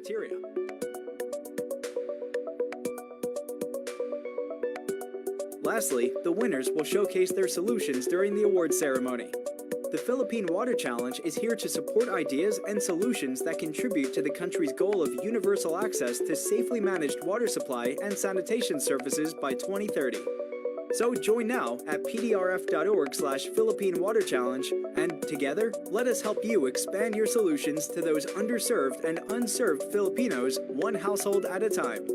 criteria. Lastly, the winners will showcase their solutions during the awards ceremony. The Philippine Water Challenge is here to support ideas and solutions that contribute to the country's goal of universal access to safely managed water supply and sanitation services by 2030. So join now at pdrf.org/Philippine Water Challenge, and together, let us help you expand your solutions to those underserved and unserved Filipinos, one household at a time.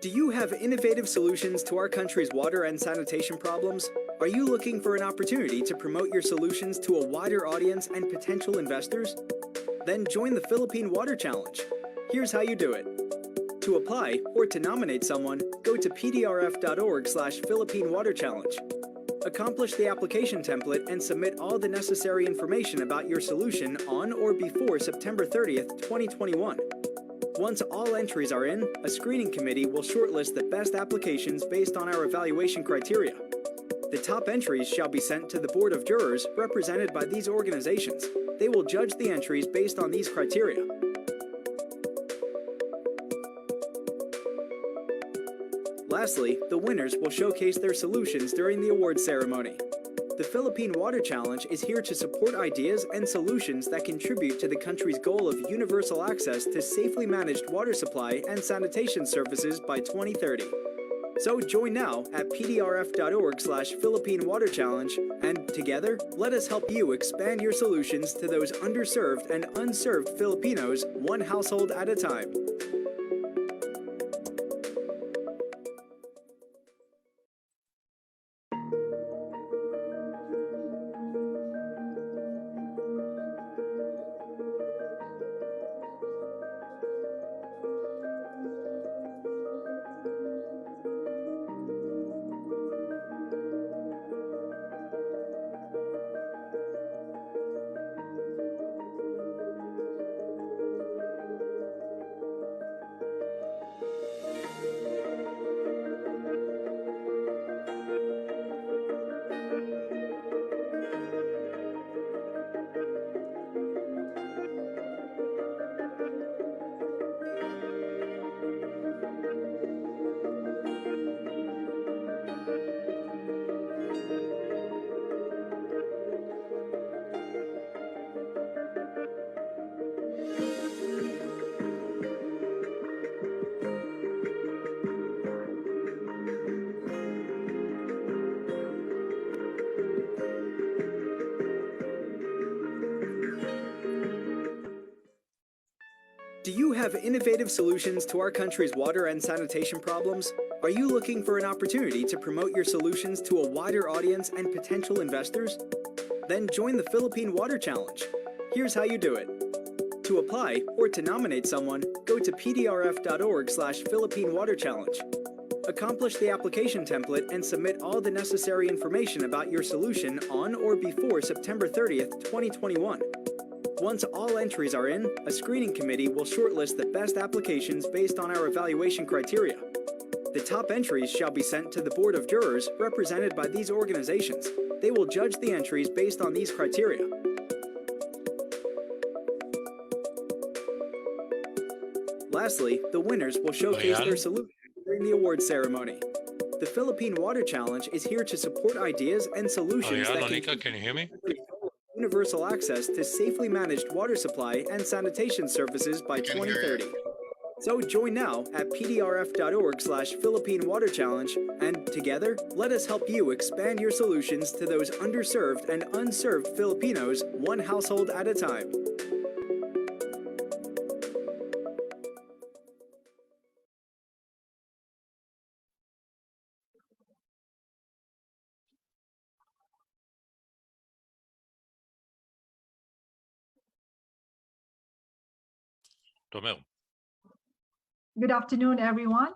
Do you have innovative solutions to our country's water and sanitation problems? Are you looking for an opportunity to promote your solutions to a wider audience and potential investors? Then join the Philippine Water Challenge. Here's how you do it. To apply or to nominate someone, go to pdrf.org/Philippine Water Challenge. Accomplish the application template and submit all the necessary information about your solution on or before September 30th, 2021. Once all entries are in, a screening committee will shortlist the best applications based on our evaluation criteria. The top entries shall be sent to the Board of Jurors represented by these organizations. They will judge the entries based on these criteria. Lastly, the winners will showcase their solutions during the awards ceremony. The Philippine Water Challenge is here to support ideas and solutions that contribute to the country's goal of universal access to safely managed water supply and sanitation services by 2030. So join now at pdrf.org/Philippine Water Challenge, and together, let us help you expand your solutions to those underserved and unserved Filipinos, one household at a time. Do you have innovative solutions to our country's water and sanitation problems? Are you looking for an opportunity to promote your solutions to a wider audience and potential investors? Then join the Philippine Water Challenge. Here's how you do it. To apply or to nominate someone, go to pdrf.org/Philippine Water Challenge. Accomplish the application template and submit all the necessary information about your solution on or before September 30th, 2021. Once all entries are in, a screening committee will shortlist the best applications based on our evaluation criteria. The top entries shall be sent to the Board of Jurors represented by these organizations. They will judge the entries based on these criteria. Lastly, the winners will showcase their solutions during the award ceremony. The Philippine Water Challenge is here to support ideas and solutions that Can you hear me? universal access to safely managed water supply and sanitation services by 2030. So join now at pdrf.org/Philippine Water Challenge, and together, let us help you expand your solutions to those underserved and unserved Filipinos, one household at a time. Good afternoon, everyone.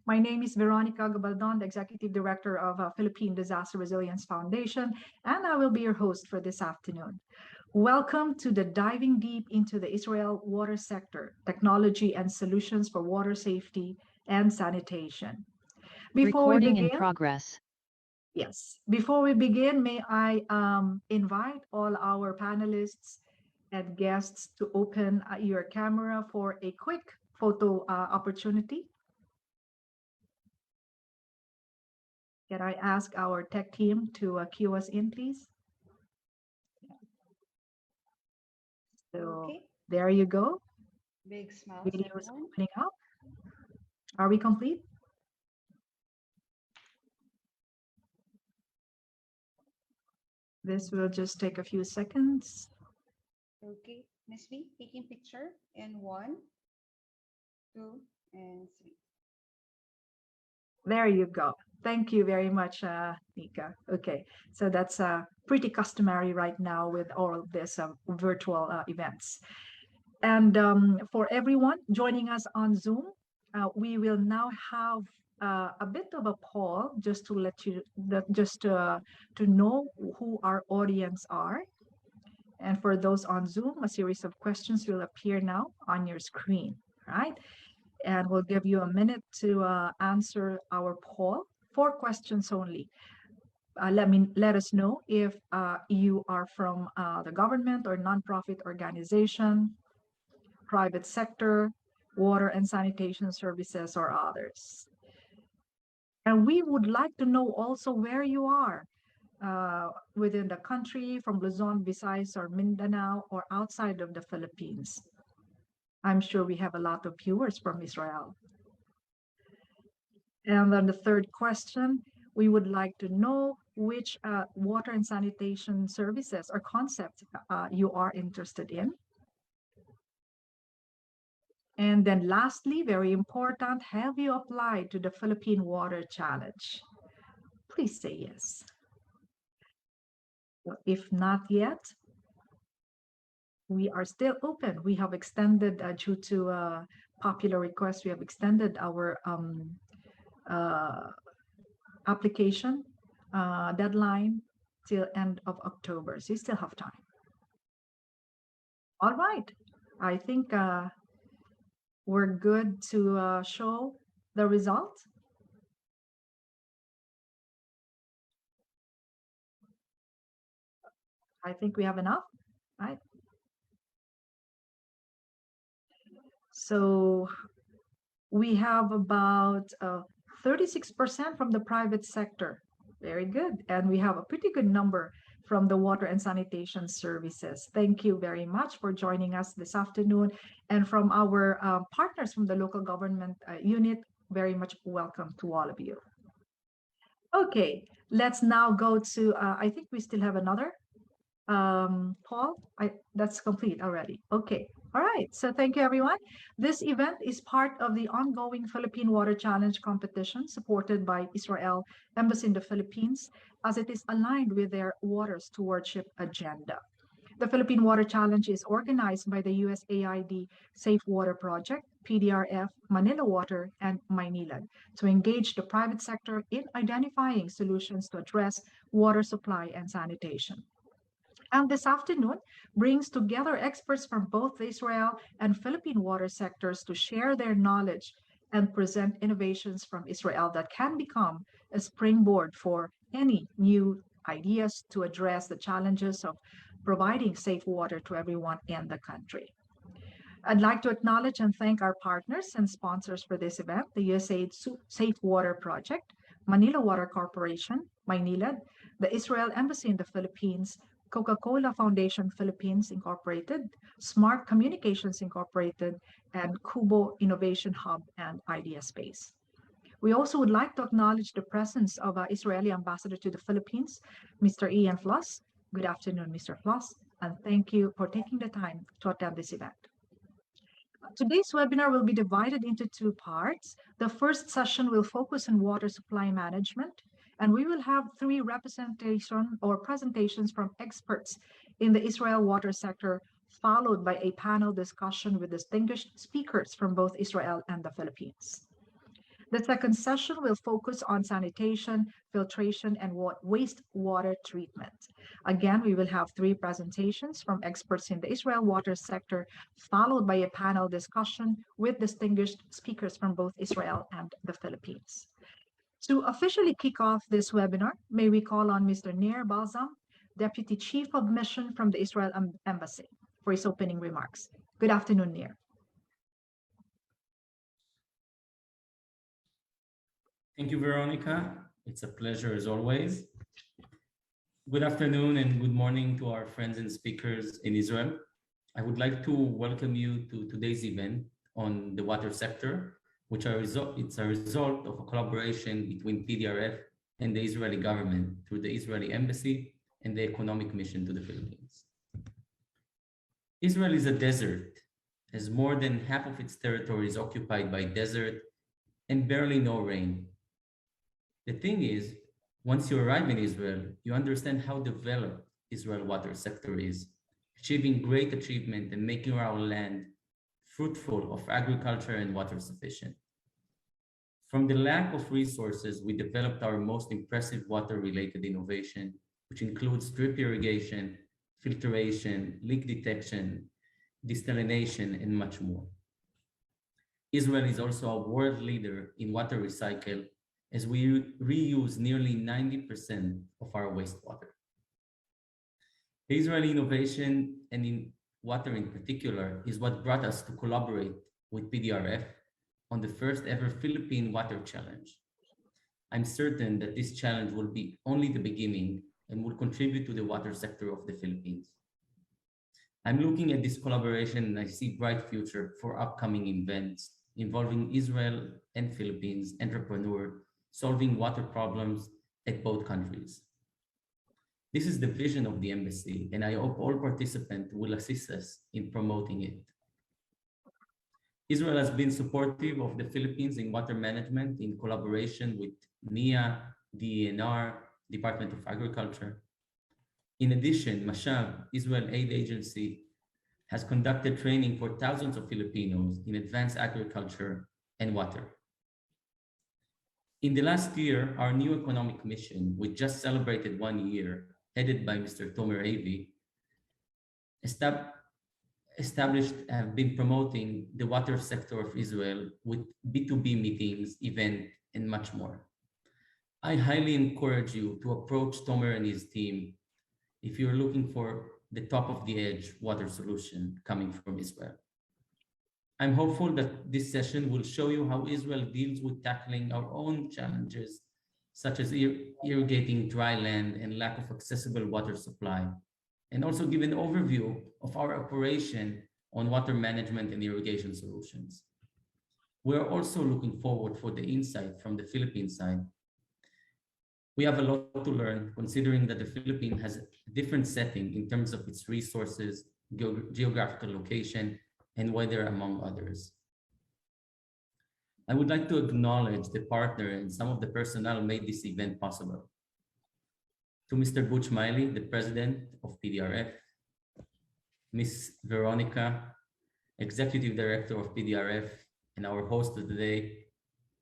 My name is Veronica Gabaldon, the Executive Director of Philippine Disaster Resilience Foundation, and I will be your host for this afternoon. Welcome to the Diving Deep into the Israel Water Sector, Technology and Solutions for Water Safety and Sanitation. Recording in progress. Yes. Before we begin, may I invite all our panelists and guests to open your camera for a quick photo opportunity. Can I ask our tech team to cue us in, please? So there you go. Big smile. Video is opening up. Are we complete? This will just take a few seconds. Okay, Miss V, taking picture in 1, 2, and 3. There you go. Thank you very much, Nika. Okay, so that's pretty customary right now with all of this virtual events. And for everyone joining us on Zoom, we will now have a bit of a poll just to let you, to know who our audience are. And for those on Zoom, a series of questions will appear now on your screen, right? And we'll give you a minute to answer our poll. 4 questions only. Let us know if you are from the government or nonprofit organization, private sector, water and sanitation services, or others. And we would like to know also where you are within the country, from Luzon, Visayas, or Mindanao, or outside of the Philippines. I'm sure we have a lot of viewers from Israel. And then the 3rd question, we would like to know which water and sanitation services or concepts you are interested in. And then lastly, very important, have you applied to the Philippine Water Challenge? Please say yes. If not yet, we are still open. We have extended, due to popular request, we have extended our application deadline till end of October. So you still have time. All right. I think we're good to show the result. I think we have enough, right? So we have about 36% from the private sector. Very good. And we have a pretty good number from the water and sanitation services. Thank you very much for joining us this afternoon. And from our partners from the local government unit, very much welcome to all of you. Okay, let's now go to, I think we still have another. Paul, that's complete already. Okay. All right. So thank you, everyone. This event is part of the ongoing Philippine Water Challenge competition supported by Israel Embassy in the Philippines, as it is aligned with their water stewardship agenda. The Philippine Water Challenge is organized by the USAID Safe Water Project, PDRF, Manila Water, and Maynilad to engage the private sector in identifying solutions to address water supply and sanitation. And this afternoon brings together experts from both the Israel and Philippine water sectors to share their knowledge and present innovations from Israel that can become a springboard for any new ideas to address the challenges of providing safe water to everyone in the country. I'd like to acknowledge and thank our partners and sponsors for this event, the USAID Safe Water Project, Manila Water Corporation, Maynilad, the Israel Embassy in the Philippines, Coca-Cola Foundation Philippines Incorporated, Smart Communications Incorporated, and Kubo Innovation Hub and Idea Space. We also would like to acknowledge the presence of our Israeli ambassador to the Philippines, Mr. Ian Floss. Good afternoon, Mr. Floss, and thank you for taking the time to attend this event. Today's webinar will be divided into two parts. The first session will focus on water supply management, and we will have three presentations from experts in the Israel water sector, followed by a panel discussion with distinguished speakers from both Israel and the Philippines. The second session will focus on sanitation, filtration, and wastewater treatment. Again, we will have three presentations from experts in the Israel water sector, followed by a panel discussion with distinguished speakers from both Israel and the Philippines. To officially kick off this webinar, may we call on Mr. Nir Balsam, Deputy Chief of Mission from the Israel Embassy, for his opening remarks. Good afternoon, Nir. Thank you, Veronica. It's a pleasure as always. Good afternoon and good morning to our friends and speakers in Israel. I would like to welcome you to today's event on the water sector, which it's a result of a collaboration between PDRF and the Israeli government through the Israeli Embassy and the Economic Mission to the Philippines. Israel is a desert, as more than half of its territory is occupied by desert and barely no rain. The thing is, once you arrive in Israel, you understand how developed Israel's water sector is, achieving great achievement and making our land fruitful of agriculture and water sufficient. From the lack of resources, we developed our most impressive water-related innovation, which includes drip irrigation, filtration, leak detection, desalination, and much more. Israel is also a world leader in water recycle, as we reuse nearly 90% of our wastewater. The Israeli innovation, and in water in particular, is what brought us to collaborate with PDRF on the first ever Philippine Water Challenge. I'm certain that this challenge will be only the beginning and will contribute to the water sector of the Philippines. I'm looking at this collaboration and I see bright future for upcoming events involving Israel and Philippines entrepreneurs solving water problems at both countries. This is the vision of the embassy, and I hope all participants will assist us in promoting it. Israel has been supportive of the Philippines in water management in collaboration with NIA, DENR, Department of Agriculture. In addition, Mashab, Israel Aid Agency, has conducted training for thousands of Filipinos in advanced agriculture and water. In the last year, our new economic mission, which just celebrated 1 year, headed by Mr. Tomer Avi, have been promoting the water sector of Israel with B2B meetings, events, and much more. I highly encourage you to approach Tomer and his team if you're looking for the top of the edge water solution coming from Israel. I'm hopeful that this session will show you how Israel deals with tackling our own challenges, such as irrigating dry land and lack of accessible water supply, and also give an overview of our operation on water management and irrigation solutions. We're also looking forward for the insight from the Philippine side. We have a lot to learn, considering that the Philippines has a different setting in terms of its resources, geographical location, and weather, among others. I would like to acknowledge the partner and some of the personnel who made this event possible. To Mr. Butch Miley, the president of PDRF, Ms. Veronica, executive director of PDRF, and our host of the day,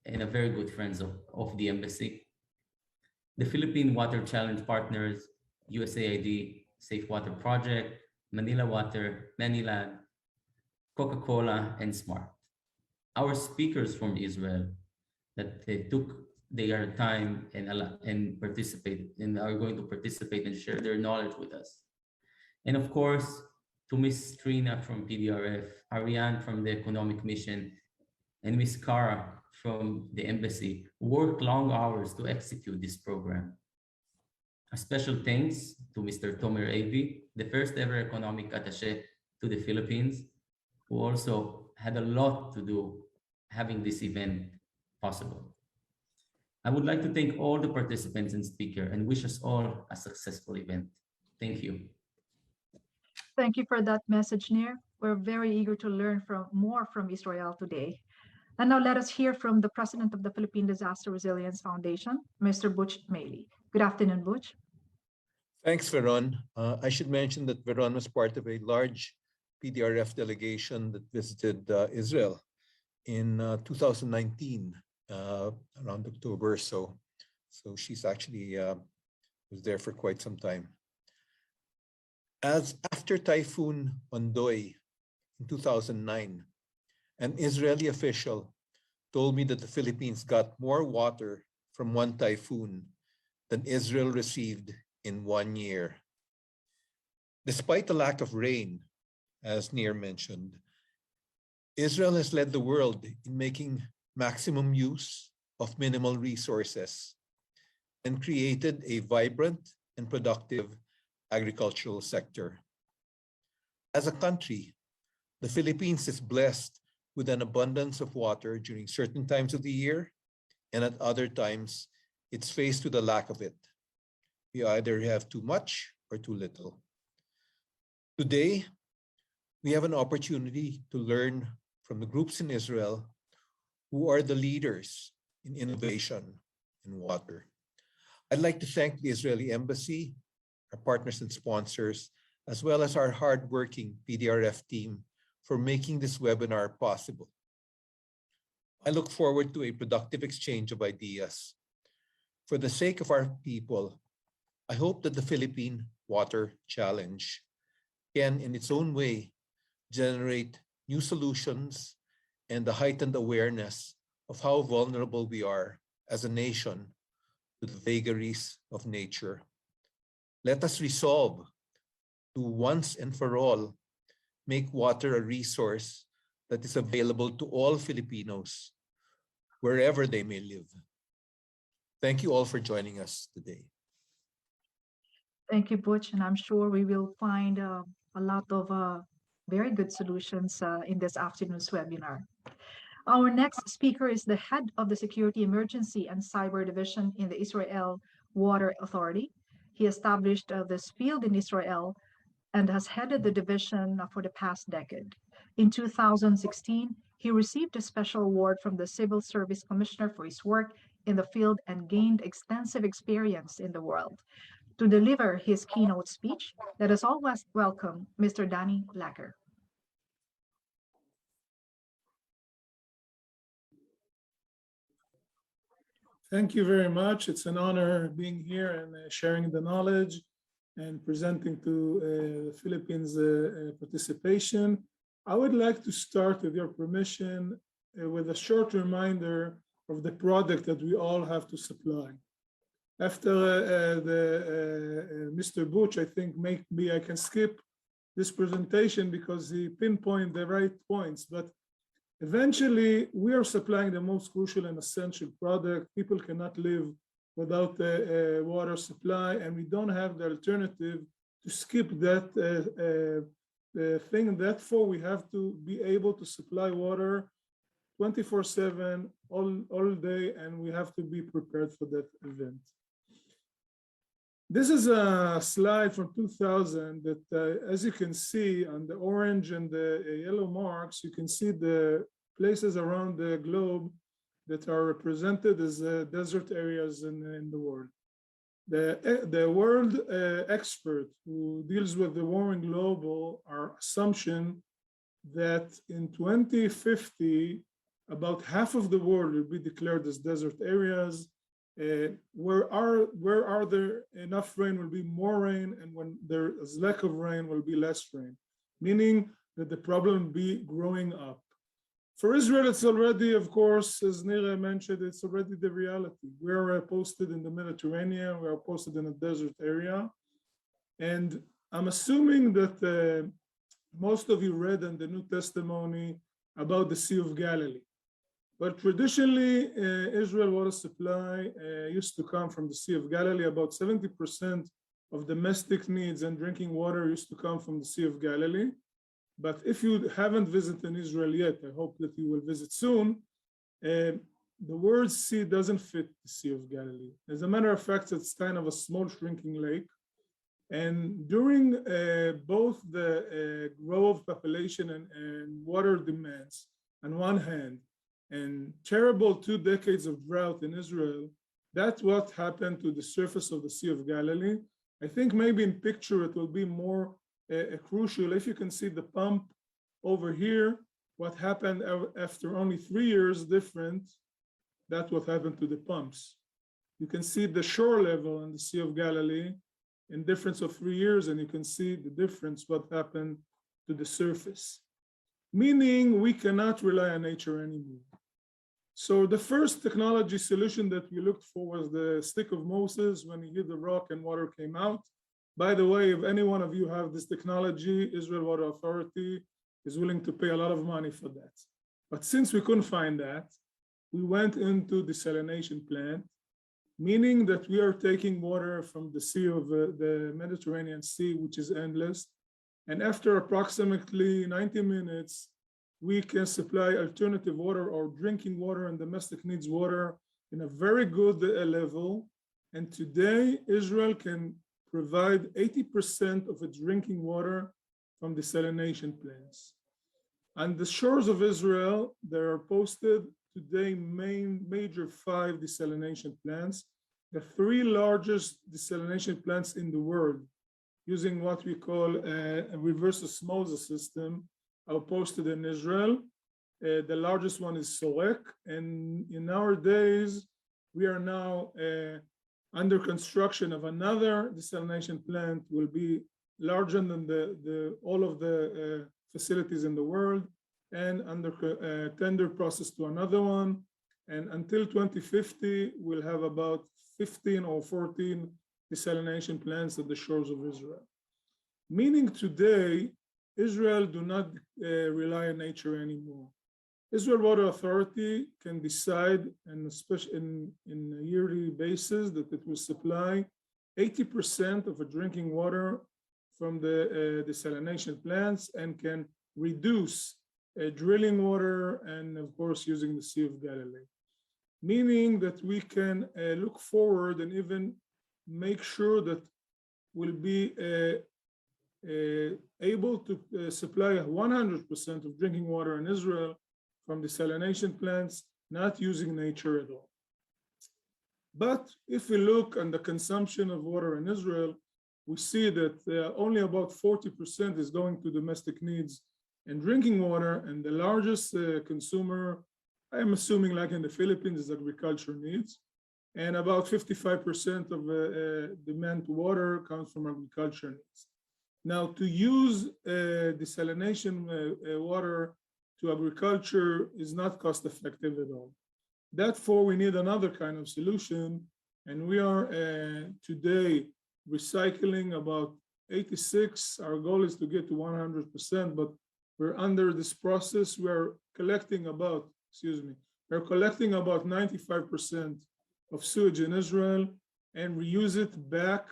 and a very good friends of the embassy. The Philippine Water Challenge partners, USAID, Safe Water Project, Manila Water, Maynilad, Coca-Cola, and Smart. Our speakers from Israel that they took their time and participate and are going to participate and share their knowledge with us. And of course, to Miss Trina from PDRF, Ariane from the Economic Mission, and Miss Cara from the Embassy, who worked long hours to execute this program. A special thanks to Mr. Tomer Avi, the first ever economic attaché to the Philippines, who also had a lot to do having this event possible. I would like to thank all the participants and speakers and wish us all a successful event. Thank you. Thank you for that message, Nir. We're very eager to learn more from Israel today. And now let us hear from the president of the Philippine Disaster Resilience Foundation, Mr. Butch Mailey. Good afternoon, Butch. Thanks, Veron. I should mention that Veron was part of a large PDRF delegation that visited Israel in 2019, around October or so. So she's actually was there for quite some time. As after Typhoon Ondoy in 2009, an Israeli official told me that the Philippines got more water from one typhoon than Israel received in 1 year. Despite the lack of rain, as Nir mentioned, Israel has led the world in making maximum use of minimal resources and created a vibrant and productive agricultural sector. As a country, the Philippines is blessed with an abundance of water during certain times of the year, and at other times, it's faced with a lack of it. We either have too much or too little. Today, we have an opportunity to learn from the groups in Israel who are the leaders in innovation in water. I'd like to thank the Israeli Embassy, our partners and sponsors, as well as our hardworking PDRF team for making this webinar possible. I look forward to a productive exchange of ideas. For the sake of our people, I hope that the Philippine Water Challenge can, in its own way, generate new solutions and the heightened awareness of how vulnerable we are as a nation to the vagaries of nature. Let us resolve to once and for all make water a resource that is available to all Filipinos, wherever they may live. Thank you all for joining us today. Thank you, Butch, and I'm sure we will find a lot of very good solutions in this afternoon's webinar. Our next speaker is the head of the Security Emergency and Cyber Division in the Israel Water Authority. He established this field in Israel and has headed the division for the past decade. In 2016, he received a special award from the Civil Service Commissioner for his work in the field and gained extensive experience in the world. To deliver his keynote speech, let us all welcome Mr. Danny Lacker. Thank you very much. It's an honor being here and sharing the knowledge and presenting to the Philippines participation. I would like to start, with your permission, with a short reminder of the product that we all have to supply. After Mr. Butch, I think maybe I can skip this presentation because he pinpointed the right points, but eventually we are supplying the most crucial and essential product. People cannot live without a water supply, and we don't have the alternative to skip that thing. And therefore, we have to be able to supply water 24/7, all day, and we have to be prepared for that event. This is a slide from 2000 that, as you can see on the orange and the yellow marks, you can see the places around the globe that are represented as desert areas in the world. The world expert who deals with the warming global are assumption that in 2050, about half of the world will be declared as desert areas. Where are there enough rain will be more rain, and when there is lack of rain will be less rain, meaning that the problem will be growing up. For Israel, it's already, of course, as Nira mentioned, it's already the reality. We are posted in the Mediterranean, we are posted in a desert area. And I'm assuming that most of you read in the New Testimony about the Sea of Galilee. But traditionally, Israel water supply used to come from the Sea of Galilee. About 70% of domestic needs and drinking water used to come from the Sea of Galilee. But if you haven't visited Israel yet, I hope that you will visit soon. The word sea doesn't fit the Sea of Galilee. As a matter of fact, it's kind of a small shrinking lake. And during both the growth of population and water demands on one hand, and terrible 2 decades of drought in Israel, that's what happened to the surface of the Sea of Galilee. I think maybe in picture it will be more crucial. If you can see the pump over here, what happened after only 3 years different, that's what happened to the pumps. You can see the shore level in the Sea of Galilee in difference of 3 years, and you can see the difference, what happened to the surface. Meaning we cannot rely on nature anymore. So the first technology solution that we looked for was the stick of Moses. When he hit the rock and water came out. By the way, if any one of you have this technology, Israel Water Authority is willing to pay a lot of money for that. But since we couldn't find that, we went into desalination plant, meaning that we are taking water from the sea of the Mediterranean Sea, which is endless. And after approximately 90 minutes, we can supply alternative water or drinking water and domestic needs water in a very good level. And today, Israel can provide 80% of its drinking water from desalination plants. On the shores of Israel, there are posted today major 5 desalination plants, the 3 largest desalination plants in the world, using what we call a reverse osmosis system, are posted in Israel. The largest one is Sorek, and in our days, we are now under construction of another desalination plant, will be larger than all of the facilities in the world, and under tender process to another one. And until 2050, we'll have about 15 or 14 desalination plants at the shores of Israel. Meaning today, Israel do not rely on nature anymore. Israel Water Authority can decide, and especially in a yearly basis, that it will supply 80% of a drinking water from the desalination plants and can reduce drilling water and, of course, using the Sea of Galilee. Meaning that we can look forward and even make sure that we'll be able to supply 100% of drinking water in Israel from desalination plants, not using nature at all. But if we look on the consumption of water in Israel, we see that only about 40% is going to domestic needs and drinking water, and the largest consumer, I'm assuming like in the Philippines, is agriculture needs, and about 55% of demand to water comes from agriculture needs. Now, to use desalination water to agriculture is not cost effective at all. Therefore, we need another kind of solution, and we are today recycling about 86. Our goal is to get to 100%, but we're under this process. We're collecting about, we're collecting about 95% of sewage in Israel and reuse it back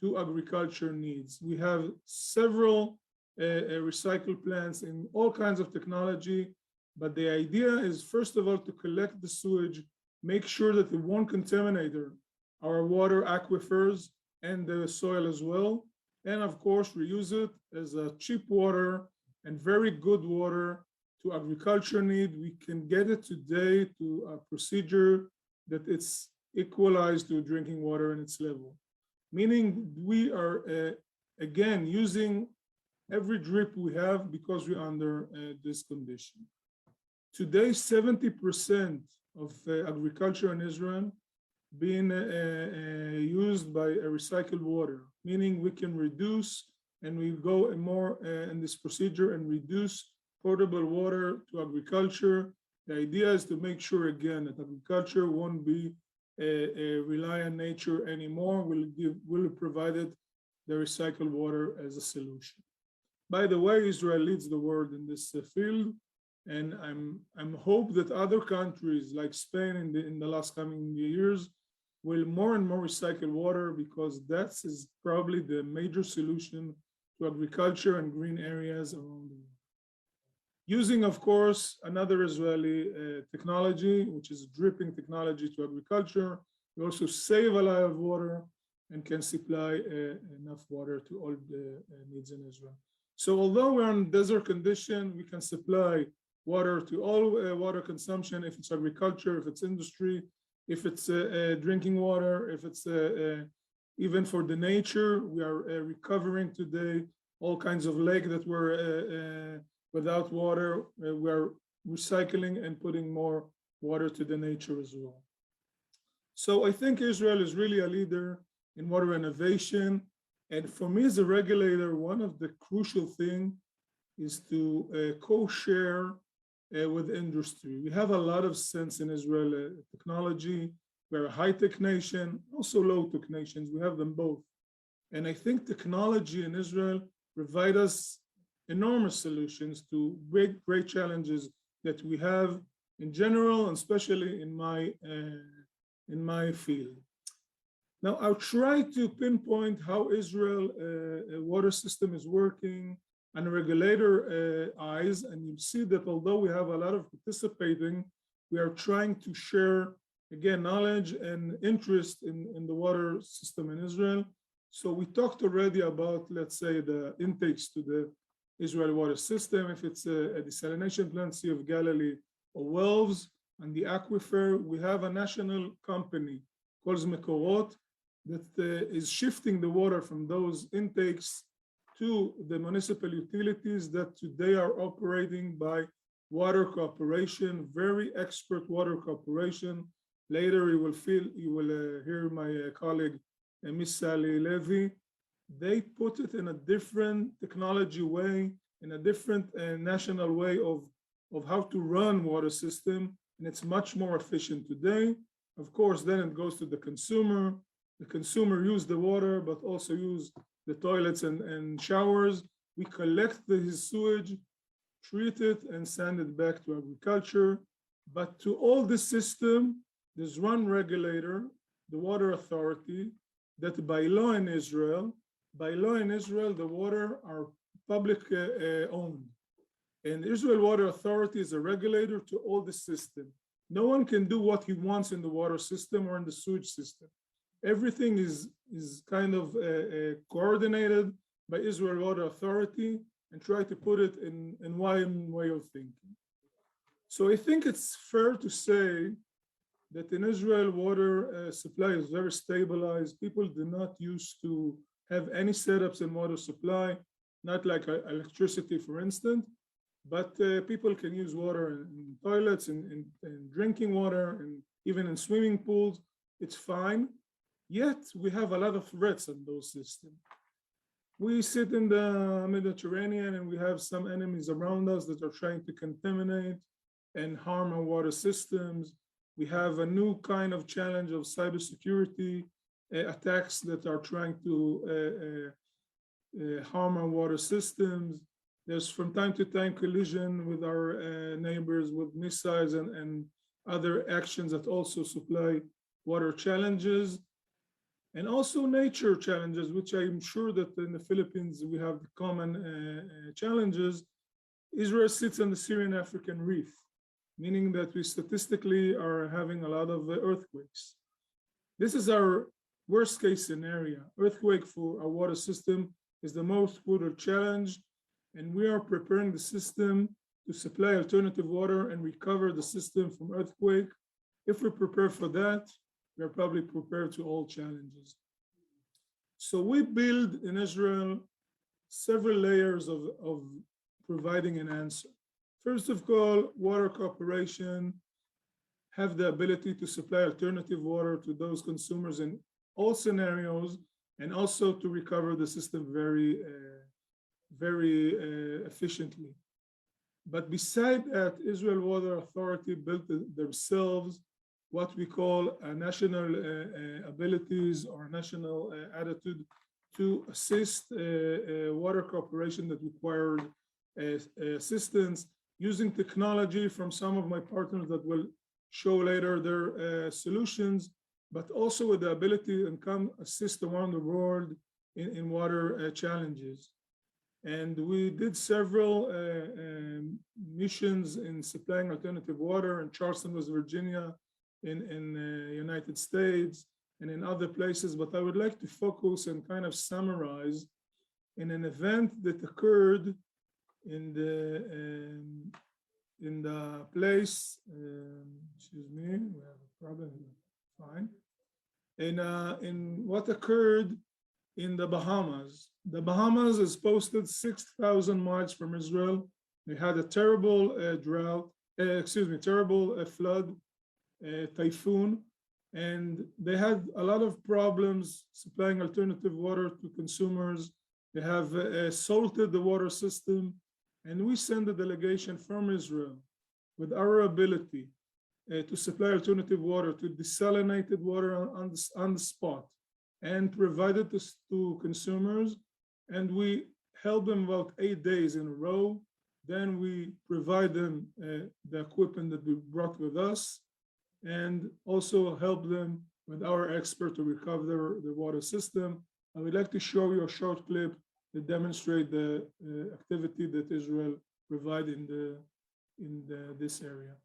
to agriculture needs. We have several recycle plants in all kinds of technology, but the idea is, first of all, to collect the sewage, make sure that it won't contaminate our water aquifers and the soil as well, and of course, reuse it as a cheap water and very good water to agriculture need. We can get it today to a procedure that it's equalized to drinking water in its level. Meaning we are, again, using every drip we have because we're under this condition. Today, 70% of agriculture in Israel being used by recycled water, meaning we can reduce, and we go more in this procedure and reduce potable water to agriculture. The idea is to make sure, again, that agriculture won't be rely on nature anymore. We'll provide it the recycled water as a solution. By the way, Israel leads the world in this field, and I'm hope that other countries like Spain in the last coming years will more and more recycle water, because that is probably the major solution to agriculture and green areas around the world. Using, of course, another Israeli technology, which is dripping technology to agriculture, we also save a lot of water and can supply enough water to all the needs in Israel. So although we're in desert condition, we can supply water to all water consumption, if it's agriculture, if it's industry, if it's drinking water, if it's even for the nature. We are recovering today all kinds of lakes that were without water. We are recycling and putting more water to the nature as well. So I think Israel is really a leader in water innovation. And for me as a regulator, one of the crucial things is to co-share with industry. We have a lot of sense in Israel technology. We're a high-tech nation, also low-tech nations. We have them both. And I think technology in Israel provide us enormous solutions to great challenges that we have in general, and especially in my field. Now, I'll try to pinpoint how Israel water system is working on regulator eyes, and you see that although we have a lot of participating, we are trying to share, again, knowledge and interest in the water system in Israel. So we talked already about, let's say, the intakes to the Israel water system, if it's a desalination plant, Sea of Galilee, or wells, and the aquifer. We have a national company called Mekorot that is shifting the water from those intakes to the municipal utilities that today are operating by water cooperation, very expert water cooperation. Later you will hear my colleague, Miss Sally Levy. They put it in a different technology way, in a different national way of how to run water system, and it's much more efficient today. Of course, then it goes to the consumer. The consumer use the water, but also use the toilets and showers. We collect his sewage, treat it, and send it back to agriculture. But to all this system, there's one regulator, the Water Authority, that by law in Israel, the water are public owned. And Israel Water Authority is a regulator to all the system. No one can do what he wants in the water system or in the sewage system. Everything is kind of coordinated by Israel Water Authority and try to put it in one way of thinking. So I think it's fair to say that in Israel, water supply is very stabilized. People do not used to have any setups in water supply, not like electricity, for instance, but people can use water in toilets, in drinking water, and even in swimming pools. It's fine. Yet we have a lot of threats on those systems. We sit in the Mediterranean and we have some enemies around us that are trying to contaminate and harm our water systems. We have a new kind of challenge of cybersecurity attacks that are trying to harm our water systems. There's from time to time collision with our neighbors with missiles and other actions that also supply water challenges. And also nature challenges, which I'm sure that in the Philippines we have common challenges. Israel sits on the Syrian African Reef, meaning that we statistically are having a lot of earthquakes. This is our worst case scenario. Earthquake for our water system is the most brutal challenge, and we are preparing the system to supply alternative water and recover the system from earthquake. If we prepare for that, we are probably prepared to all challenges. So we build in Israel several layers of providing an answer. First of all, water cooperation have the ability to supply alternative water to those consumers in all scenarios, and also to recover the system very efficiently. But beside that, Israel Water Authority built themselves what we call national abilities or national attitude to assist a water corporation that required assistance using technology from some of my partners that will show later their solutions, but also with the ability to come assist around the world in water challenges. And we did several missions in supplying alternative water in Charleston, West Virginia, in the United States, and in other places. But I would like to focus and kind of summarize in an event that occurred in the place, excuse me, we have a problem here, fine. In what occurred in the Bahamas. The Bahamas is posted 6,000 miles from Israel. They had a terrible terrible flood, typhoon, and they had a lot of problems supplying alternative water to consumers. They have salted the water system, and we send a delegation from Israel with our ability to supply alternative water, to desalinated water on the spot, and provide it to consumers. And we help them about 8 days in a row. Then we provide them the equipment that we brought with us, and also help them with our expert to recover the water system. I would like to show you a short clip that demonstrate the activity that Israel provide in this area.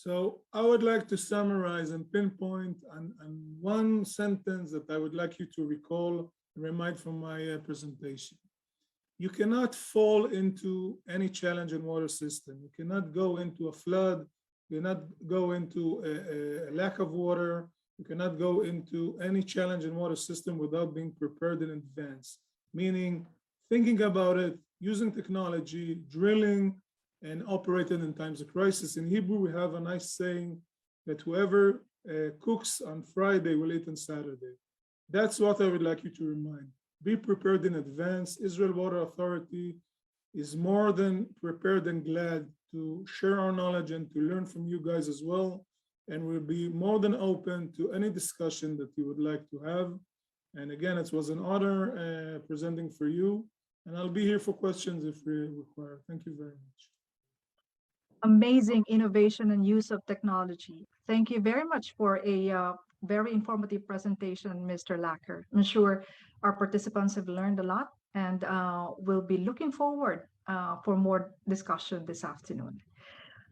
So I would like to summarize and pinpoint on one sentence that I would like you to recall and remind from my presentation. You cannot fall into any challenge in water system. You cannot go into a flood. You cannot go into a lack of water. You cannot go into any challenge in water system without being prepared in advance, meaning thinking about it, using technology, drilling, and operating in times of crisis. In Hebrew, we have a nice saying that whoever cooks on Friday will eat on Saturday. That's what I would like you to remind. Be prepared in advance. Israel Water Authority is more than prepared and glad to share our knowledge and to learn from you guys as well. And we'll be more than open to any discussion that you would like to have. And again, it was an honor presenting for you. And I'll be here for questions if required. Thank you very much. Amazing innovation and use of technology. Thank you very much for a very informative presentation, Mr. Lacker. I'm sure our participants have learned a lot, and we'll be looking forward for more discussion this afternoon.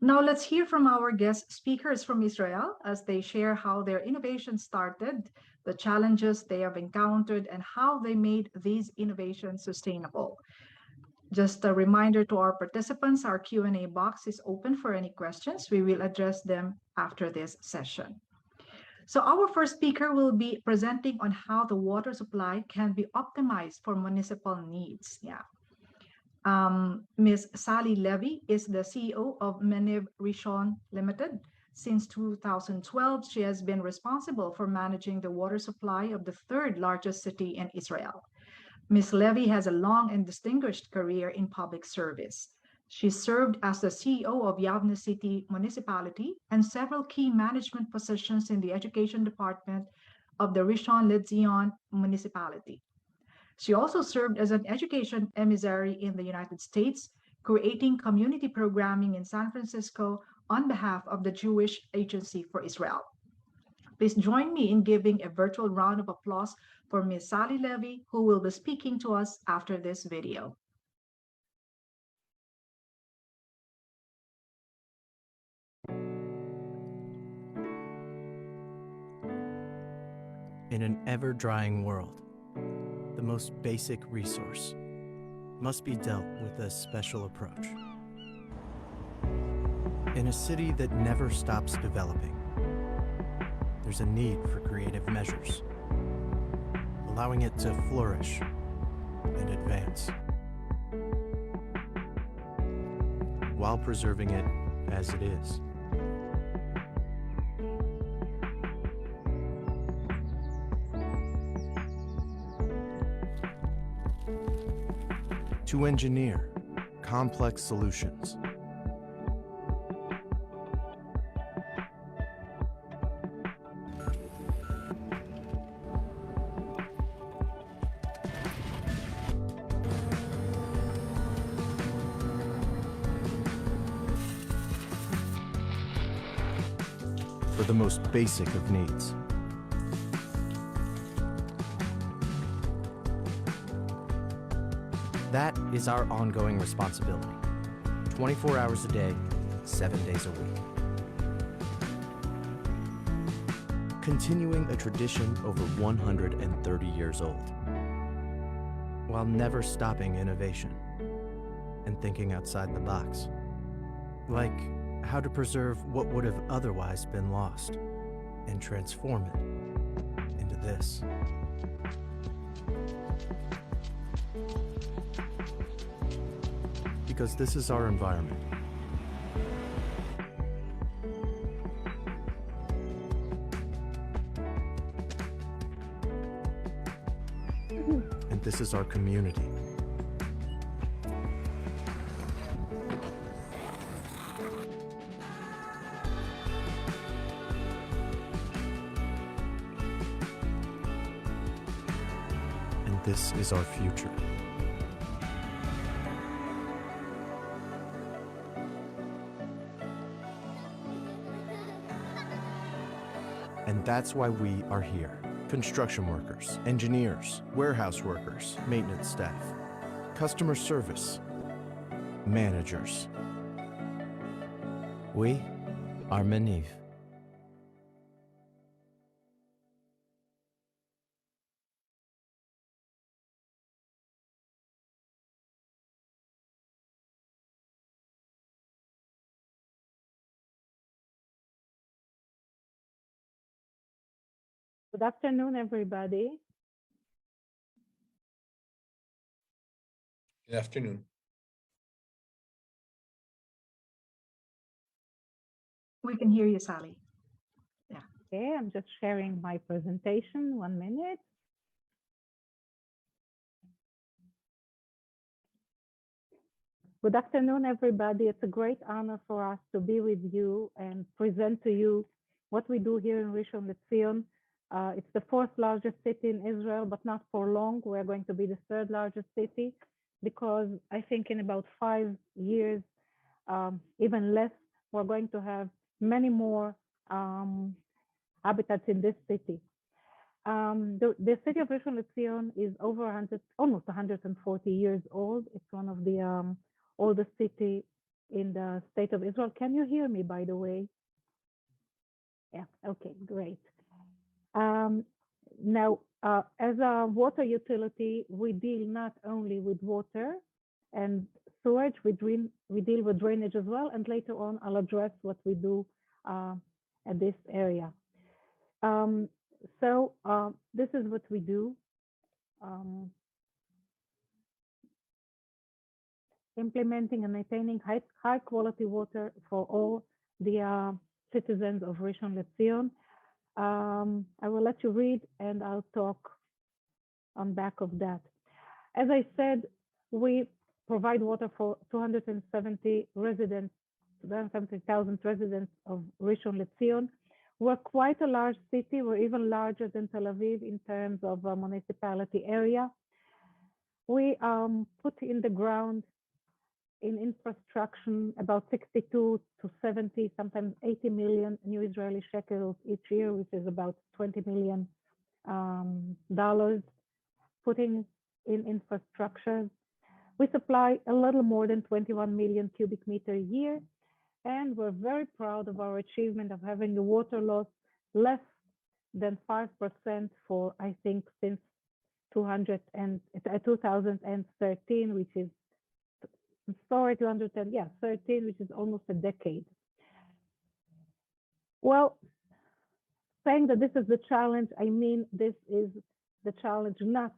Now let's hear from our guest speakers from Israel as they share how their innovation started, the challenges they have encountered, and how they made these innovations sustainable. Just a reminder to our participants, our Q&A box is open for any questions. We will address them after this session. So our first speaker will be presenting on how the water supply can be optimized for municipal needs. Ms. Sally Levy is the CEO of Menev Rishon Limited. Since 2012, she has been responsible for managing the water supply of the third largest city in Israel. Ms. Levy has a long and distinguished career in public service. She served as the CEO of Yavne City Municipality and several key management positions in the Education Department of the Rishon LeZion Municipality. She also served as an education emissary in the United States, creating community programming in San Francisco on behalf of the Jewish Agency for Israel. Please join me in giving a virtual round of applause for Ms. Sally Levy, who will be speaking to us after this video. In an ever-drying world, the most basic resource must be dealt with a special approach. In a city that never stops developing, there's a need for creative measures, allowing it to flourish and advance, while preserving it as it is. To engineer complex solutions, for the most basic of needs. That is our ongoing responsibility, 24 hours a day, 7 days a week. Continuing a tradition over 130 years old, while never stopping innovation and thinking outside the box, like how to preserve what would have otherwise been lost and transform it into this. Because this is our environment. And this is our community. And this is our future. And that's why we are here. Construction workers, engineers, warehouse workers, maintenance staff, customer service, managers. We are Maniv. Good afternoon, everybody. Good afternoon. We can hear you, Sally. Okay, I'm just sharing my presentation. 1 minute. Good afternoon, everybody. It's a great honor for us to be with you and present to you what we do here in Rishon LeZion. It's the 4th largest city in Israel, but not for long. We're going to be the 3rd largest city because I think in about 5 years, even less, we're going to have many more habitats in this city. The city of Rishon LeZion is over almost 140 years old. It's one of the oldest city in the state of Israel. Can you hear me, by the way? Yeah, okay, great. Now, as a water utility, we deal not only with water and sewage, we deal with drainage as well, and later on I'll address what we do at this area. This is what we do. Implementing and maintaining high quality water for all the citizens of Rishon LeZion. I will let you read and I'll talk on back of that. As I said, we provide water for 270 residents, 270,000 residents of Rishon LeZion. We're quite a large city. We're even larger than Tel Aviv in terms of municipality area. We put in the ground in infrastructure about 62 to 70, sometimes 80 million new Israeli shekels each year, which is about $20 million dollars, putting in infrastructure. We supply a little more than 21 million cubic meter a year, and we're very proud of our achievement of having a water loss less than 5% for, I think, since 2013, which is, sorry, 210, yeah, 13, which is almost a decade. Well, saying that this is the challenge, I mean, this is the challenge not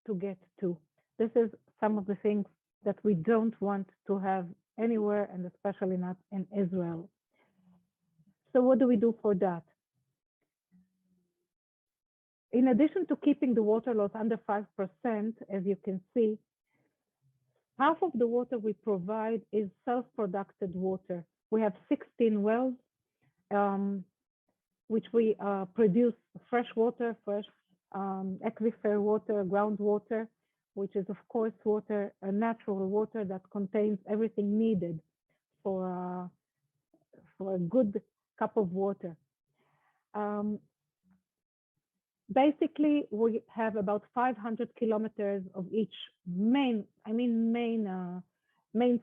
to get to. This is some of the things that we don't want to have anywhere, and especially not in Israel. So what do we do for that? In addition to keeping the water loss under 5%, as you can see, half of the water we provide is self-produced water. We have 16 wells, which we produce fresh water, aquifer water, groundwater, which is of course water, natural water that contains everything needed for a good cup of water. Basically, we have about 500 kilometers of each main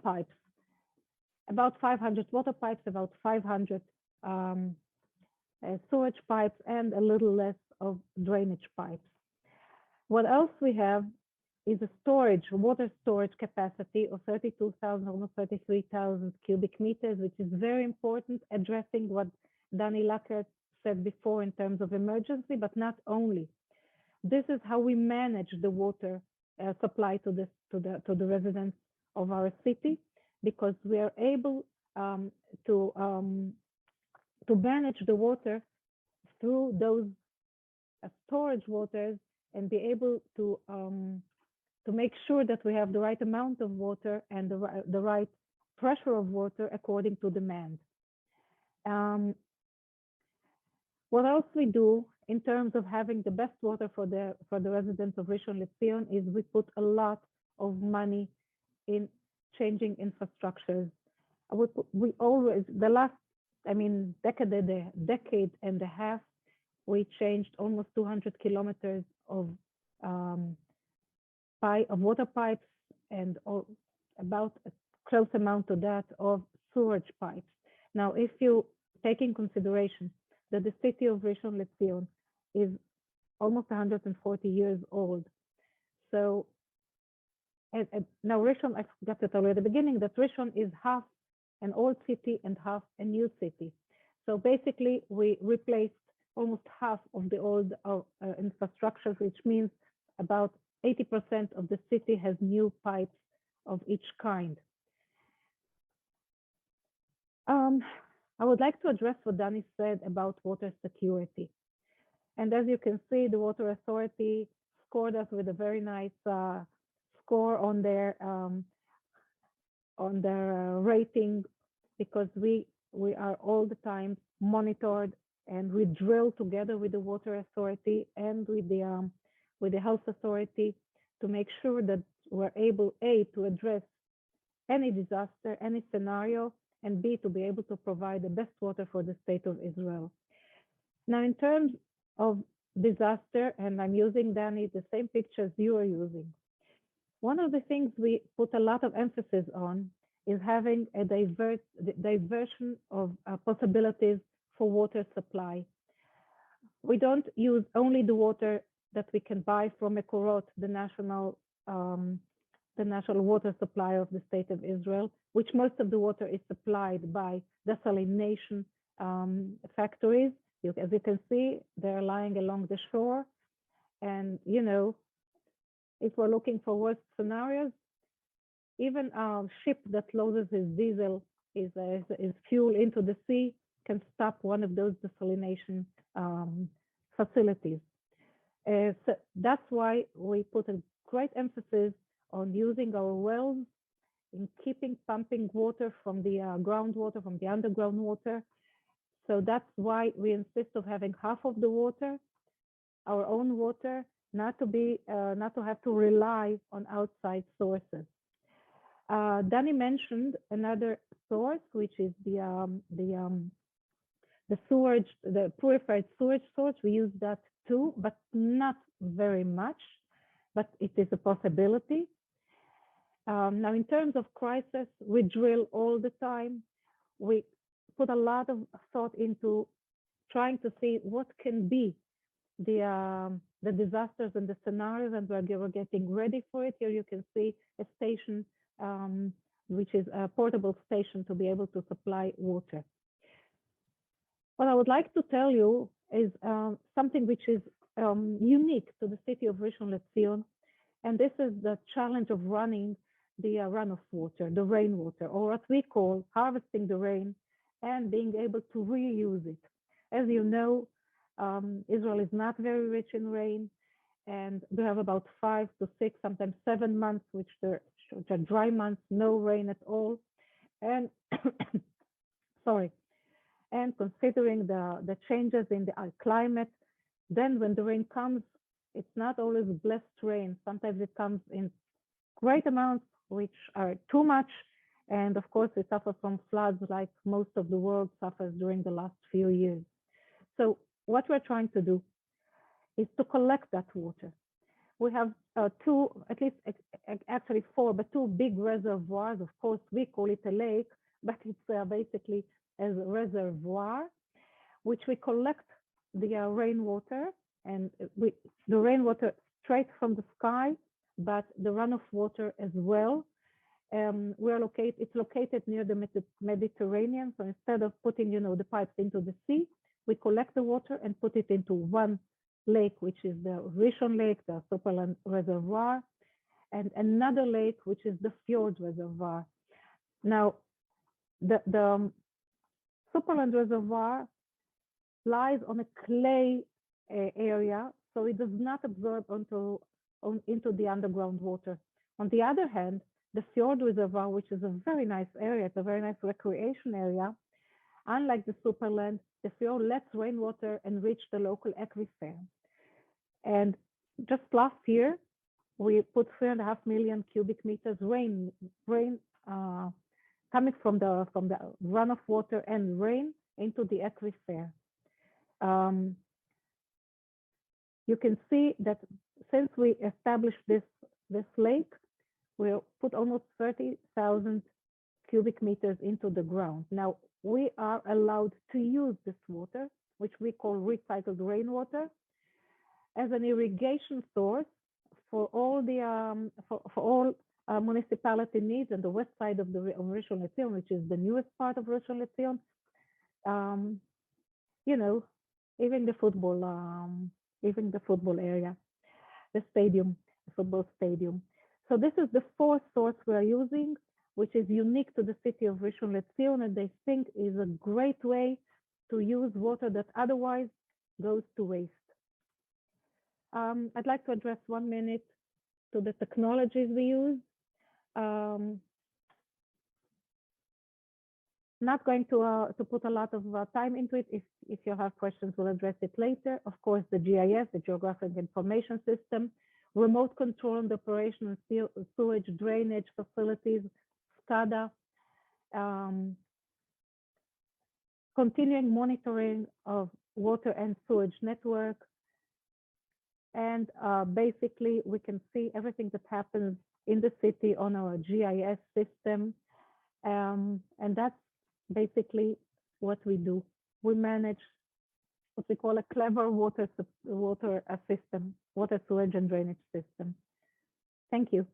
pipes, about 500 water pipes, about 500 sewage pipes, and a little less of drainage pipes. What else we have is a water storage capacity of 32,000, almost 33,000 cubic meters, which is very important, addressing what Danny Lackert said before in terms of emergency, but not only. This is how we manage the water supply to the residents of our city, because we are able to manage the water through those storage waters and be able to make sure that we have the right amount of water and the right pressure of water according to demand. What else we do in terms of having the best water for the residents of Rishon LeZion is we put a lot of money in changing infrastructures. We always, the last, decade and a half, we changed almost 200 kilometers of water pipes and about a close amount to that of sewage pipes. Now, if you take in consideration that the city of Rishon LeZion is almost 140 years old. So, now Rishon, I forgot to tell you at the beginning that Rishon is half an old city and half a new city. So basically, we replaced almost half of the old infrastructure, which means about 80% of the city has new pipes of each kind. I would like to address what Danny said about water security. And as you can see, the Water Authority scored us with a very nice score on their rating, because we are all the time monitored, and we drill together with the Water Authority and with the Health Authority to make sure that we're able, A, to address any disaster, any scenario, and B, to be able to provide the best water for the state of Israel. Now, in terms of disaster, and I'm using, Danny, the same pictures you are using. One of the things we put a lot of emphasis on is having a diversion of possibilities for water supply. We don't use only the water that we can buy from Mekorot, the national water supply of the state of Israel, which most of the water is supplied by desalination factories. As you can see, they're lying along the shore. And, if we're looking for worst scenarios, even a ship that loads its diesel is fuel into the sea can stop one of those desalination facilities. So that's why we put a great emphasis on using our wells, in keeping pumping water from the groundwater, from the underground water. So that's why we insist of having half of the water, our own water, not to have to rely on outside sources. Danny mentioned another source, which is the sewage, the purified sewage source. We use that too, but not very much, but it is a possibility. Now, in terms of crisis, we drill all the time. We put a lot of thought into trying to see what can be the disasters and the scenarios, and we're getting ready for it. Here you can see a station, which is a portable station to be able to supply water. What I would like to tell you is something which is unique to the city of Rishon LeZion, and this is the challenge of running the runoff water, the rainwater, or what we call harvesting the rain and being able to reuse it. As you know, Israel is not very rich in rain, and we have about 5 to 6, sometimes 7 months, which are dry months, no rain at all. And sorry, and considering the changes in the climate, then when the rain comes, it's not always blessed rain. Sometimes it comes in great amounts, which are too much. And of course, we suffer from floods like most of the world suffers during the last few years. So what we're trying to do is to collect that water. We have 2, at least actually 4, but 2 big reservoirs. Of course, we call it a lake, but it's basically as a reservoir, which we collect the rainwater, and the rainwater straight from the sky, but the runoff water as well. It's located near the Mediterranean. So instead of putting, the pipes into the sea, we collect the water and put it into one lake, which is the Rishon Lake, the Superland Reservoir, and another lake, which is the Fjord Reservoir. Now, the Superland Reservoir lies on a clay area, so it does not absorb into the underground water. On the other hand, the Fjord Reservoir, which is a very nice area, it's a very nice recreation area. Unlike the Superland, the fjord lets rainwater enrich the local aquifer. And just last year, we put 3.5 million cubic meters rain coming from the runoff water and rain into the aquifer. You can see that since we established this lake, we put almost 30,000 cubic meters into the ground. Now, we are allowed to use this water, which we call recycled rainwater, as an irrigation source for all the municipality needs on the west side of Rishon LeZion, which is the newest part of Rishon LeZion. Even the football area, the football stadium. So this is the 4th source we are using, which is unique to the city of Rishon LeZion, and I think is a great way to use water that otherwise goes to waste. I'd like to address 1 minute to the technologies we use. Not going to put a lot of time into it. If you have questions, we'll address it later. Of course, the GIS, the Geographic Information System, remote control on the operation of sewage drainage facilities, SCADA, continuing monitoring of water and sewage network. And basically, we can see everything that happens in the city on our GIS system. And that's basically what we do. We manage what we call a clever water system, water sewage and drainage system. Thank you.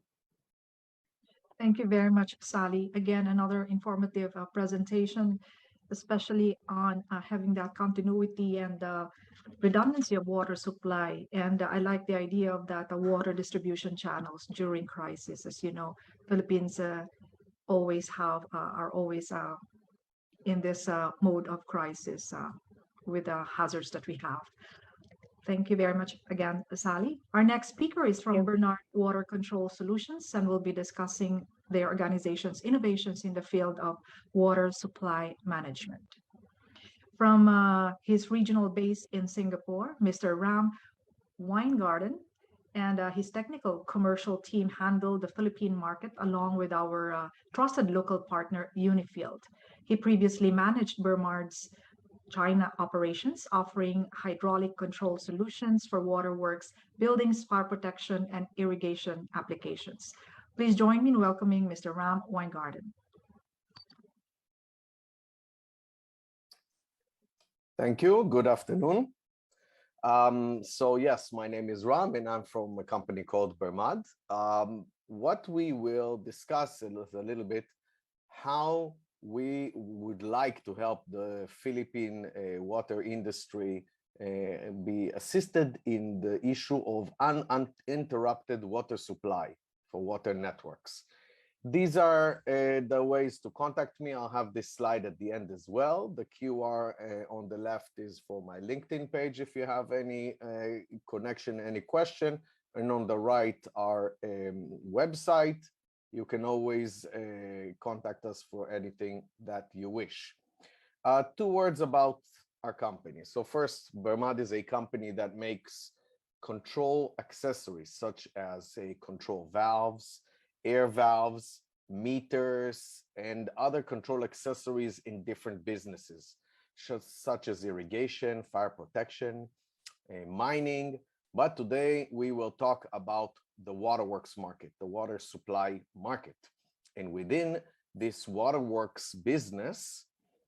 Thank you very much, Sally. Again, another informative presentation, especially on having that continuity and redundancy of water supply. And I like the idea of that water distribution channels during crisis. As you know, Philippines are always in this mode of crisis with the hazards that we have. Thank you very much again, Sally. Our next speaker is from you. Bernard Water Control Solutions, and will be discussing their organization's innovations in the field of water supply management. From his regional base in Singapore, Mr. Ram Weingarten and his technical commercial team handle the Philippine market along with our trusted local partner, Unifield. He previously managed Bernard's China operations, offering hydraulic control solutions for waterworks, buildings, fire protection, and irrigation applications. Please join me in welcoming Mr. Ram Weingarten. Thank you. Good afternoon. So yes, my name is Ram and I'm from a company called Bermad. What we will discuss is a little bit how we would like to help the Philippine water industry be assisted in the issue of uninterrupted water supply for water networks. These are the ways to contact me. I'll have this slide at the end as well. The QR on the left is for my LinkedIn page if you have any connection, any question. And on the right, our website. You can always contact us for anything that you wish. 2 words about our company. So first, Bermad is a company that makes control accessories such as control valves, air valves, meters, and other control accessories in different businesses, such as irrigation, fire protection, mining. But today we will talk about the waterworks market, the water supply market. And within this waterworks business,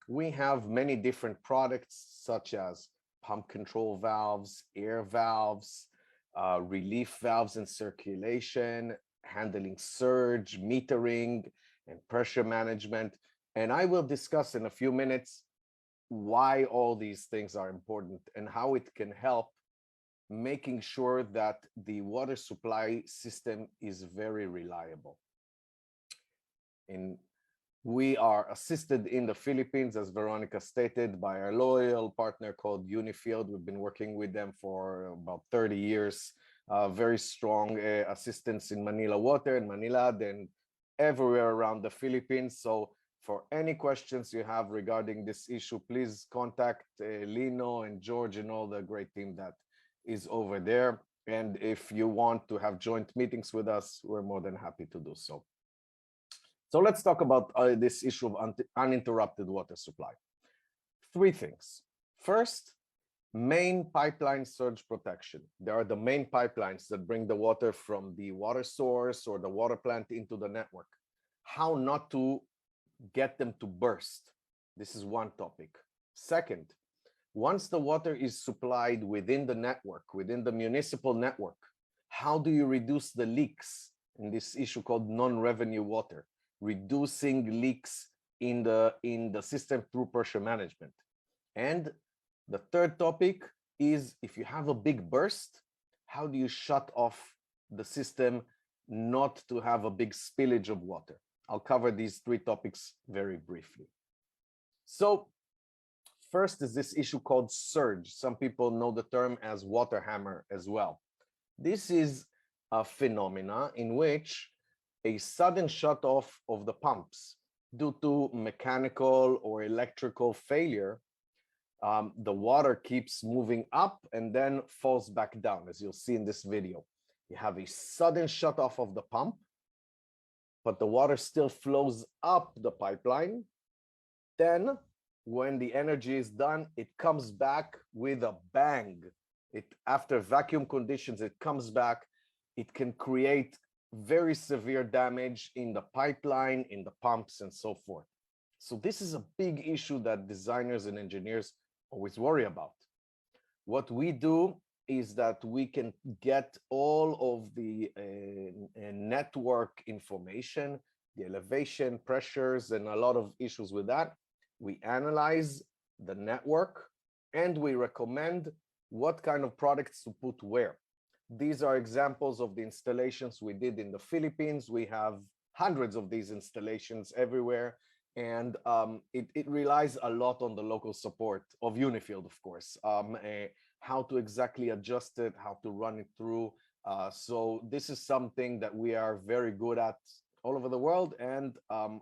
we have many different products such as pump control valves, air valves, relief valves and circulation, handling surge, metering, and pressure management. And I will discuss in a few minutes why all these things are important and how it can help making sure that the water supply system is very reliable. And we are assisted in the Philippines, as Veronica stated, by our loyal partner called Unifield. We've been working with them for about 30 years. Very strong assistance in Manila Water and Maynilad and everywhere around the Philippines. So for any questions you have regarding this issue, please contact Lino and George and all the great team that is over there. And if you want to have joint meetings with us, we're more than happy to do so. So let's talk about this issue of uninterrupted water supply. 3 things. First, main pipeline surge protection. There are the main pipelines that bring the water from the water source or the water plant into the network. How not to get them to burst. This is one topic. Second, once the water is supplied within the network, within the municipal network, how do you reduce the leaks in this issue called non-revenue water? Reducing leaks in the system through pressure management. And the third topic is if you have a big burst, how do you shut off the system not to have a big spillage of water? I'll cover these 3 topics very briefly. So first is this issue called surge. Some people know the term as water hammer as well. This is a phenomena in which a sudden shut off of the pumps due to mechanical or electrical failure, the water keeps moving up and then falls back down, as you'll see in this video. You have a sudden shut off of the pump, but the water still flows up the pipeline. Then when the energy is done, it comes back with a bang. After vacuum conditions, it comes back. It can create very severe damage in the pipeline, in the pumps, and so forth. So this is a big issue that designers and engineers always worry about. What we do is that we can get all of the network information, the elevation, pressures, and a lot of issues with that. We analyze the network and we recommend what kind of products to put where. These are examples of the installations we did in the Philippines. We have hundreds of these installations everywhere. And it relies a lot on the local support of Unifield, of course, how to exactly adjust it, how to run it through. So this is something that we are very good at all over the world, and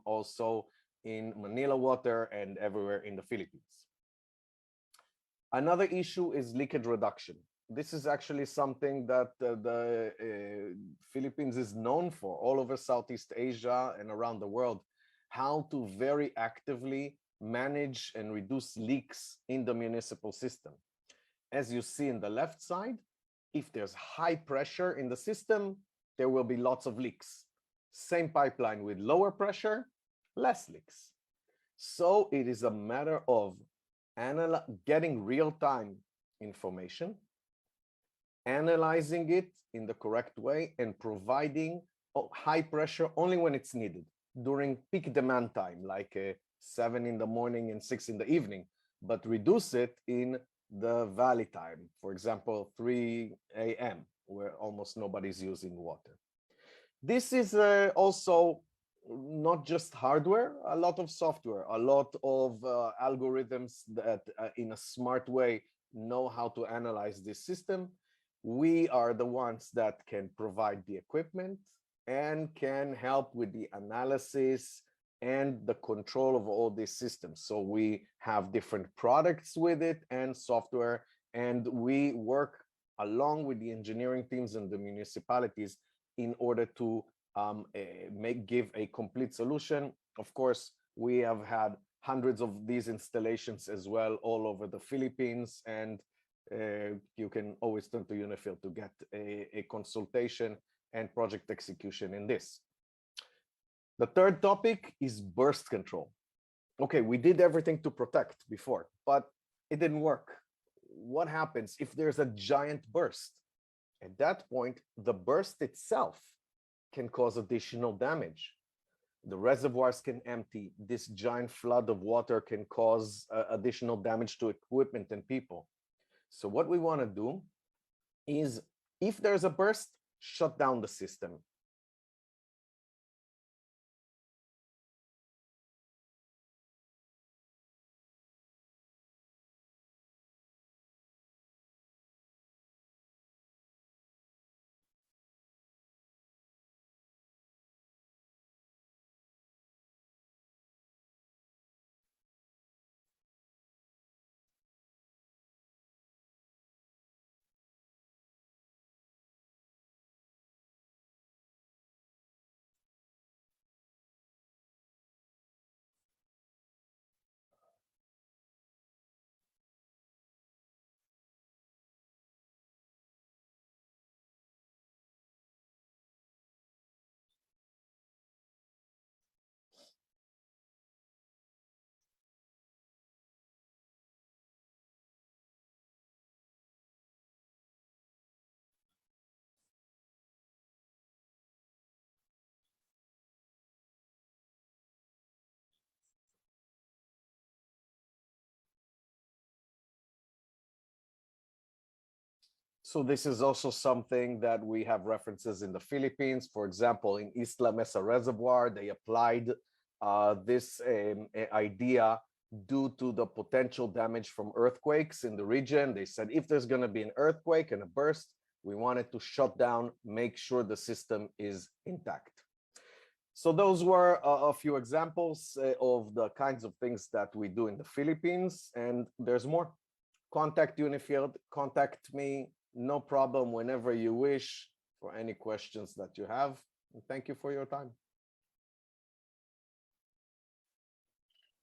also in Manila Water and everywhere in the Philippines. Another issue is leakage reduction. This is actually something that the Philippines is known for all over Southeast Asia and around the world, how to very actively manage and reduce leaks in the municipal system. As you see in the left side, if there's high pressure in the system, there will be lots of leaks. Same pipeline with lower pressure, less leaks. So it is a matter of getting real-time information, analyzing it in the correct way, and providing high pressure only when it's needed during peak demand time, like 7 in the morning and 6 in the evening, but reduce it in the valley time, for example, 3 a.m., where almost nobody's using water. This is also not just hardware, a lot of software, a lot of algorithms that in a smart way know how to analyze this system. We are the ones that can provide the equipment and can help with the analysis and the control of all these systems. So we have different products with it and software, and we work along with the engineering teams and the municipalities in order to give a complete solution. Of course, we have had hundreds of these installations as well all over the Philippines, and you can always turn to Unifield to get a consultation and project execution in this. The third topic is burst control. Okay, we did everything to protect before, but it didn't work. What happens if there's a giant burst? At that point, the burst itself can cause additional damage. The reservoirs can empty. This giant flood of water can cause additional damage to equipment and people. So what we want to do is, if there's a burst, shut down the system. So this is also something that we have references in the Philippines. For example, in Isla Mesa Reservoir, they applied this idea due to the potential damage from earthquakes in the region. They said, if there's going to be an earthquake and a burst, we wanted to shut down, make sure the system is intact. So those were a few examples of the kinds of things that we do in the Philippines, and there's more. Contact Unifield, contact me, no problem, whenever you wish, for any questions that you have. And thank you for your time.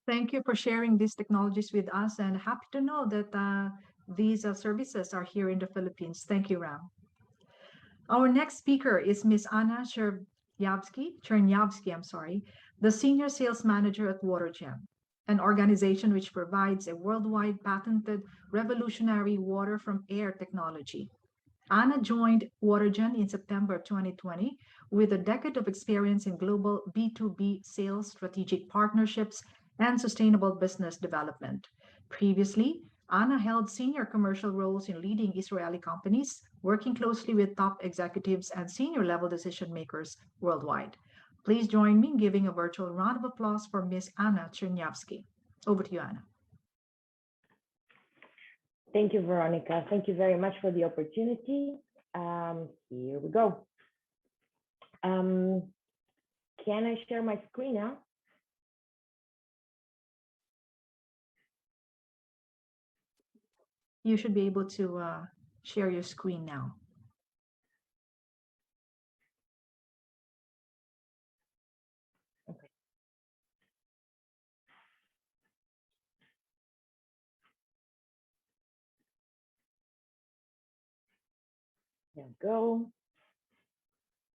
Thank you for sharing these technologies with us, and happy to know that these services are here in the Philippines. Thank you, Ram. Our next speaker is Ms. Anna Chernyavsky, the Senior Sales Manager at WaterGen, an organization which provides a worldwide patented revolutionary water from air technology. Anna joined WaterGen in September 2020 with a decade of experience in global B2B sales, strategic partnerships, and sustainable business development. Previously, Anna held senior commercial roles in leading Israeli companies, working closely with top executives and senior level decision makers worldwide. Please join me in giving a virtual round of applause for Ms. Anna Chernyavsky. Over to you, Anna. Thank you, Veronica. Thank you very much for the opportunity. Here we go. Can I share my screen now? You should be able to share your screen now. Okay. There we go.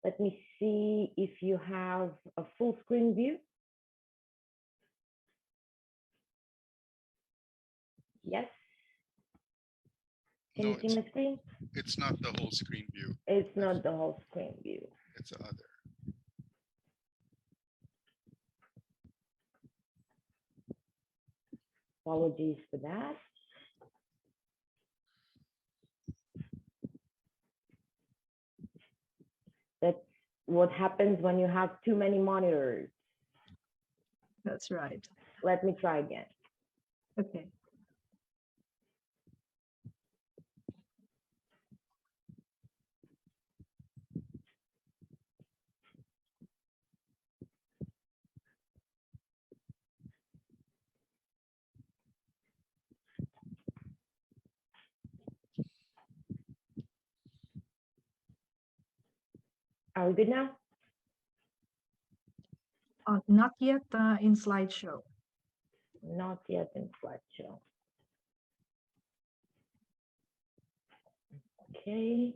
Let me see if you have a full screen view. Yes. Can you see my screen? It's not the whole screen view. It's not the whole screen view. It's the other. Apologies for that. That's what happens when you have too many monitors. That's right. Let me try again. Okay. Are we good now? Not yet in slideshow. Not yet in slideshow. Okay.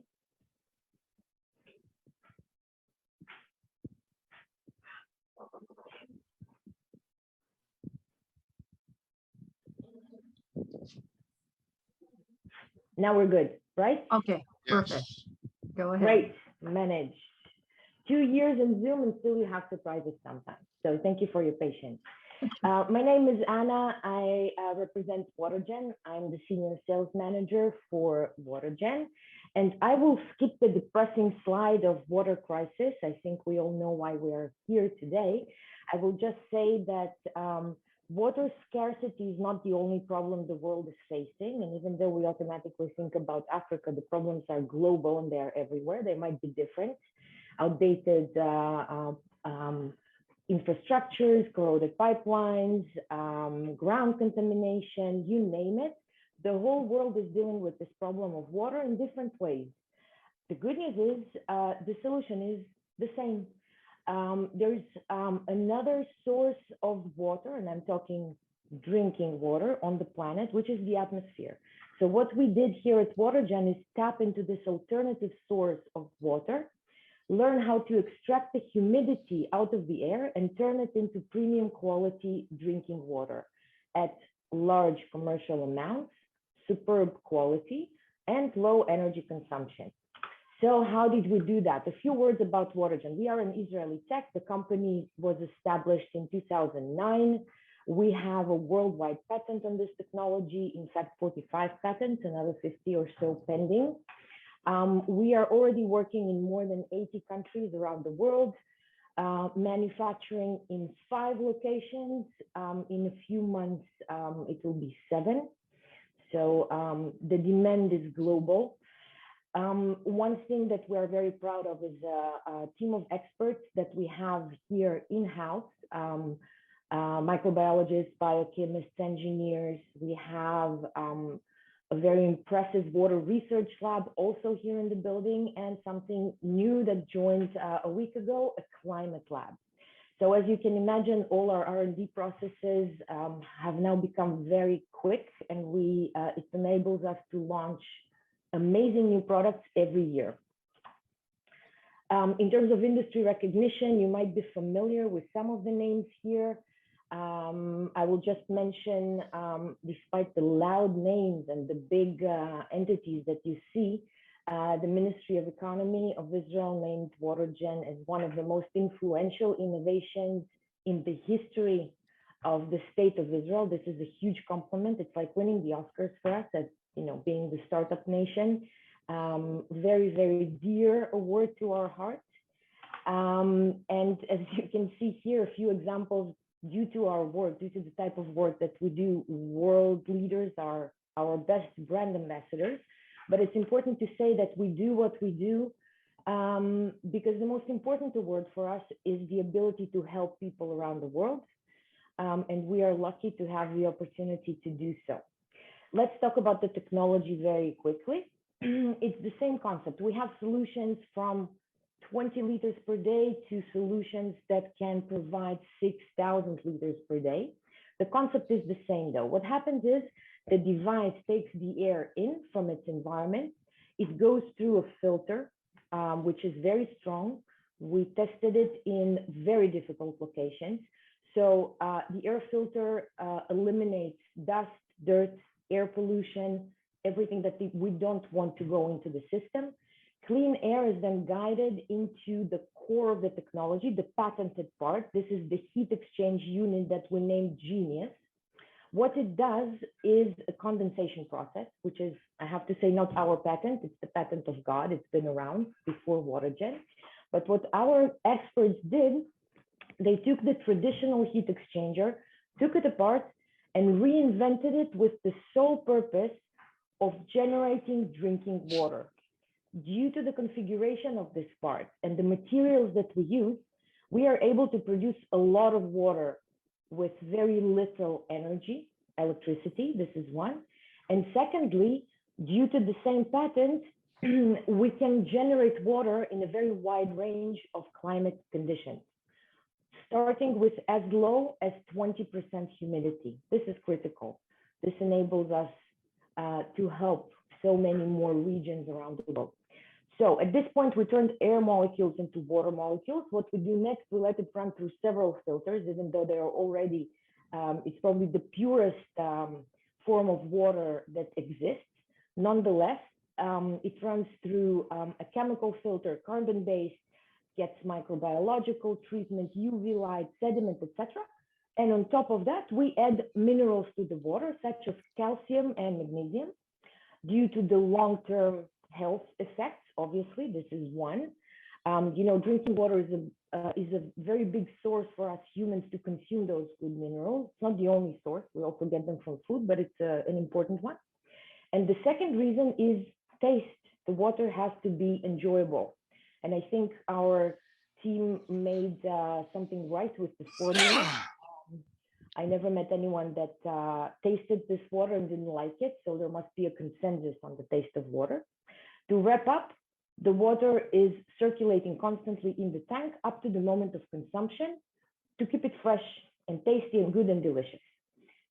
Now we're good, right? Okay, perfect. Yes. Go ahead. Great, managed. 2 years in Zoom and still you have surprises sometimes. So thank you for your patience. My name is Anna. I represent WaterGen. I'm the senior sales manager for WaterGen. And I will skip the depressing slide of water crisis. I think we all know why we are here today. I will just say that water scarcity is not the only problem the world is facing. And even though we automatically think about Africa, the problems are global and they're everywhere. They might be different. Outdated infrastructures, corroded pipelines, ground contamination, you name it. The whole world is dealing with this problem of water in different ways. The good news is the solution is the same. There's another source of water, and I'm talking drinking water on the planet, which is the atmosphere. So what we did here at WaterGen is tap into this alternative source of water, learn how to extract the humidity out of the air and turn it into premium quality drinking water at large commercial amounts, superb quality, and low energy consumption. So how did we do that? A few words about WaterGen. We are an Israeli tech. The company was established in 2009. We have a worldwide patent on this technology. In fact, 45 patents, another 50 or so pending. We are already working in more than 80 countries around the world, manufacturing in 5 locations. In a few months, it will be 7. So the demand is global. One thing that we're very proud of is a team of experts that we have here in-house, microbiologists, biochemists, engineers. We have a very impressive water research lab also here in the building, and something new that joined a week ago, a climate lab. So as you can imagine, all our R&D processes have now become very quick, and it enables us to launch amazing new products every year. In terms of industry recognition, you might be familiar with some of the names here. I will just mention, despite the loud names and the big entities that you see, the Ministry of Economy of Israel named WaterGen as one of the most influential innovations in the history of the state of Israel. This is a huge compliment. It's like winning the Oscars for us as, being the startup nation. Very, very dear award to our hearts. And as you can see here, a few examples due to our work, due to the type of work that we do, world leaders are our best brand ambassadors. But it's important to say that we do what we do because the most important award for us is the ability to help people around the world. And we are lucky to have the opportunity to do so. Let's talk about the technology very quickly. It's the same concept. We have solutions from 20 liters per day to solutions that can provide 6,000 liters per day. The concept is the same though. What happens is the device takes the air in from its environment. It goes through a filter, which is very strong. We tested it in very difficult locations. So the air filter eliminates dust, dirt, air pollution, everything that we don't want to go into the system. Clean air is then guided into the core of the technology, the patented part. This is the heat exchange unit that we named Genius. What it does is a condensation process, which is, I have to say, not our patent. It's the patent of God. It's been around before WaterGen. But what our experts did, they took the traditional heat exchanger, took it apart, and reinvented it with the sole purpose of generating drinking water. Due to the configuration of this part and the materials that we use, we are able to produce a lot of water with very little energy, electricity. This is one. And secondly, due to the same patent, we can generate water in a very wide range of climate conditions, starting with as low as 20% humidity. This is critical. This enables us to help so many more regions around the world. So at this point, we turned air molecules into water molecules. What we do next, we let it run through several filters, even though they are already, it's probably the purest form of water that exists. Nonetheless, it runs through a chemical filter, carbon-based, gets microbiological treatment, UV light, sediment, etc. And on top of that, we add minerals to the water, such as calcium and magnesium, due to the long-term health effects. Obviously, this is one. Drinking water is a very big source for us humans to consume those good minerals. It's not the only source. We also get them from food, but it's an important one. And the second reason is taste. The water has to be enjoyable. And I think our team made something right with the formula. I never met anyone that tasted this water and didn't like it. So there must be a consensus on the taste of water. To wrap up, the water is circulating constantly in the tank up to the moment of consumption to keep it fresh and tasty and good and delicious.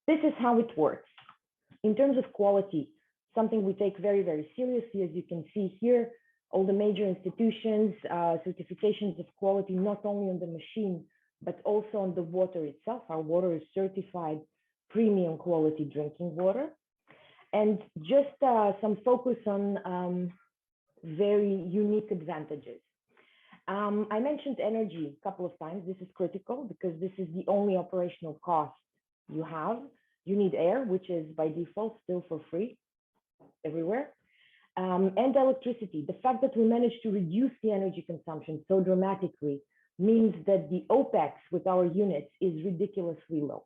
This is how it works. In terms of quality, something we take very, very seriously, as you can see here, all the major institutions, certifications of quality, not only on the machine, but also on the water itself. Our water is certified premium quality drinking water. And just some focus on very unique advantages. I mentioned energy a couple of times. This is critical because this is the only operational cost you have. You need air, which is by default still for free everywhere. And electricity. The fact that we managed to reduce the energy consumption so dramatically means that the OPEX with our units is ridiculously low.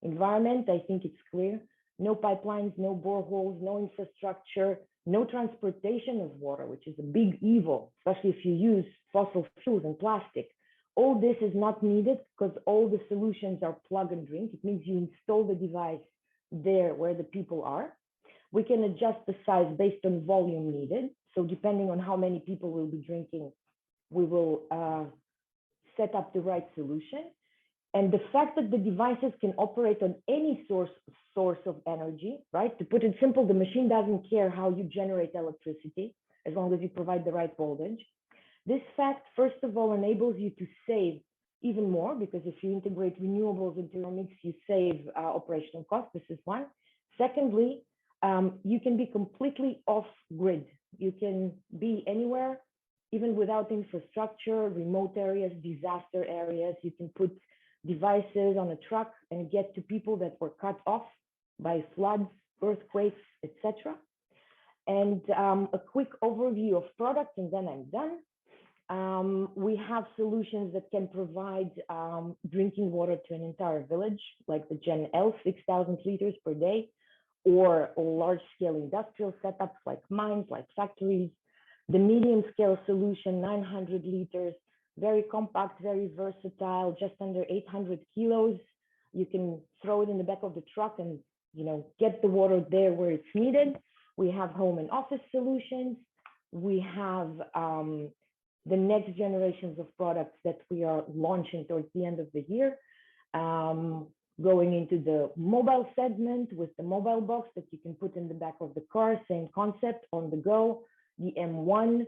Environment, I think it's clear. No pipelines, no boreholes, no infrastructure, no transportation of water, which is a big evil, especially if you use fossil fuels and plastic. All this is not needed because all the solutions are plug and drink. It means you install the device there where the people are. We can adjust the size based on volume needed. So depending on how many people will be drinking, we will set up the right solution. And the fact that the devices can operate on any source of energy, right? To put it simple, the machine doesn't care how you generate electricity, as long as you provide the right voltage. This fact, first of all, enables you to save even more, because if you integrate renewables into your mix, you save operational costs. This is one. Secondly, you can be completely off grid. You can be anywhere, even without infrastructure, remote areas, disaster areas. You can put devices on a truck and get to people that were cut off by floods, earthquakes, etc. And a quick overview of products, and then I'm done. We have solutions that can provide drinking water to an entire village, like the Gen L, 6,000 liters per day, or large-scale industrial setups like mines, like factories. The medium-scale solution, 900 liters, very compact, very versatile, just under 800 kilos. You can throw it in the back of the truck and get the water there where it's needed. We have home and office solutions. We have the next generations of products that we are launching towards the end of the year, going into the mobile segment with the mobile box that you can put in the back of the car, same concept, on the go. The M1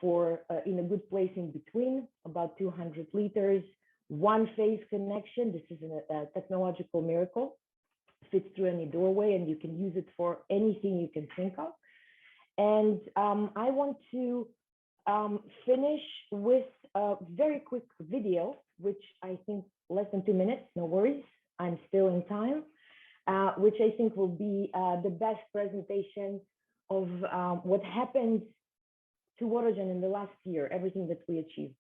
for in a good place in between, about 200 liters, one phase connection. This is a technological miracle. Fits through any doorway and you can use it for anything you can think of. And I want to finish with a very quick video, which I think less than 2 minutes, no worries, I'm still in time, which I think will be the best presentation of what happened to Watergen in the last year, everything that we achieved.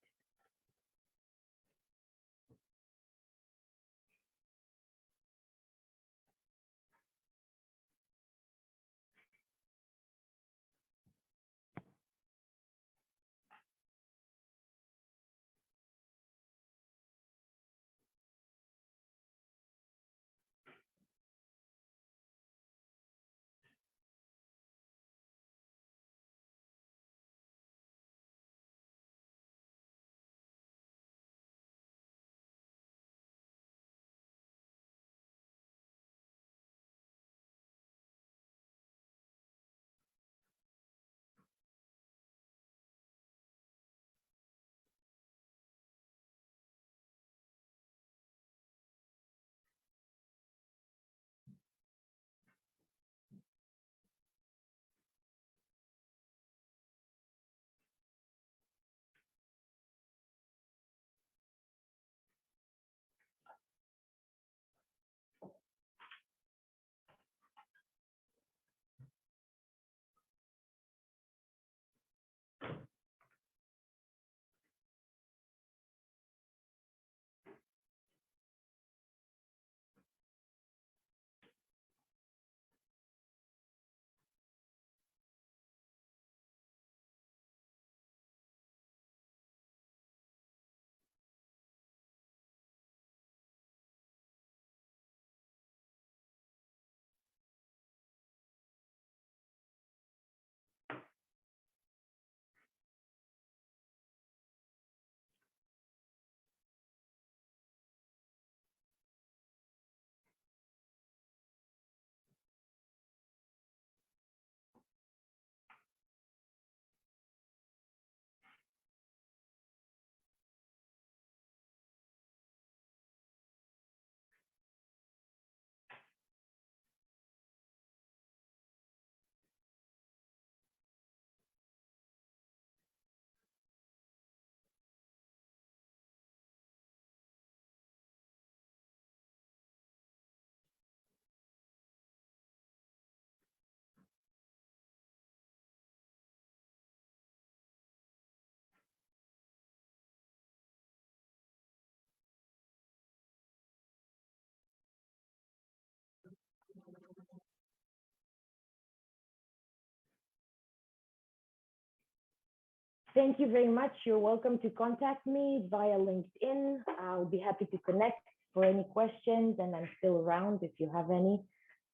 Thank you very much. You're welcome to contact me via LinkedIn. I'll be happy to connect for any questions, and I'm still around if you have any.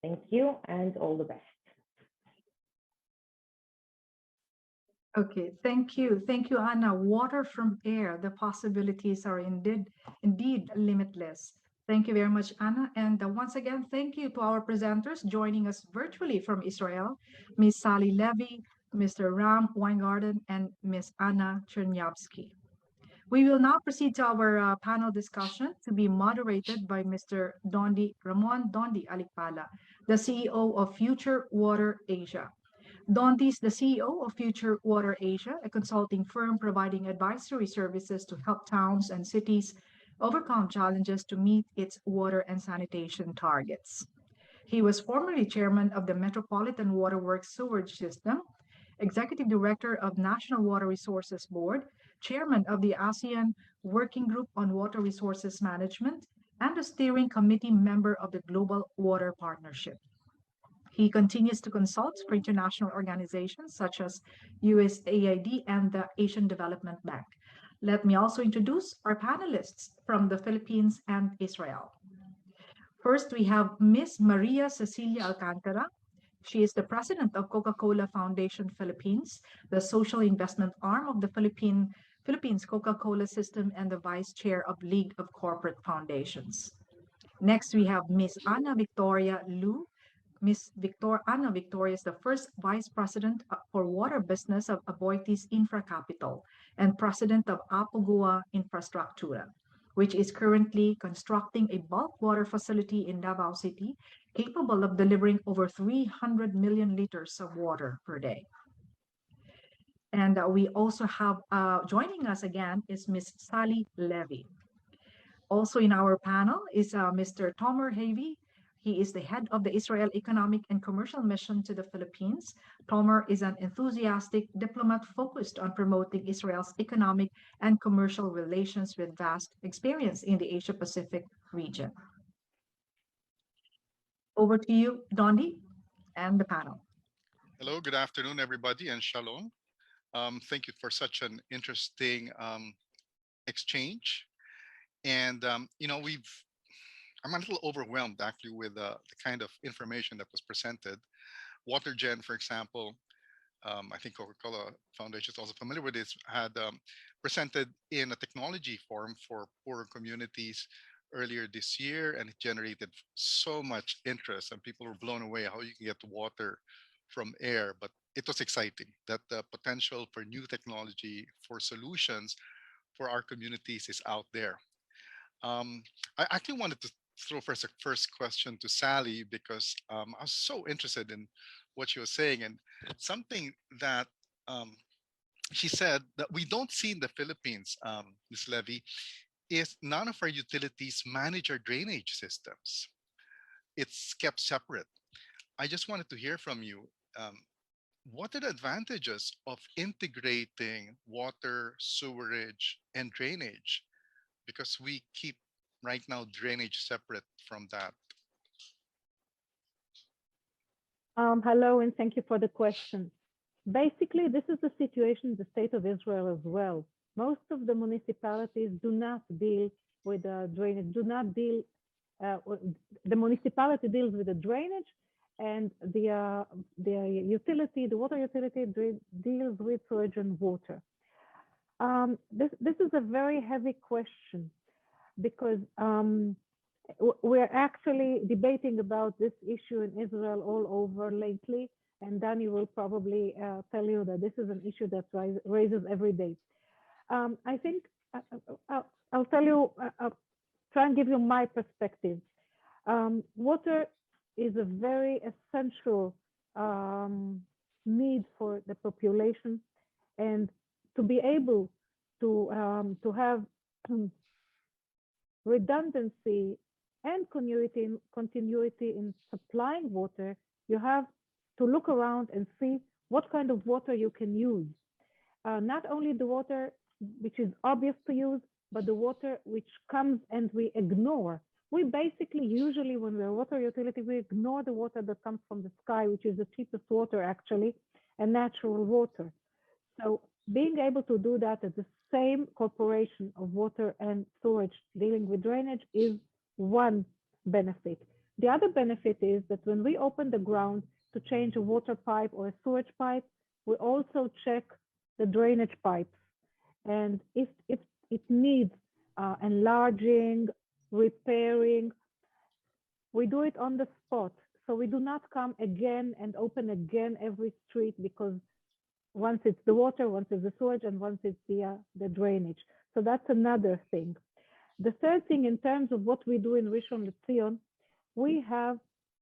Thank you and all the best. Okay, thank you. Thank you, Anna. Water from air, the possibilities are indeed limitless. Thank you very much, Anna. And once again, thank you to our presenters joining us virtually from Israel, Ms. Sally Levy, Mr. Ram Weingarten, and Ms. Anna Chernyavsky. We will now proceed to our panel discussion to be moderated by Mr. Ramon Dondi Alikpala, the CEO of Future Water Asia. Dondi is the CEO of Future Water Asia, a consulting firm providing advisory services to help towns and cities overcome challenges to meet its water and sanitation targets. He was formerly chairman of the Metropolitan Waterworks Sewage System, executive director of National Water Resources Board, chairman of the ASEAN Working Group on Water Resources Management, and a steering committee member of the Global Water Partnership. He continues to consult for international organizations such as USAID and the Asian Development Bank. Let me also introduce our panelists from the Philippines and Israel. First, we have Ms. Maria Cecilia Alcantara. She is the president of Coca-Cola Foundation Philippines, the social investment arm of the Philippines Coca-Cola system, and the vice chair of League of Corporate Foundations. Next, we have Ms. Ana Victoria Lu. Ana Victoria is the first vice president for water business of Aboitiz Infra Capital and president of Apogua Infrastructura, which is currently constructing a bulk water facility in Davao City capable of delivering over 300 million liters of water per day. And we also have, joining us again is Ms. Sally Levy. Also in our panel is Mr. Tomer Havey. He is the head of the Israel Economic and Commercial Mission to the Philippines. Tomer is an enthusiastic diplomat focused on promoting Israel's economic and commercial relations with vast experience in the Asia-Pacific region. Over to you, Dondi, and the panel. Hello, good afternoon, everybody, and shalom. Thank you for such an interesting exchange. And, you know, I'm a little overwhelmed actually with the kind of information that was presented. WaterGen, for example, I think Coca-Cola Foundation is also familiar with this, had presented in a technology forum for poorer communities earlier this year, and it generated so much interest, and people were blown away how you can get water from air. But it was exciting that the potential for new technology, for solutions for our communities is out there. I actually wanted to throw first a first question to Sally because I was so interested in what she was saying, and something that she said that we don't see in the Philippines, Ms. Levy, is none of our utilities manage our drainage systems. It's kept separate. I just wanted to hear from you. What are the advantages of integrating water, sewerage, and drainage? Because we keep right now drainage separate from that. Hello, and thank you for the question. Basically, this is the situation in the state of Israel as well. Most of the municipalities do not deal with drainage, the municipality deals with the drainage, and the utility, the water utility deals with sewage and water. This is a very heavy question because we're actually debating about this issue in Israel all over lately, and Danny will probably tell you that this is an issue that raises every day. I think I'll tell you, try and give you my perspective. Water is a very essential need for the population, and to be able to have redundancy and continuity in supplying water, you have to look around and see what kind of water you can use. Not only the water which is obvious to use, but the water which comes and we ignore. We basically, usually when we're a water utility, we ignore the water that comes from the sky, which is the cheapest water actually, and natural water. So being able to do that at the same corporation of water and storage dealing with drainage is one benefit. The other benefit is that when we open the ground to change a water pipe or a sewage pipe, we also check the drainage pipes. And if it needs enlarging, repairing, we do it on the spot. So we do not come again and open again every street, because once it's the water, once it's the sewage, and once it's the drainage. So that's another thing. The third thing, in terms of what we do in Rishon LeZion, we have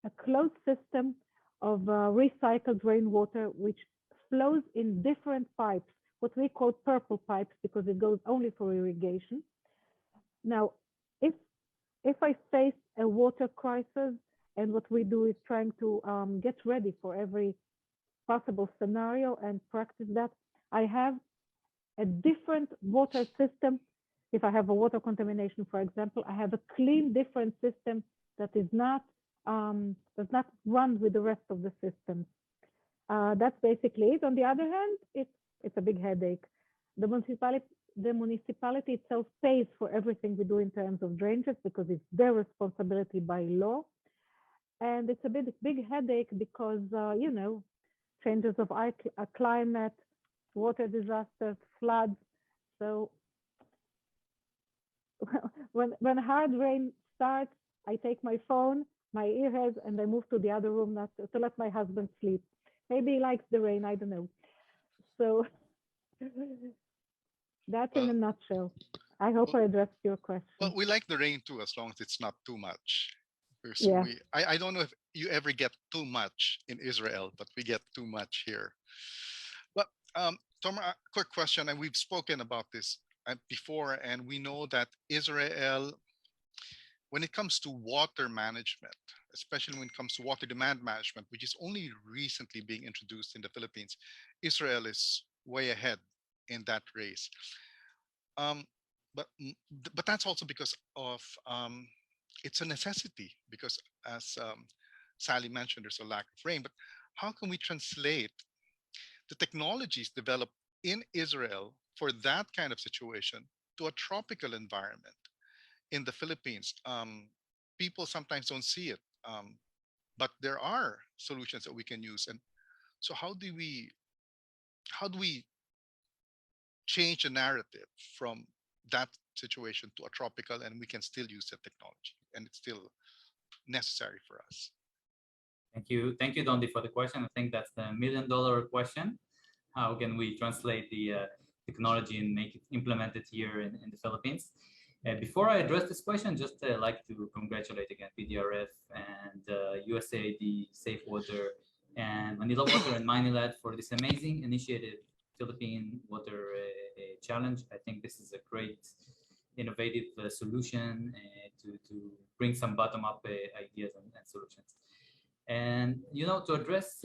a closed system of recycled rainwater, which flows in different pipes, what we call purple pipes, because it goes only for irrigation. Now, if I face a water crisis, and what we do is trying to get ready for every possible scenario and practice that, I have a different water system. If I have a water contamination, for example, I have a clean, different system that is not does not run with the rest of the systems. That's basically it. On the other hand, it's a big headache. The municipality itself pays for everything we do in terms of drainage because it's their responsibility by law. And it's a big headache because, you know, changes of climate, water disasters, floods. So when hard rain starts, I take my phone, my earheads, and I move to the other room not to let my husband sleep. Maybe he likes the rain, I don't know. So that's in a nutshell. I hope I addressed your question. Well, we like the rain too, as long as it's not too much. Because Yeah. I don't know if you ever get too much in Israel, but we get too much here. But Tom, a quick question, and we've spoken about this before, and we know that Israel, when it comes to water management, especially when it comes to water demand management, which is only recently being introduced in the Philippines, Israel is way ahead in that race. But that's also because of it's a necessity, because as Sally mentioned, there's a lack of rain. But how can we translate the technologies developed in Israel for that kind of situation to a tropical environment in the Philippines? People sometimes don't see it, but there are solutions that we can use. And so how do we change the narrative from that situation to a tropical, and we can still use the technology and it's still necessary for us? Thank you, Dondi, for the question. I think that's the $1 million question. How can we translate the technology and make it implemented here in the Philippines? Before I address this question, just like to congratulate again PDRF and USAID, Safe Water, and Manila Water and Maynilad for this amazing initiative, Philippine Water Challenge. I think this is a great innovative solution to bring some bottom-up ideas and solutions. And you know, to address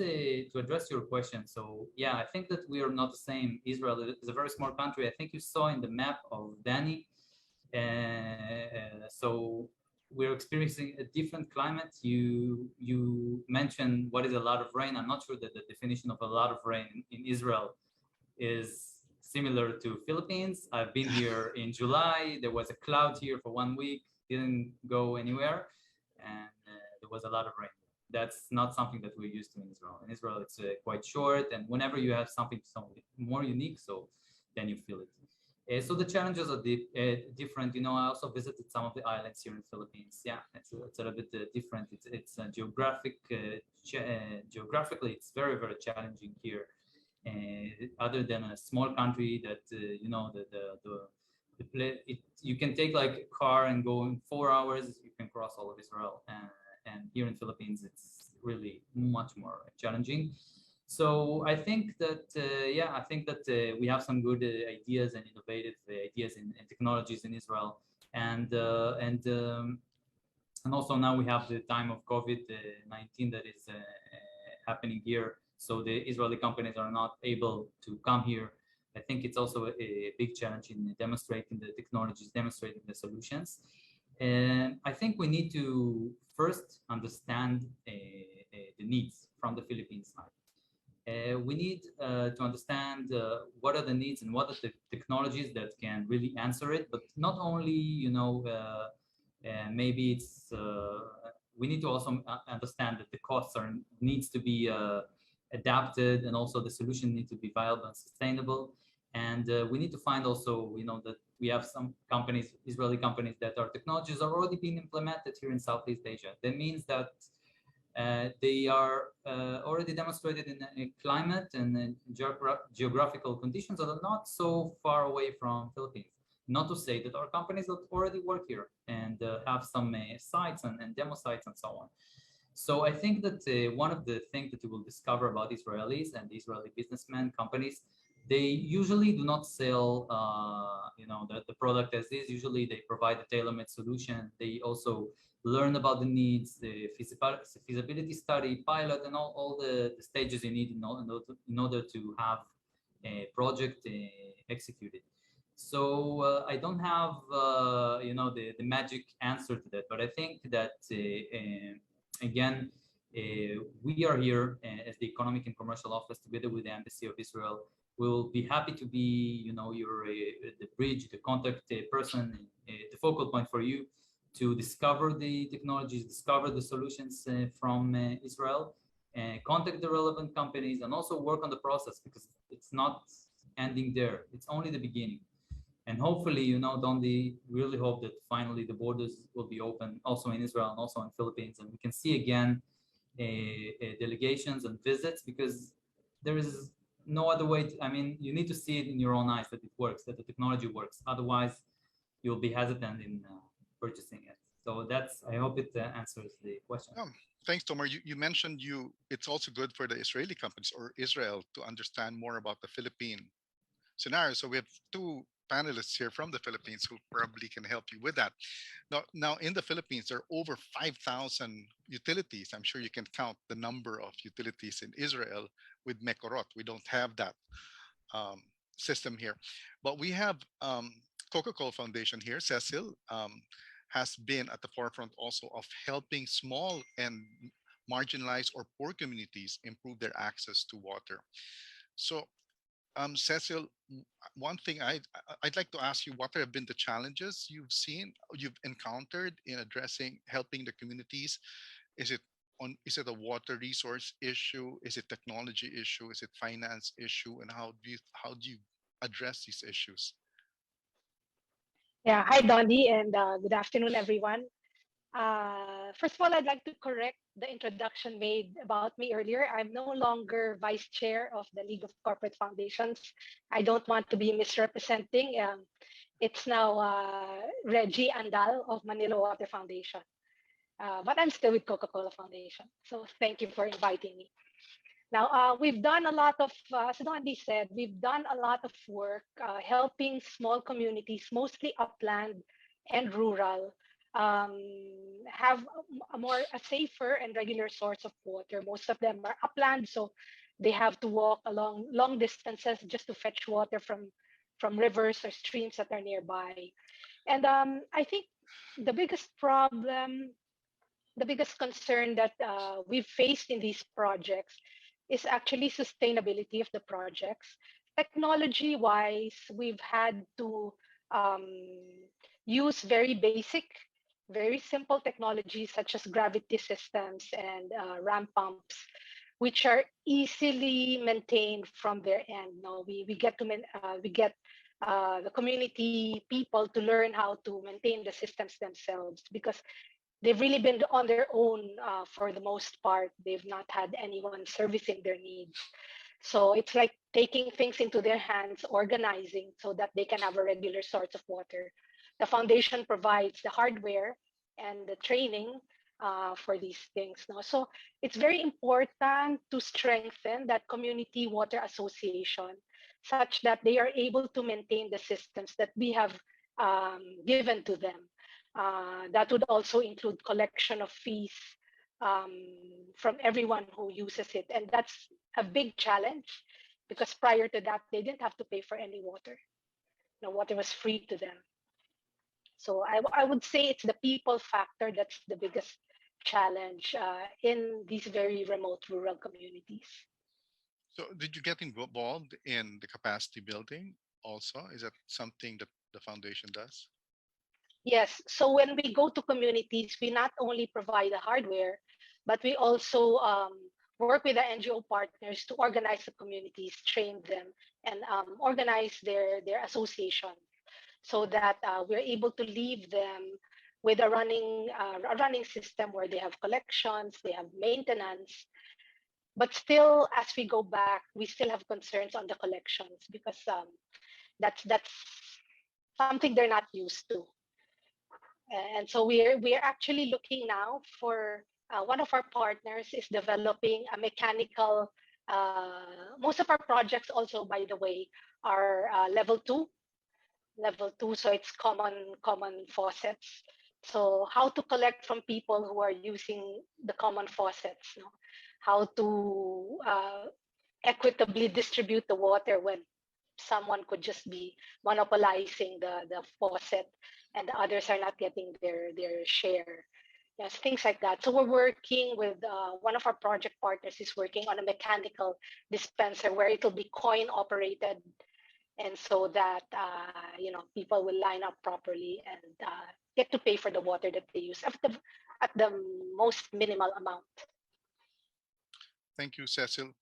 your question, so yeah, I think that we are not the same. Israel is a very small country. I think you saw in the map of Danny. So we're experiencing a different climate. You mentioned what is a lot of rain. I'm not sure that the definition of a lot of rain in Israel is similar to Philippines. I've been here in July. There was a cloud here for 1 week, didn't go anywhere, and there was a lot of rain. That's not something that we're used to in Israel. In Israel, it's quite short, and whenever you have something more unique, so then you feel it. So the challenges are different. You know, I also visited some of the islands here in the Philippines. Yeah, it's a little bit different. It's geographically, it's very, very challenging here. Other than a small country that you know, you can take like a car and go in 4 hours. You can cross all of Israel, and here in Philippines, it's really much more challenging. So I think that we have some good ideas and innovative ideas and technologies in Israel, and also now we have the time of COVID-19 that is happening here. So the Israeli companies are not able to come here. I think it's also a big challenge in demonstrating the technologies, demonstrating the solutions. And I think we need to first understand the needs from the Philippine side. We need to understand what are the needs and what are the technologies that can really answer it. But not only, you know, maybe it's we need to also understand that the costs needs to be adapted, and also the solution needs to be viable and sustainable. And we need to find also, you know, that we have some companies, Israeli companies, that our technologies are already being implemented here in Southeast Asia. That means that they are already demonstrated in a climate and geographical conditions that are not so far away from Philippines. Not to say that our companies that already work here and have some sites and demo sites and so on. So I think that one of the things that you will discover about Israelis and Israeli businessmen, companies, they usually do not sell, you know, the product as is. Usually they provide a tailor-made solution. They also learn about the needs, the feasibility study, pilot, and all the stages you need in order to have project executed. So I don't have the magic answer to that, but I think that again we are here as the Economic and Commercial Office together with the Embassy of Israel. We will be happy to be your the bridge, the contact person, the focal point for you to discover the technologies, discover the solutions from Israel, and contact the relevant companies, and also work on the process, because it's not ending there. It's only the beginning. And hopefully, Dondi, really hope that finally the borders will be open also in Israel and also in Philippines, and we can see again delegations and visits, because there is no other way I mean, you need to see it in your own eyes that it works, that the technology works. Otherwise, you'll be hesitant in purchasing it. So I hope it answers the question. Thanks, Tomer. You mentioned it's also good for the Israeli companies or Israel to understand more about the Philippine scenario. So we have two panelists here from the Philippines who probably can help you with that. Now in the Philippines, there are over 5,000 utilities. I'm sure you can count the number of utilities in Israel with Mekorot. We don't have that system here, but we have Coca-Cola Foundation here. Cecil has been at the forefront also of helping small and marginalized or poor communities improve their access to water. So Cecil, one thing I'd like to ask you, what have been the challenges you've encountered in helping the communities? Is it a water resource issue? Is it technology issue? Is it finance issue? And how do you address these issues? Yeah, hi Dondi, and good afternoon, everyone. First of all, I'd like to correct the introduction made about me earlier. I'm no longer vice chair of the League of Corporate Foundations. I don't want to be misrepresenting. It's now Reggie Andal of Manila Water Foundation. But I'm still with Coca-Cola Foundation. So thank you for inviting me. Now, we've done a lot of, as Dondi said, we've done a lot of work helping small communities, mostly upland and rural, have a safer and regular source of water. Most of them are upland, so they have to walk along long distances just to fetch water from rivers or streams that are nearby. And I think the biggest problem, the biggest concern that we've faced in these projects is actually sustainability of the projects. Technology-wise, we've had to use very basic, very simple technologies such as gravity systems and ramp pumps, which are easily maintained from their end. Now we get the community people to learn how to maintain the systems themselves, because they've really been on their own for the most part. They've not had anyone servicing their needs. So it's like taking things into their hands, organizing so that they can have a regular source of water. The foundation provides the hardware and the training for these things. No? So it's very important to strengthen that community water association such that they are able to maintain the systems that we have given to them. That would also include collection of fees from everyone who uses it. And that's a big challenge, because prior to that, they didn't have to pay for any water. The water was free to them. So I would say it's the people factor that's the biggest challenge in these very remote rural communities. So did you get involved in the capacity building also? Is that something that the foundation does? Yes. So when we go to communities, we not only provide the hardware, but we also work with the NGO partners to organize the communities, train them, and organize their association, so that we're able to leave them with a running system where they have collections, they have maintenance. But still, as we go back, we still have concerns on the collections, because that's something they're not used to. And so we're actually looking now for one of our partners is developing a mechanical. Most of our projects also, by the way, are level 2. So it's common faucets. So how to collect from people who are using the common faucets, how to equitably distribute the water someone could just be monopolizing the faucet and the others are not getting their share. Yes, things like that. So we're working with one of our project partners is working on a mechanical dispenser where it'll be coin operated, and so that people will line up properly and get to pay for the water that they use at the most minimal amount. Thank you, Cecil.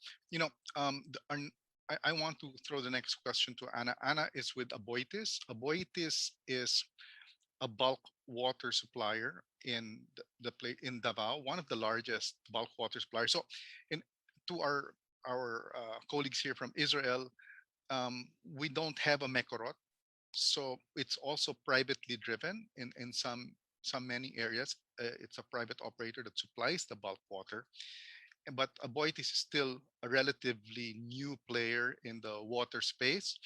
I want to throw the next question to Anna. Anna is with Aboitiz. Aboitiz is a bulk water supplier in in Davao, one of the largest bulk water suppliers. So, to our colleagues here from Israel, we don't have a Mekorot, so it's also privately driven in many areas. It's a private operator that supplies the bulk water, but Aboitiz is still a relatively new player in the water space,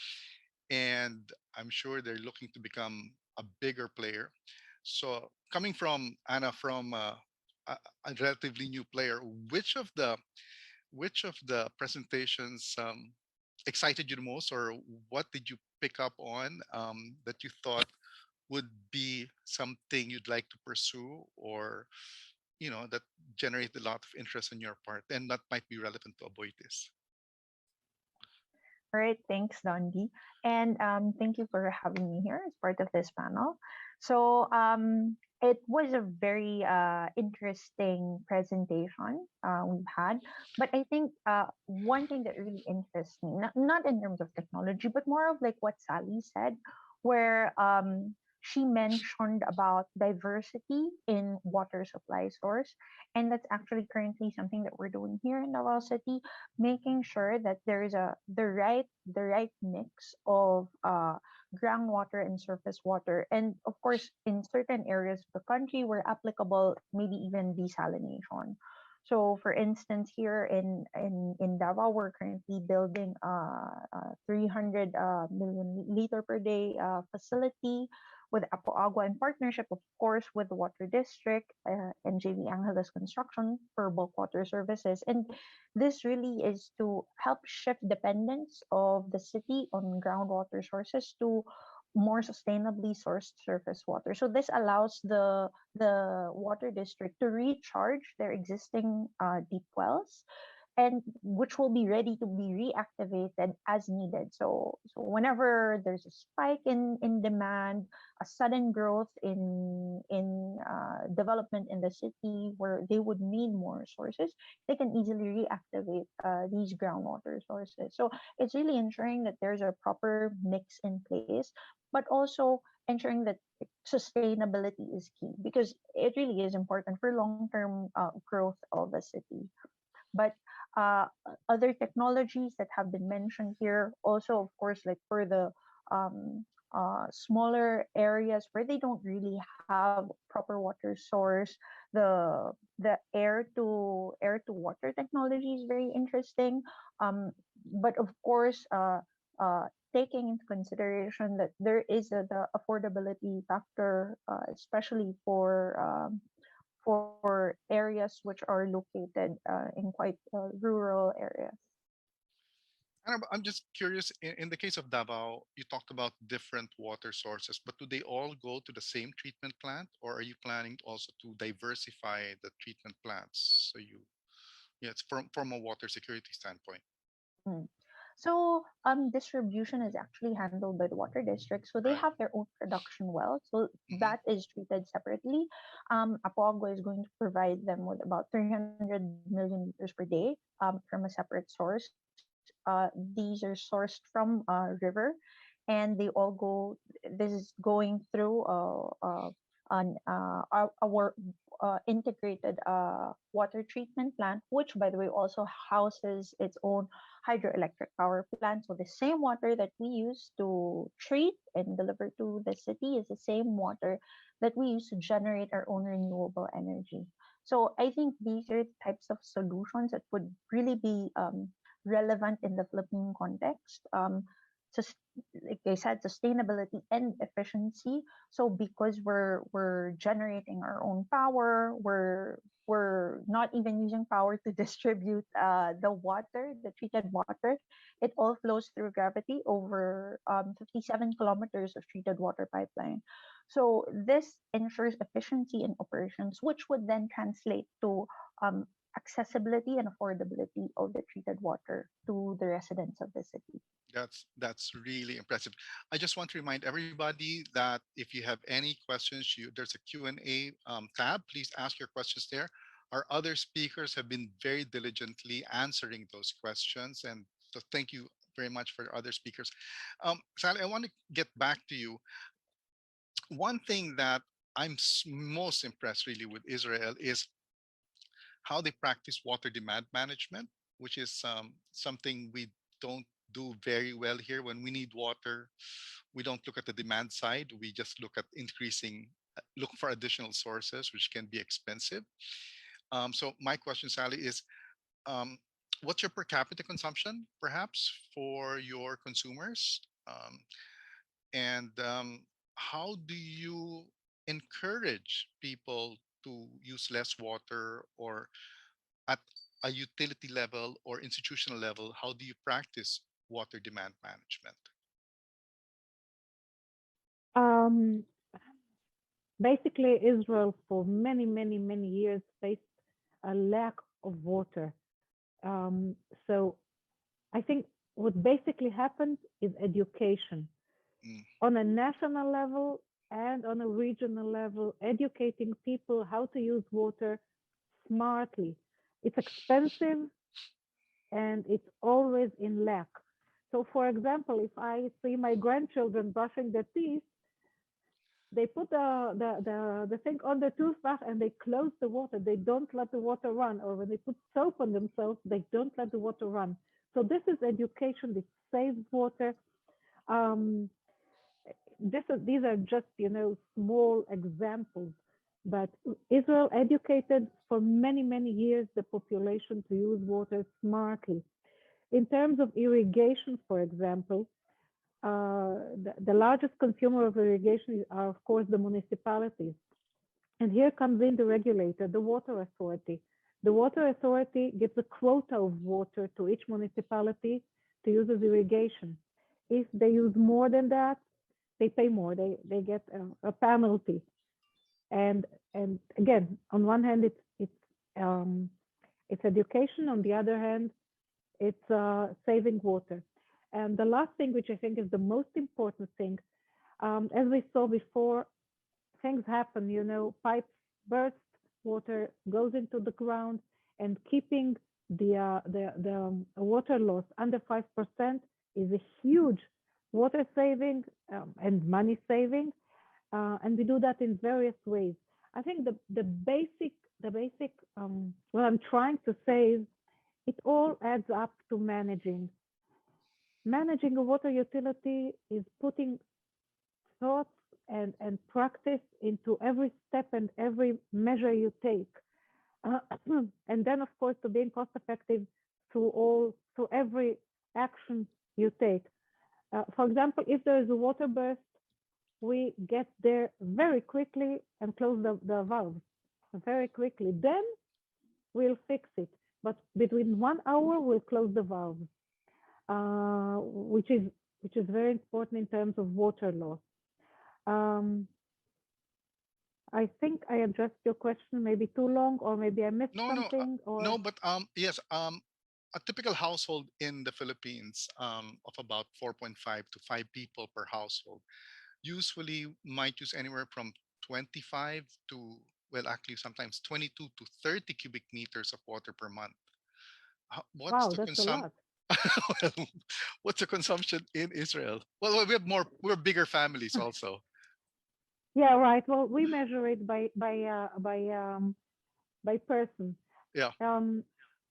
and I'm sure they're looking to become a bigger player. So, coming from Anna, from a relatively new player, which of the presentations excited you the most, or what did you pick up on that you thought would be something you'd like to pursue, or that generate a lot of interest on your part, and that might be relevant to Aboitiz? All right, thanks, Dondi. And thank you for having me here as part of this panel. So it was a very interesting presentation we've had. But I think one thing that really interests me, not in terms of technology, but more of like what Sally said, where she mentioned about diversity in water supply source. And that's actually currently something that we're doing here in Davao City, making sure that there is the right mix of groundwater and surface water. And of course, in certain areas of the country where applicable, maybe even desalination. So for instance, here in Davao, we're currently building a 300 million liter per day facility with Apo Agua in partnership, of course, with the Water District and JV Angeles Construction for bulk water services. And this really is to help shift dependence of the city on groundwater sources to more sustainably sourced surface water. So this allows the water district to recharge their existing deep wells, and which will be ready to be reactivated as needed. So whenever there's a spike in demand, a sudden growth in development in the city where they would need more sources, they can easily reactivate these groundwater sources. So it's really ensuring that there's a proper mix in place, but also ensuring that sustainability is key, because it really is important for long-term growth of a city. But other technologies that have been mentioned here also, of course, like for the smaller areas where they don't really have proper water source, the air to water technology is very interesting. But of course, taking into consideration that there is the affordability factor, especially for areas which are located in quite rural areas. I'm just curious, in the case of Davao, you talked about different water sources, but do they all go to the same treatment plant, or are you planning also to diversify the treatment plants? So it's from a water security standpoint. So distribution is actually handled by the water district. So they have their own production well. So that is treated separately. Apogua is going to provide them with about 300 million liters per day from a separate source. These are sourced from a river, and they all go. This is going through our integrated water treatment plant, which, by the way, also houses its own hydroelectric power plant. So the same water that we use to treat and deliver to the city is the same water that we use to generate our own renewable energy. So I think these are types of solutions that would really be relevant in the Philippine context. like I said, sustainability and efficiency. So because we're generating our own power, we're not even using power to distribute the water, the treated water. It all flows through gravity over 57 kilometers of treated water pipeline. So this ensures efficiency in operations, which would then translate to accessibility and affordability of the treated water to the residents of the city. That's really impressive. I just want to remind everybody that if you have any questions, there's a Q&A tab. Please ask your questions there. Our other speakers have been very diligently answering those questions, and so thank you very much for other speakers. Sally, I want to get back to you. One thing that I'm most impressed really with Israel is how they practice water demand management, which is something we don't do very well here. When we need water, we don't look at the demand side. We just look at look for additional sources, which can be expensive. So my question, Sally, is what's your per capita consumption, perhaps, for your consumers? And how do you encourage people to use less water, or at a utility level or institutional level, how do you practice water demand management? Basically, Israel for many, many, many years faced a lack of water. So I think what basically happened is education. On a national level and on a regional level, educating people how to use water smartly. It's expensive and it's always in lack. So for example, if I see my grandchildren brushing their teeth, they put the thing on the toothbrush and they close the water. They don't let the water run. Or when they put soap on themselves, they don't let the water run. So this is education. This saves water. These are just, small examples. But Israel educated for many, many years the population to use water smartly. In terms of irrigation, for example, the largest consumer of irrigation are, of course, the municipalities. And here comes in the regulator, the water authority. The water authority gives a quota of water to each municipality to use as irrigation. If they use more than that, they pay more. They get a penalty. And again, on one hand, it's education. On the other hand, it's saving water. And the last thing, which I think is the most important thing, as we saw before, things happen, pipes burst, water goes into the ground, and keeping the water loss under 5% is a huge water saving and money saving. And we do that in various ways. I think the basic, what I'm trying to say is it all adds up to managing. Managing a water utility is putting thoughts and practice into every step and every measure you take. And then, of course, to being cost effective through every action you take. For example, if there is a water burst, we get there very quickly and close the valves very quickly. Then we'll fix it. But between 1 hour, we'll close the valves, which is very important in terms of water loss. I think I addressed your question, maybe too long, or maybe I missed something. No, but yes, a typical household in the Philippines of about 4.5 to 5 people per household usually might use anywhere from 25 to, well, actually sometimes 22 to 30 cubic meters of water per month. What's the consumption? What's the consumption in Israel? Well, we're bigger families also. Yeah, right. Well, we measure it by person. Yeah.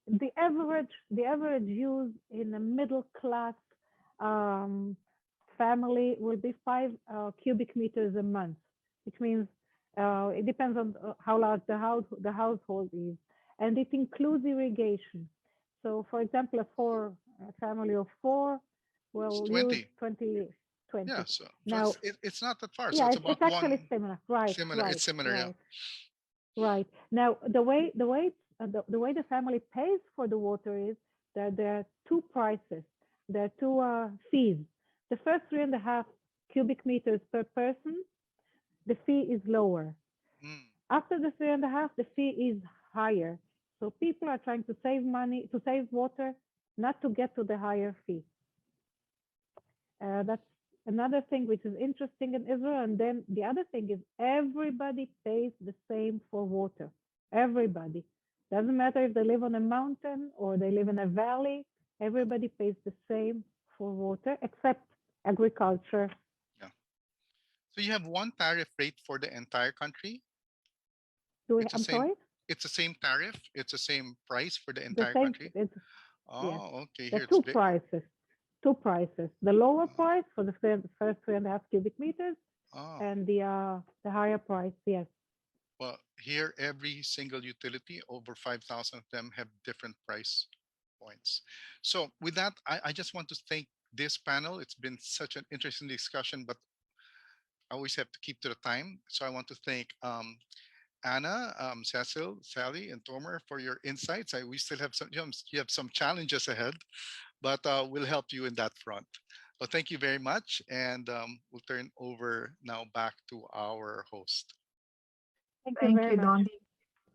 The average use in a middle class family will be 5 cubic meters a month, which means it depends on how large the household is, and it includes irrigation. So, for example, a family of 4 will use 20. 2020. Yeah, so Now, it's not that far. So yeah, it's about it's actually one similar. Right, similar. right, It's similar, yeah. right, right. Now, the way the family pays for the water is that there are two prices. There are two fees. The first 3.5 cubic meters per person, the fee is lower. After the 3.5, the fee is higher. So people are trying to save money, to save water, not to get to the higher fee. That's another thing which is interesting in Israel. And then the other thing is everybody pays the same for water. Everybody. Doesn't matter if they live on a mountain or they live in a valley. Everybody pays the same for water except agriculture. Yeah. So you have one tariff rate for the entire country? I'm sorry? It's the same tariff? It's the same price for the The entire same, country? yes. Okay. There Here are two it's prices. Two prices. The lower price for the first 3.5 cubic meters, and the higher price, yes. Well, here every single utility, over 5,000 of them, have different price points. So with that, I just want to thank this panel. It's been such an interesting discussion, but I always have to keep to the time. So I want to thank Anna, Cecil, Sally, and Tomer for your insights. We still have some challenges ahead, but we'll help you in that front. So thank you very much, and we'll turn over now back to our host. Thank you, Dondi.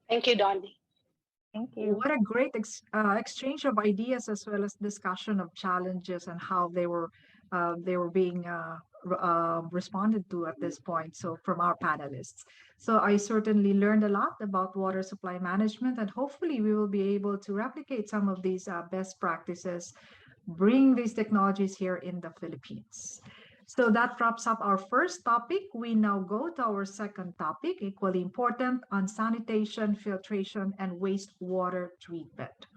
Thank you, Dondi. Thank you. What a great exchange of ideas as well as discussion of challenges and how they were being responded to at this point. So from our panelists. So I certainly learned a lot about water supply management, and hopefully we will be able to replicate some of these best practices, bring these technologies here in the Philippines. So that wraps up our first topic. We now go to our second topic, equally important, on sanitation, filtration, and wastewater treatment.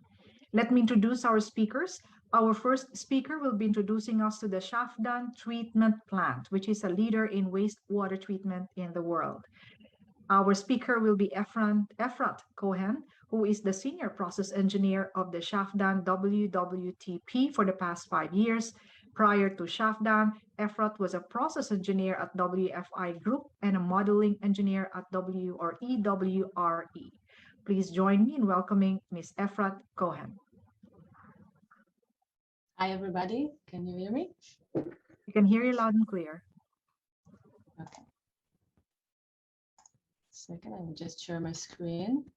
Let me introduce our speakers. Our first speaker will be introducing us to the Shafdan Treatment Plant, which is a leader in wastewater treatment in the world. Our speaker will be Efrat Cohen, who is the Senior Process Engineer of the Shafdan WWTP for the past 5 years. Prior to Shafdan, Efrat was a process engineer at WFI Group and a modeling engineer at EWRE. Please join me in welcoming Ms. Efrat Cohen. Hi, everybody. Can you hear me? We can hear you loud and clear. Okay. Second, I will just share my screen.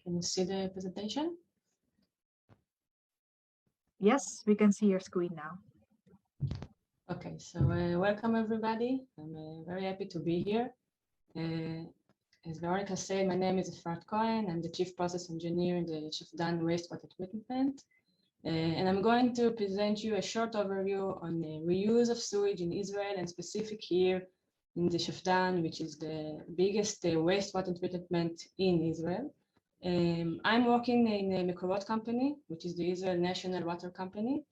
Can you see the presentation? Yes, we can see your screen now. Okay, so welcome everybody. I'm very happy to be here. As Veronica said, my name is Efrat Cohen. I'm the Chief Process Engineer in the Shafdan Wastewater Treatment Plant. And I'm going to present you a short overview on the reuse of sewage in Israel, and specific here in the Shafdan, which is the biggest wastewater treatment plant in Israel. I'm working in a Mekorot company, which is the Israel National Water Company.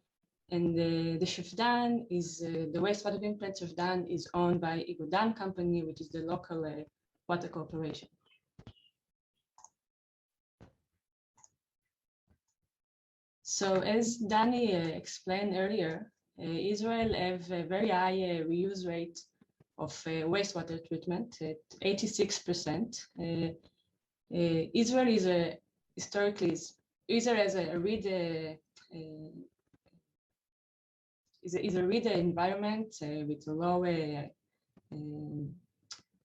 And the Shafdan is, the wastewater treatment plant Shafdan is owned by Igudan company, which is the local water corporation. So as Danny explained earlier, Israel have a very high reuse rate of wastewater treatment at 86%. Israel is historically Israel has a reed environment with low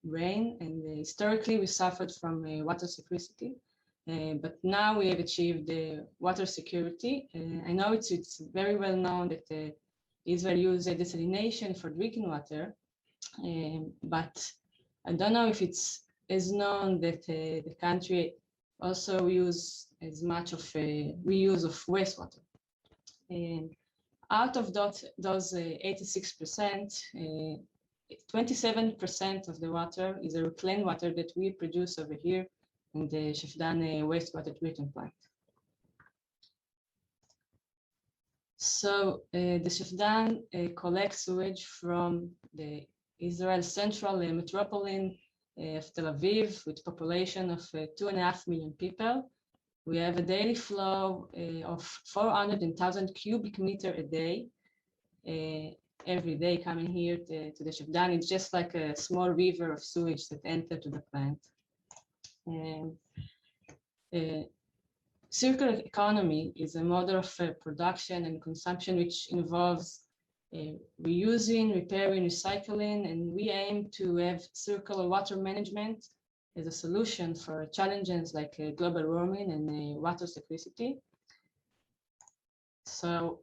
rain, and historically we suffered from water scarcity. But now we have achieved water security. I know it's very well known that Israel uses desalination for drinking water, but I don't know if it's as known that the country also use as much of reuse of wastewater. And out of those 86%, 27% of the water is a reclaimed water that we produce over here in the Shafdan wastewater treatment plant. So the Shafdan collects sewage from the Israel central metropolitan of Tel Aviv, with a population of 2.5 million people. We have a daily flow of 400,000 cubic meter a day, every day coming here to the Shafdan. It's just like a small river of sewage that enter to the plant. Circular economy is a model of production and consumption which involves reusing, repairing, recycling, and we aim to have circular water management as a solution for challenges like global warming and water scarcity. So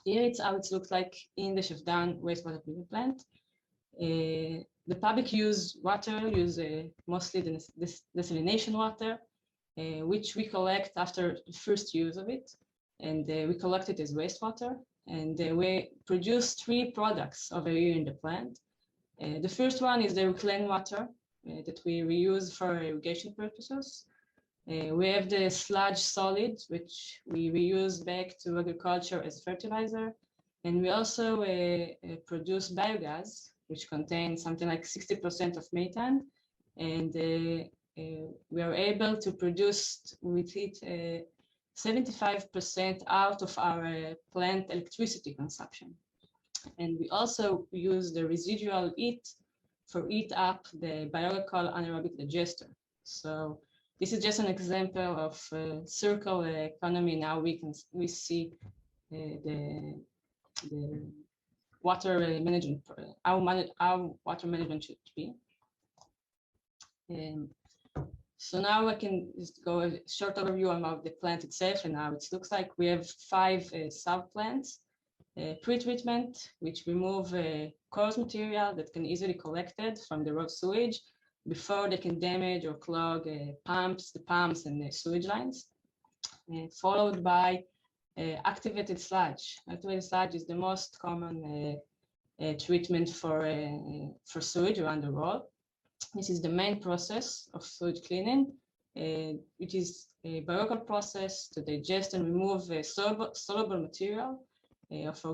here it's how it looks like in the Shafdan wastewater treatment plant. The public use water use mostly the desalination water, which we collect after the first use of it, and we collect it as wastewater. And we produce 3 products over here in the plant. The first one is the reclaimed water that we reuse for irrigation purposes. We have the sludge solid, which we reuse back to agriculture as fertilizer. And we also produce biogas, which contains something like 60% of methane. And we are able to produce with it 75% out of our plant electricity consumption. And we also use the residual heat for heat up the biological anaerobic digester. So this is just an example of circular economy. Now we see the water management, how water management should be. So now I can just go a short overview about the plant itself and how it looks like. We have 5 sub-plants. Pre-treatment, which remove coarse material that can easily collected from the raw sewage before they can damage or clog the pumps and the sewage lines. Followed by activated sludge. Activated sludge is the most common treatment for sewage around the world. This is the main process of sewage cleaning, which is a biological process to digest and remove soluble material of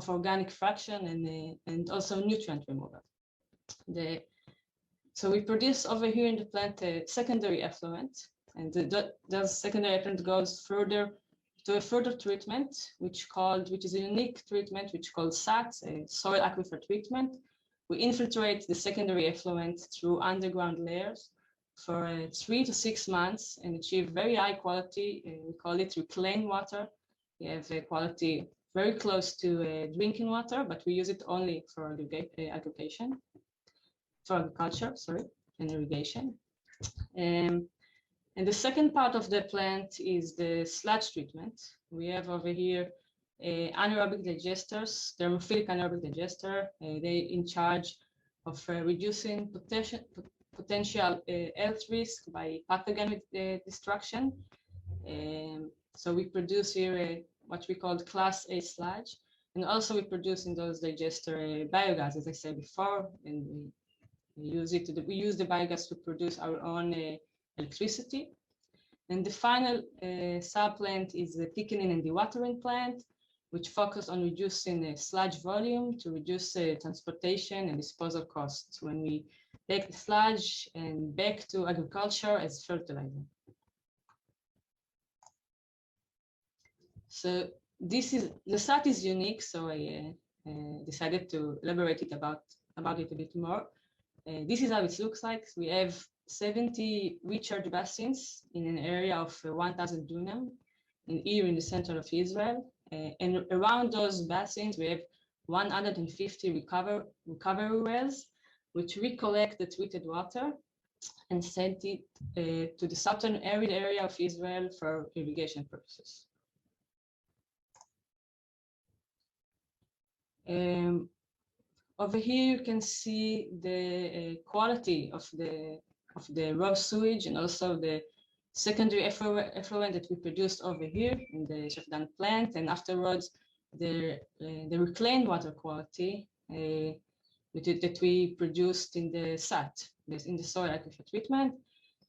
organic fraction and also nutrient removal. So we produce over here in the plant a secondary effluent, and the secondary effluent goes further to a further treatment, which is a unique treatment, which is called SAT, soil aquifer treatment. We infiltrate the secondary effluent through underground layers for 3 to 6 months and achieve very high quality. We call it reclaimed water. We have a quality very close to drinking water, but we use it only for agriculture, and irrigation. And the second part of the plant is the sludge treatment. We have over here anaerobic digesters, thermophilic anaerobic digester. They in charge of reducing potential health risk by pathogen destruction. So we produce here what we call class A sludge, and also we produce in those digester biogas, as I said before, and we use the biogas to produce our own electricity. And the final sub-plant is the thickening and dewatering plant, which focus on reducing sludge volume to reduce transportation and disposal costs when we take the sludge and back to agriculture as fertilizer. So the SAT is unique, so I decided to elaborate about it a bit more. This is how it looks like. We have 70 recharge basins in an area of 1,000 dunam here in the center of Israel. And around those basins, we have 150 recovery wells, which recollect the treated water and send it to the southern arid area of Israel for irrigation purposes. Over here, you can see the quality of the raw sewage and also the secondary effluent that we produced over here in the Shafdan plant, and afterwards the reclaimed water quality that we produced in the SAT, in the soil aquifer treatment.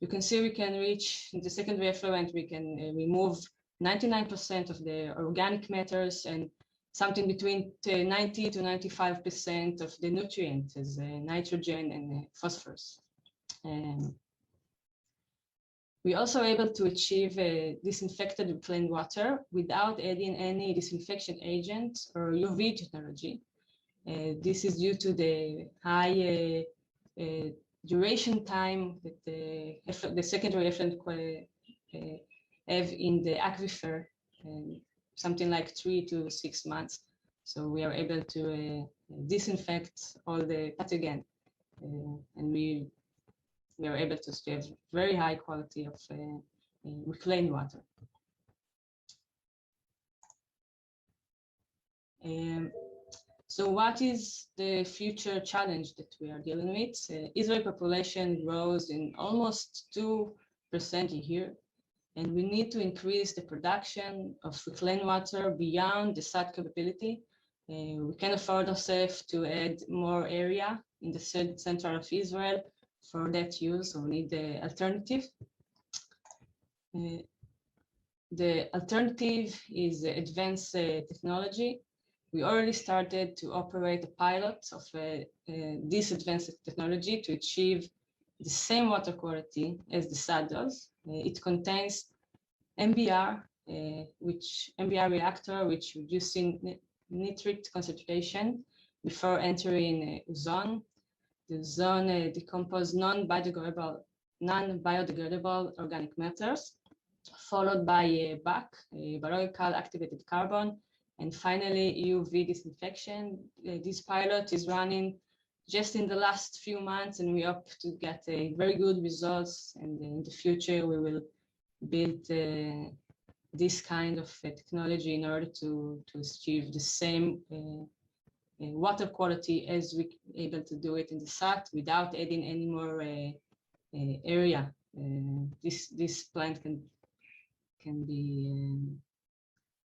You can see we can reach in the secondary effluent, we can remove 99% of the organic matters and something between 90 to 95% of the nutrients as nitrogen and phosphorus. We also able to achieve disinfected reclaimed water without adding any disinfection agent or UV technology. This is due to the high duration time that the secondary effluent have in the aquifer, something like 3 to 6 months. So we are able to disinfect all the pathogen, and we are able to have very high quality of reclaimed water. So what is the future challenge that we are dealing with? Israeli population grows in almost 2% a year, and we need to increase the production of reclaimed water beyond the SAT capability. We can afford ourselves to add more area in the center of Israel for that use, so we need the alternative. The alternative is advanced technology. We already started to operate a pilot of this advanced technology to achieve the same water quality as the SAD does. It contains MBR, MBR reactor, which reducing nitrate concentration before entering ozone. The ozone decomposes non-biodegradable organic matters, followed by BAC, biological activated carbon, and finally UV disinfection. This pilot is running just in the last few months, and we hope to get very good results. And in the future, we will build this kind of technology in order to achieve the same water quality as we able to do it in the SAT without adding any more area. This plant can be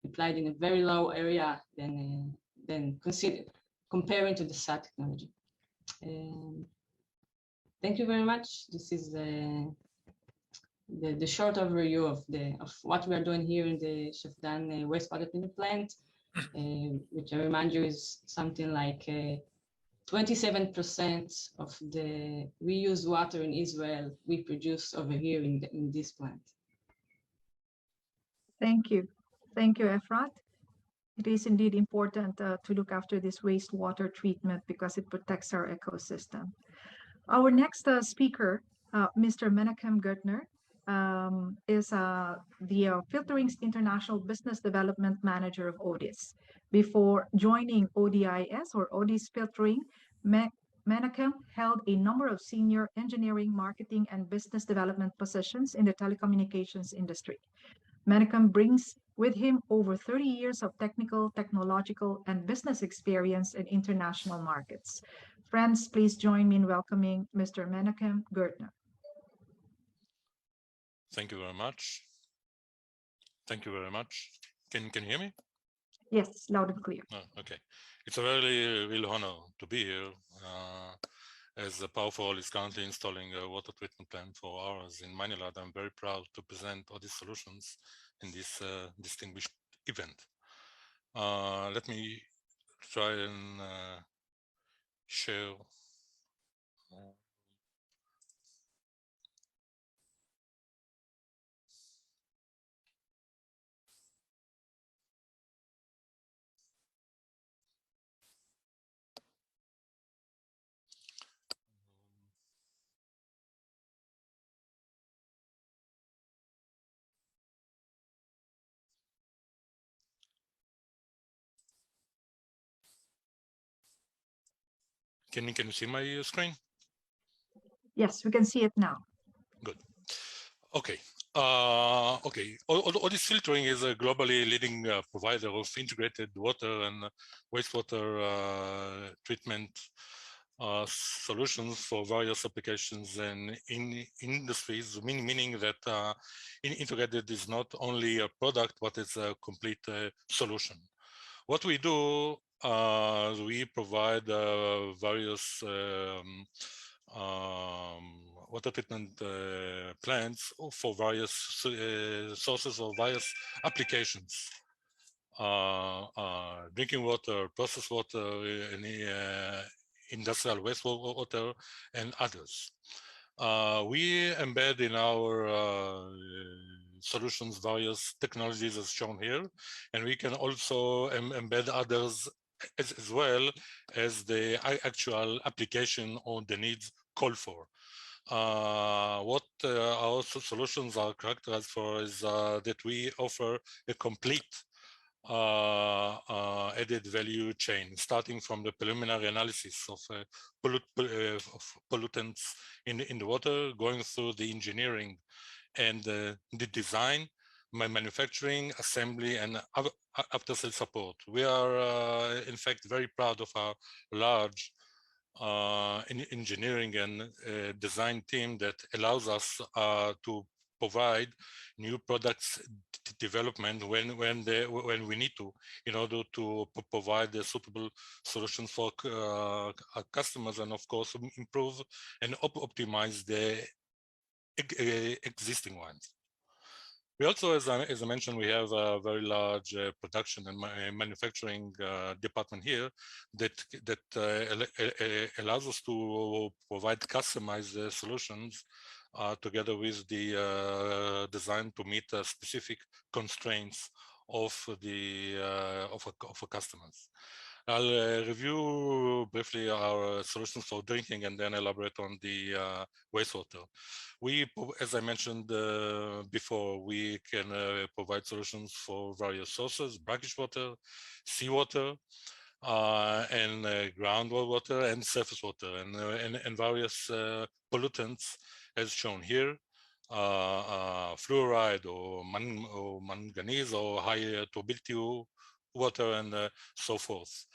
applied in a very low area than comparing to the SAT technology. Thank you very much. This is the short overview of what we are doing here in the Shafdan wastewater treatment plant, which I remind you is something like 27% of the reused water in Israel we produce over here in this plant. Thank you. Thank you, Efrat. It is indeed important to look after this wastewater treatment because it protects our ecosystem. Our next speaker, Mr. Menachem Gertner, is the Filtering's International Business Development Manager of ODIS. Before joining ODIS or ODIS Filtering, Menachem held a number of senior engineering, marketing, and business development positions in the telecommunications industry. Menachem brings with him over 30 years of technical, technological, and business experience in international markets. Friends, please join me in welcoming Mr. Menachem Gertner. Thank you very much. Thank you very much. Can you hear me? Yes, loud and clear. Oh, okay. It's a very real honor to be here as Powerful is currently installing a water treatment plant for ours in Maynilad. I'm very proud to present all these solutions in this distinguished event. Let me try and share. Can you see my screen? Yes, we can see it now. Good. Okay. ODIS Filtering is a globally leading provider of integrated water and wastewater treatment solutions for various applications and in industries, meaning that integrated is not only a product, but it's a complete solution. What we do, we provide various water treatment plants for various sources of various applications. Drinking water, processed water, industrial wastewater, and others. We embed in our solutions, various technologies as shown here, and we can also embed others as well as the actual application or the needs call for. What our solutions are characterized for is that we offer a complete added value chain, starting from the preliminary analysis of pollutants in the water, going through the engineering and the design, manufacturing, assembly, and after-sales support. We are, in fact, very proud of our large engineering and design team that allows us to provide new products development when we need to, in order to provide the suitable solutions for our customers, and of course improve and optimize the existing ones. We also, as I mentioned, we have a very large production and manufacturing department here that allows us to provide customized solutions together with the design to meet specific constraints of our customers. I'll review briefly our solutions for drinking and then elaborate on the wastewater. We, as I mentioned before, we can provide solutions for various sources: brackish water, seawater, and groundwater and surface water, and various pollutants as shown here, fluoride or manganese or high turbidity water, and so forth.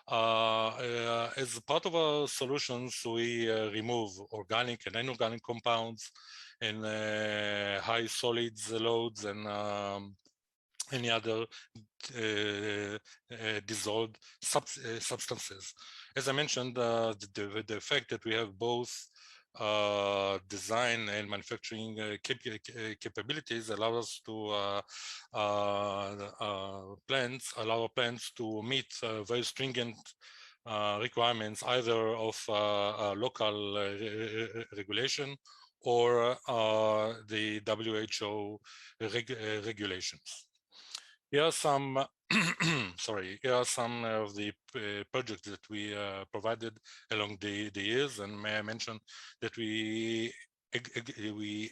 As part of our solutions, we remove organic and inorganic compounds and high solids loads and any other dissolved substances. As I mentioned, the fact that we have both design and manufacturing capabilities allow us to allow our plants to meet very stringent requirements, either of local regulation or the WHO regulations. Here are some here are some of the projects that we provided along the years, and may I mention that we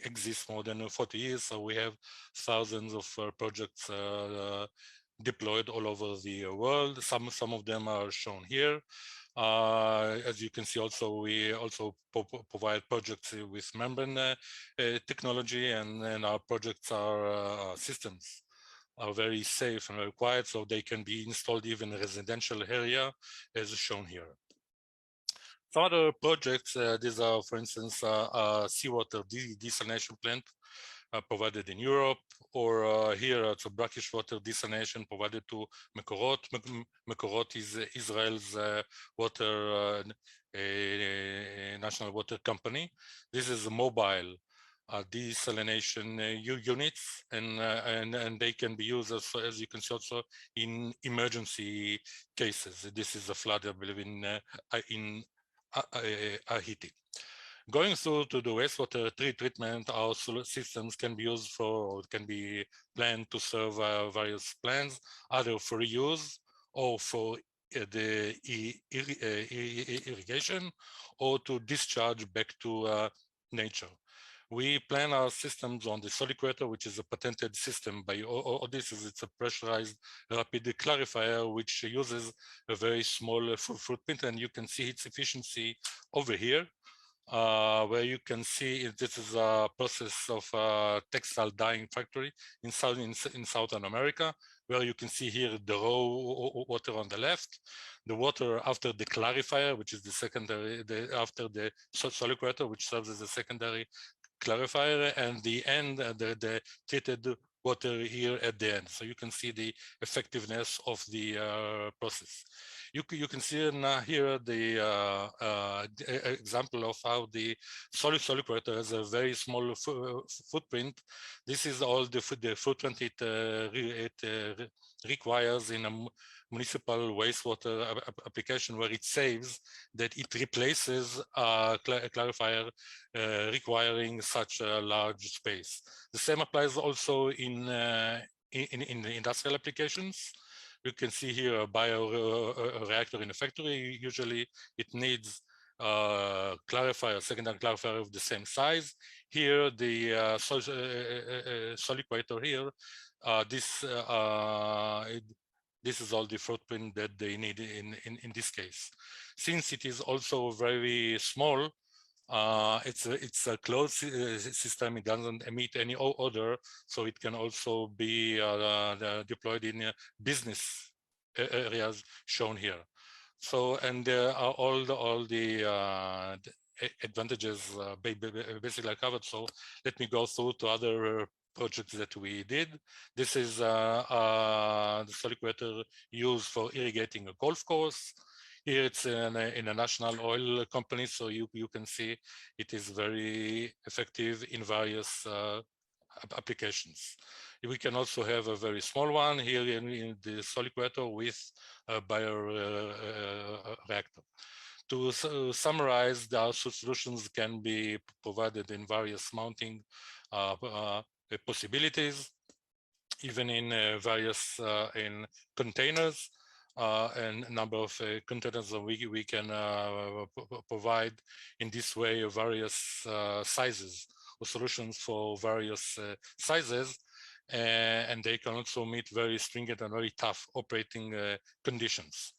exist more than 40 years, so we have thousands of projects deployed all over the world. Some of them are shown here. As you can see, also we also provide projects with membrane technology, and our projects are systems are very safe and very quiet, so they can be installed even in a residential area, as shown here. Some other projects, these are, for instance, seawater desalination plant provided in Europe, or here it's a brackish water desalination provided to Mekorot. Mekorot is Israel's water national water company. This is a mobile desalination units, and they can be used as you can see also in emergency cases. This is a flood, I believe, in Haiti. Going through to the wastewater treatment, our systems can be used for, or can be planned to serve various plants, either for reuse or for the irrigation, or to discharge back to nature. We plan our systems on the Soliquator, which is a patented system by Odysseus. It's a pressurized rapid clarifier, which uses a very small footprint, and you can see its efficiency over here, where you can see this is a process of a textile dyeing factory in Southern America, where you can see here the raw water on the left, the water after the clarifier, which is the secondary, after the Soliquator, which serves as a secondary clarifier, and the end, the treated water here at the end. So you can see the effectiveness of the process. You can see here the example of how the solid water has a very small footprint. This is all the footprint it requires in a municipal wastewater application, where it saves that it replaces a clarifier requiring such a large space. The same applies also in the industrial applications. You can see here a bioreactor in a factory. Usually it needs clarifier, secondary clarifier of the same size. Here, the solid water here, this is all the footprint that they need in this case. Since it is also very small, it's a closed system. It doesn't emit any odor, so it can also be deployed in business areas shown here. So, and all the advantages basically covered. So let me go through to other projects that we did. This is the solid water used for irrigating a golf course. Here it's in a national oil company, so you can see it is very effective in various applications. We can also have a very small one here in the solid water with a bioreactor. To summarize, the solutions can be provided in various mounting possibilities, even in various in containers. And number of containers that we can provide in this way various sizes or solutions for various sizes, and they can also meet very stringent and very tough operating conditions.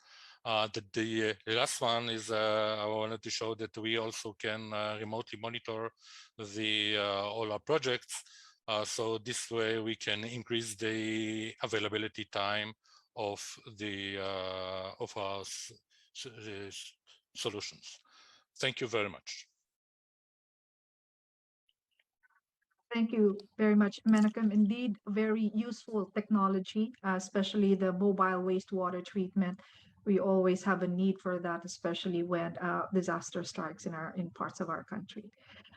The last one is I wanted to show that we also can remotely monitor all our projects. So this way we can increase the availability time of our solutions. Thank you very much. Thank you very much, Menachem. Indeed, very useful technology, especially the mobile wastewater treatment. We always have a need for that, especially when disaster strikes in parts of our country.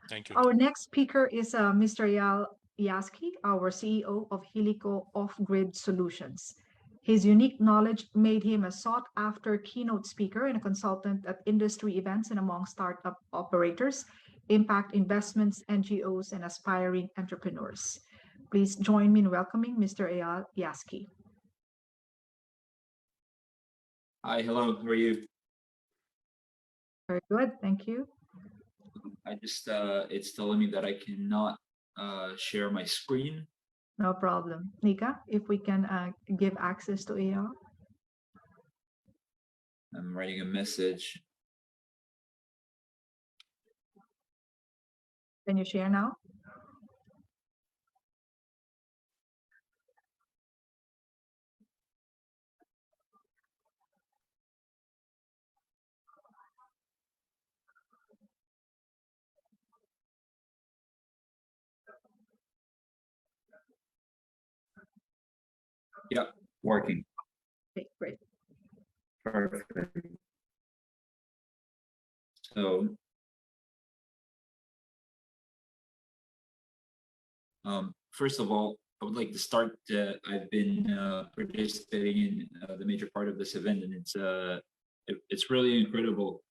Thank you. Our next speaker is Mr. Eyal Yaski, our CEO of Helico Off-Grid Solutions. His unique knowledge made him a sought-after keynote speaker and a consultant at industry events and among startup operators, impact investments, NGOs, and aspiring entrepreneurs. Please join me in welcoming Mr. Eyal Yaski. Hi, hello, how are you? Very good, thank you. I just, it's telling me that I cannot share my screen. No problem. Nika, if we can give access to Eyal. I'm writing a message. Can you share now? Yeah, working. Okay, great. Perfect. So, first of all, I would like to start. I've been participating in the major part of this event, and it's really incredible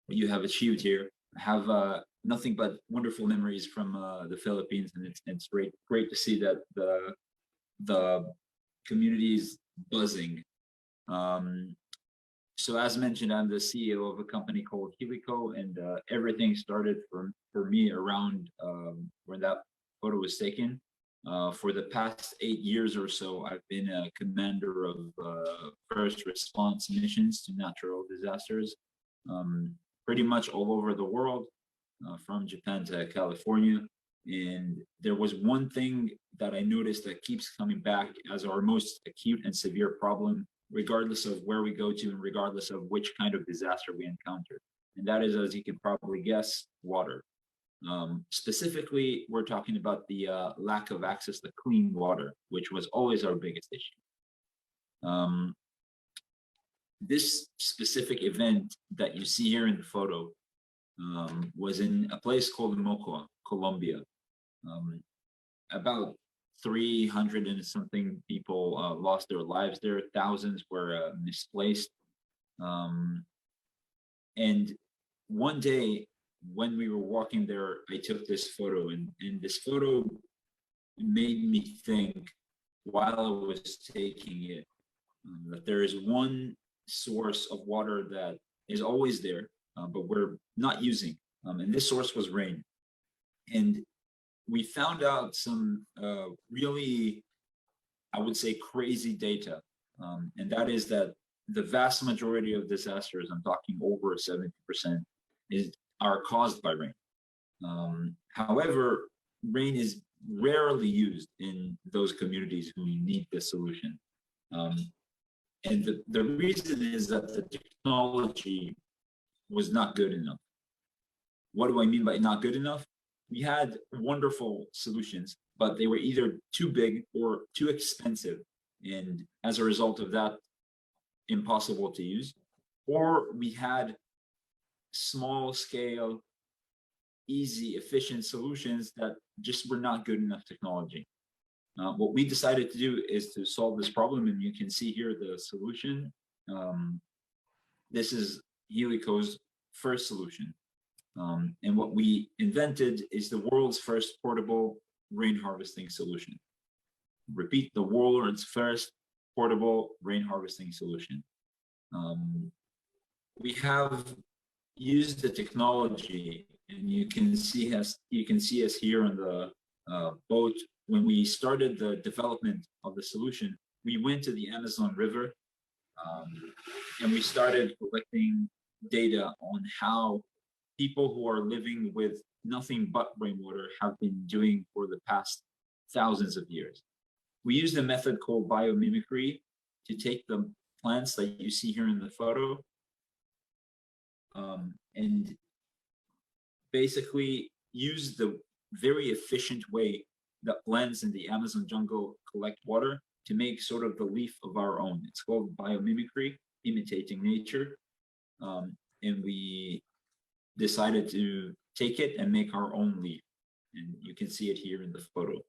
what you have achieved here. I have nothing but wonderful memories from the Philippines, and it's great to see that the community is buzzing. So as mentioned, I'm the CEO of a company called Helico, and everything started for me around when that photo was taken. For the past 8 years or so, I've been a commander of first response missions to natural disasters, pretty much all over the world, from Japan to California. And there was one thing that I noticed that keeps coming back as our most acute and severe problem, regardless of where we go to and regardless of which kind of disaster we encounter. And that is, as you can probably guess, water. Specifically, we're talking about the lack of access to clean water, which was always our biggest issue. this specific event that you see here in the photo was in a place called Mocoa, Colombia. About 300 and something people lost their lives there. Thousands were misplaced. And one day when we were walking there, I took this photo, and this photo made me think while I was taking it that there is one source of water that is always there, but we're not using. And this source was rain. And we found out some really, I would say, crazy data. And that is that the vast majority of disasters, I'm talking over 70%, are caused by rain. However, rain is rarely used in those communities who need the solution. And the reason is that the technology was not good enough. What do I mean by not good enough? We had wonderful solutions, but they were either too big or too expensive. And as a result of that, impossible to use. Or we had small scale, easy, efficient solutions that just were not good enough technology. What we decided to do is to solve this problem, and you can see here the solution. This is Helico's first solution. And what we invented is the world's first portable rain harvesting solution. Repeat, the world's first portable rain harvesting solution. We have used the technology, and you can see us here on the boat. When we started the development of the solution, we went to the Amazon River, and we started collecting data on how people who are living with nothing but rainwater have been doing for the past thousands of years. We used a method called biomimicry to take the plants that you see here in the photo and basically use the very efficient way that plants in the Amazon jungle collect water to make sort of the leaf of our own. It's called biomimicry, imitating nature. And we decided to take it and make our own leaf. And you can see it here in the photo.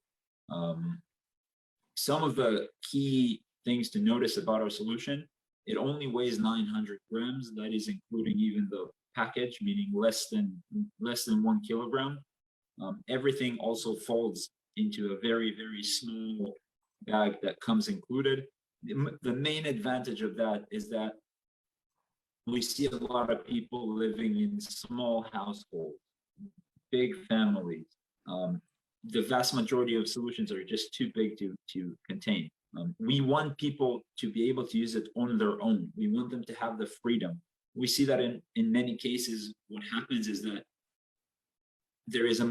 Some of the key things to notice about our solution: it only weighs 900 grams. That is including even the package, meaning less than 1 kilogram. Everything also folds into a very, very small bag that comes included. The main advantage of that is that we see a lot of people living in small households, big families. The vast majority of solutions are just too big to contain. We want people to be able to use it on their own. We want them to have the freedom. We see that in many cases, what happens is that there is a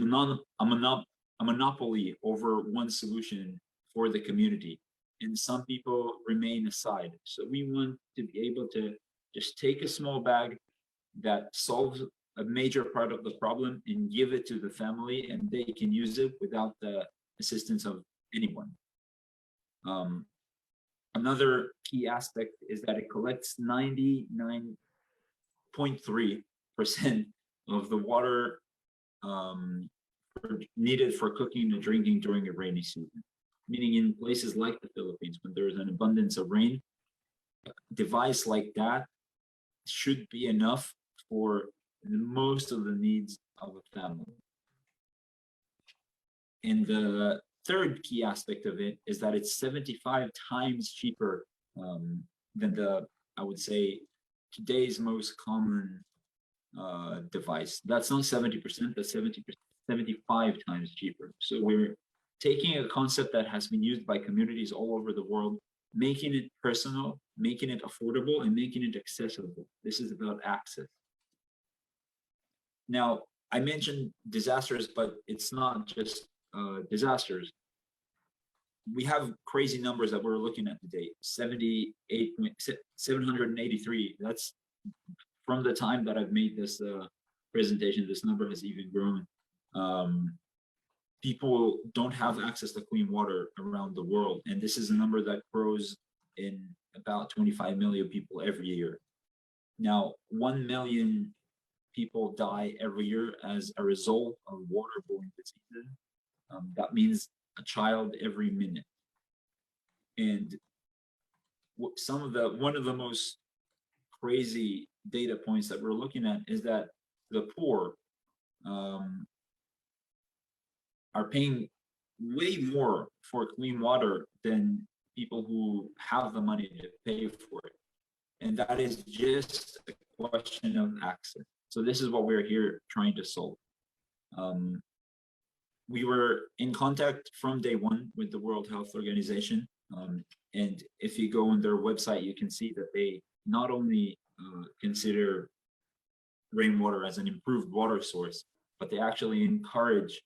monopoly over one solution for the community, and some people remain aside. So we want to be able to just take a small bag that solves a major part of the problem and give it to the family, and they can use it without the assistance of anyone. Another key aspect is that it collects 99.3% of the water needed for cooking and drinking during a rainy season. Meaning in places like the Philippines, when there is an abundance of rain, a device like that should be enough for most of the needs of a family. And the third key aspect of it is that it's 75 times cheaper than I would say, today's most common device. That's not 70%, that's 75 times cheaper. So we're taking a concept that has been used by communities all over the world, making it personal, making it affordable, and making it accessible. This is about access. Now, I mentioned disasters, but it's not just disasters. We have crazy numbers that we're looking at today, 783. That's from the time that I've made this presentation, this number has even grown. People don't have access to clean water around the world, and this is a number that grows in about 25 million people every year. Now, 1 million people die every year as a result of waterborne diseases. That means a child every minute. And one of the most crazy data points that we're looking at is that the poor are paying way more for clean water than people who have the money to pay for it. And that is just a question of access. So this is what we're here trying to solve. We were in contact from day one with the World Health Organization. And if you go on their website, you can see that they not only consider rainwater as an improved water source, but they actually encourage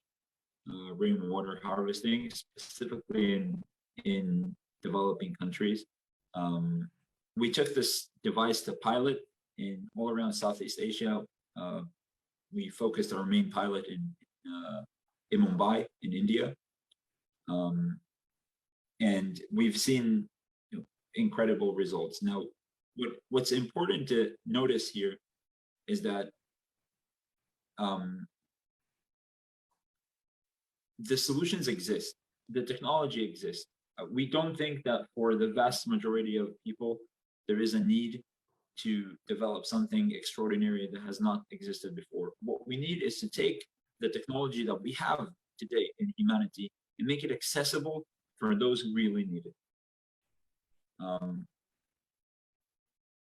rainwater harvesting, specifically in developing countries. We took this device to pilot in all around Southeast Asia. We focused our main pilot in Mumbai, in India. And we've seen incredible results. Now, what's important to notice here is that the solutions exist, the technology exists. We don't think that for the vast majority of people, there is a need to develop something extraordinary that has not existed before. What we need is to take the technology that we have today in humanity and make it accessible for those who really need it.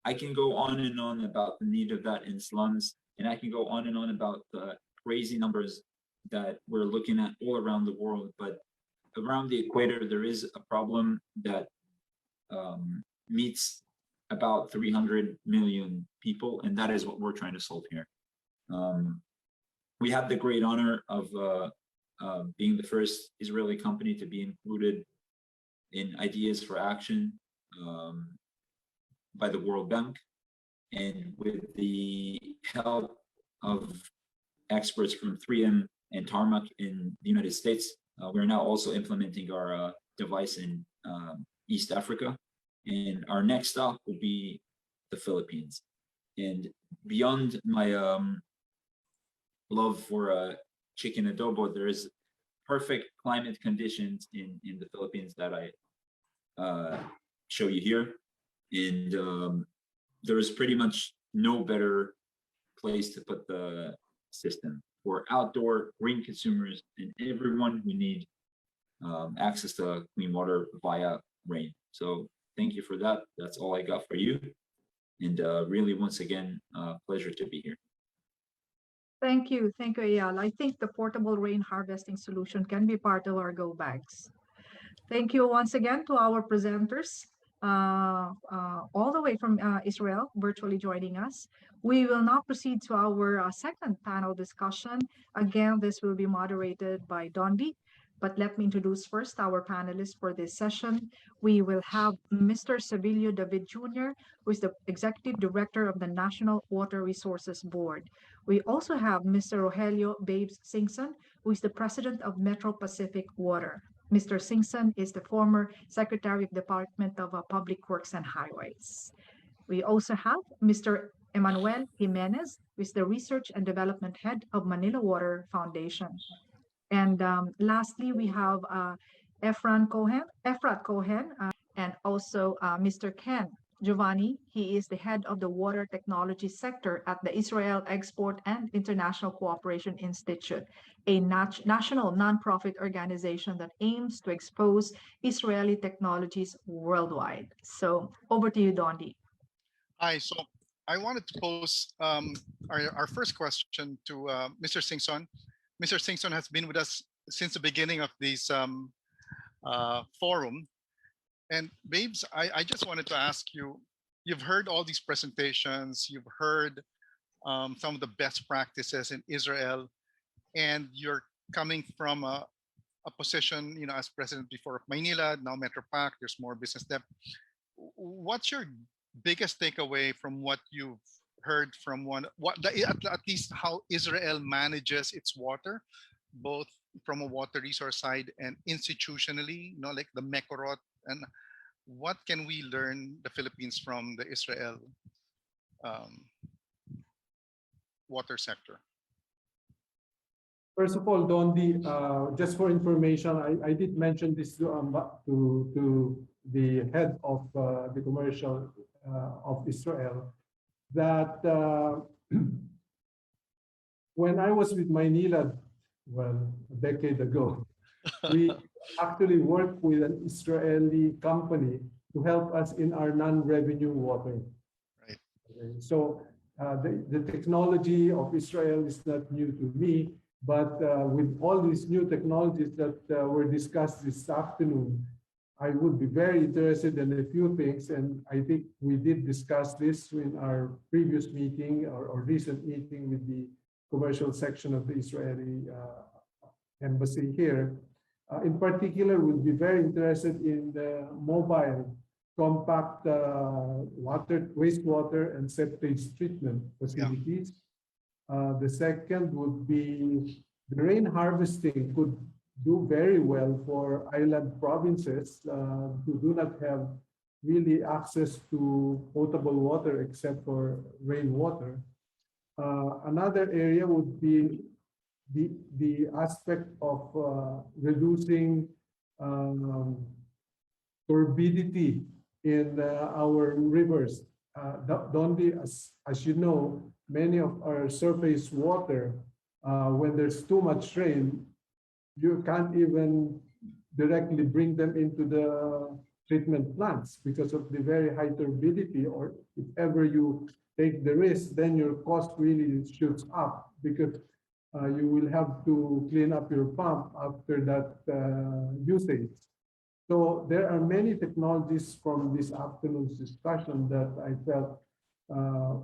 I can go on and on about the need of that in slums, and I can go on and on about the crazy numbers that we're looking at all around the world, but around the equator, there is a problem that meets about 300 million people, and that is what we're trying to solve here. We have the great honor of being the first Israeli company to be included in Ideas for Action by the World Bank, and with the help of experts from 3M and Tarmac in the United States, we're now also implementing our device in East Africa, and our next stop will be the Philippines. And beyond my love for chicken adobo, there is perfect climate conditions in the Philippines that I show you here. And there is pretty much no better place to put the system for outdoor green consumers and everyone who need access to clean water via rain. So thank you for that. That's all I got for you. And really, once again, pleasure to be here. Thank you, Eyal. I think the portable rain harvesting solution can be part of our go bags. Thank you once again to our presenters, all the way from Israel, virtually joining us. We will now proceed to our second panel discussion. Again, this will be moderated by Dondi, but let me introduce first our panelists for this session. We will have Mr. Sevilio David Jr., who is the Executive Director of the National Water Resources Board. We also have Mr. Rogelio Babes Singson, who is the President of Metro Pacific Water. Mr. Singson is the former Secretary of the Department of Public Works and Highways. We also have Mr. Emmanuel Jimenez, who is the Research and Development Head of Manila Water Foundation. And lastly, we have Efrat Cohen, and also Mr. Ken Giovanni. He is the head of the water technology sector at the Israel Export and International Cooperation Institute, a national nonprofit organization that aims to expose Israeli technologies worldwide. So over to you, Dondi. Hi, so I wanted to pose our first question to Mr. Singson. Mr. Singson has been with us since the beginning of this forum. And Babes, I just wanted to ask you, you've heard all these presentations, you've heard some of the best practices in Israel, and you're coming from a position, as president before of Maynilad, now Metro Pac, there's more business depth. What's your biggest takeaway from what you've heard from at least how Israel manages its water, both from a water resource side and institutionally, like the Mekorot, and what can we learn, the Philippines, from the Israel um, water sector? First of all, Dondi, just for information, I did mention this to the head of the commercial of Israel, that when I was with Maynilad, well, a decade ago, we actually worked with an Israeli company to help us in our non-revenue water. Right. Okay. So the technology of Israel is not new to me, but with all these new technologies that were discussed this afternoon, I would be very interested in a few things, and I think we did discuss this in our previous meeting or recent meeting with the commercial section of the Israeli embassy here. In particular, we'll be very interested in the mobile compact wastewater and septage treatment facilities. The second would be the rain harvesting could do very well for island provinces who do not have really access to potable water except for rainwater. Another area would be the aspect of reducing turbidity in our rivers. Dondi, as you know, many of our surface water, when there's too much rain, you can't even directly bring them into the treatment plants because of the very high turbidity, or if ever you take the risk, then your cost really shoots up because you will have to clean up your pump after that usage. So there are many technologies from this afternoon's discussion that I felt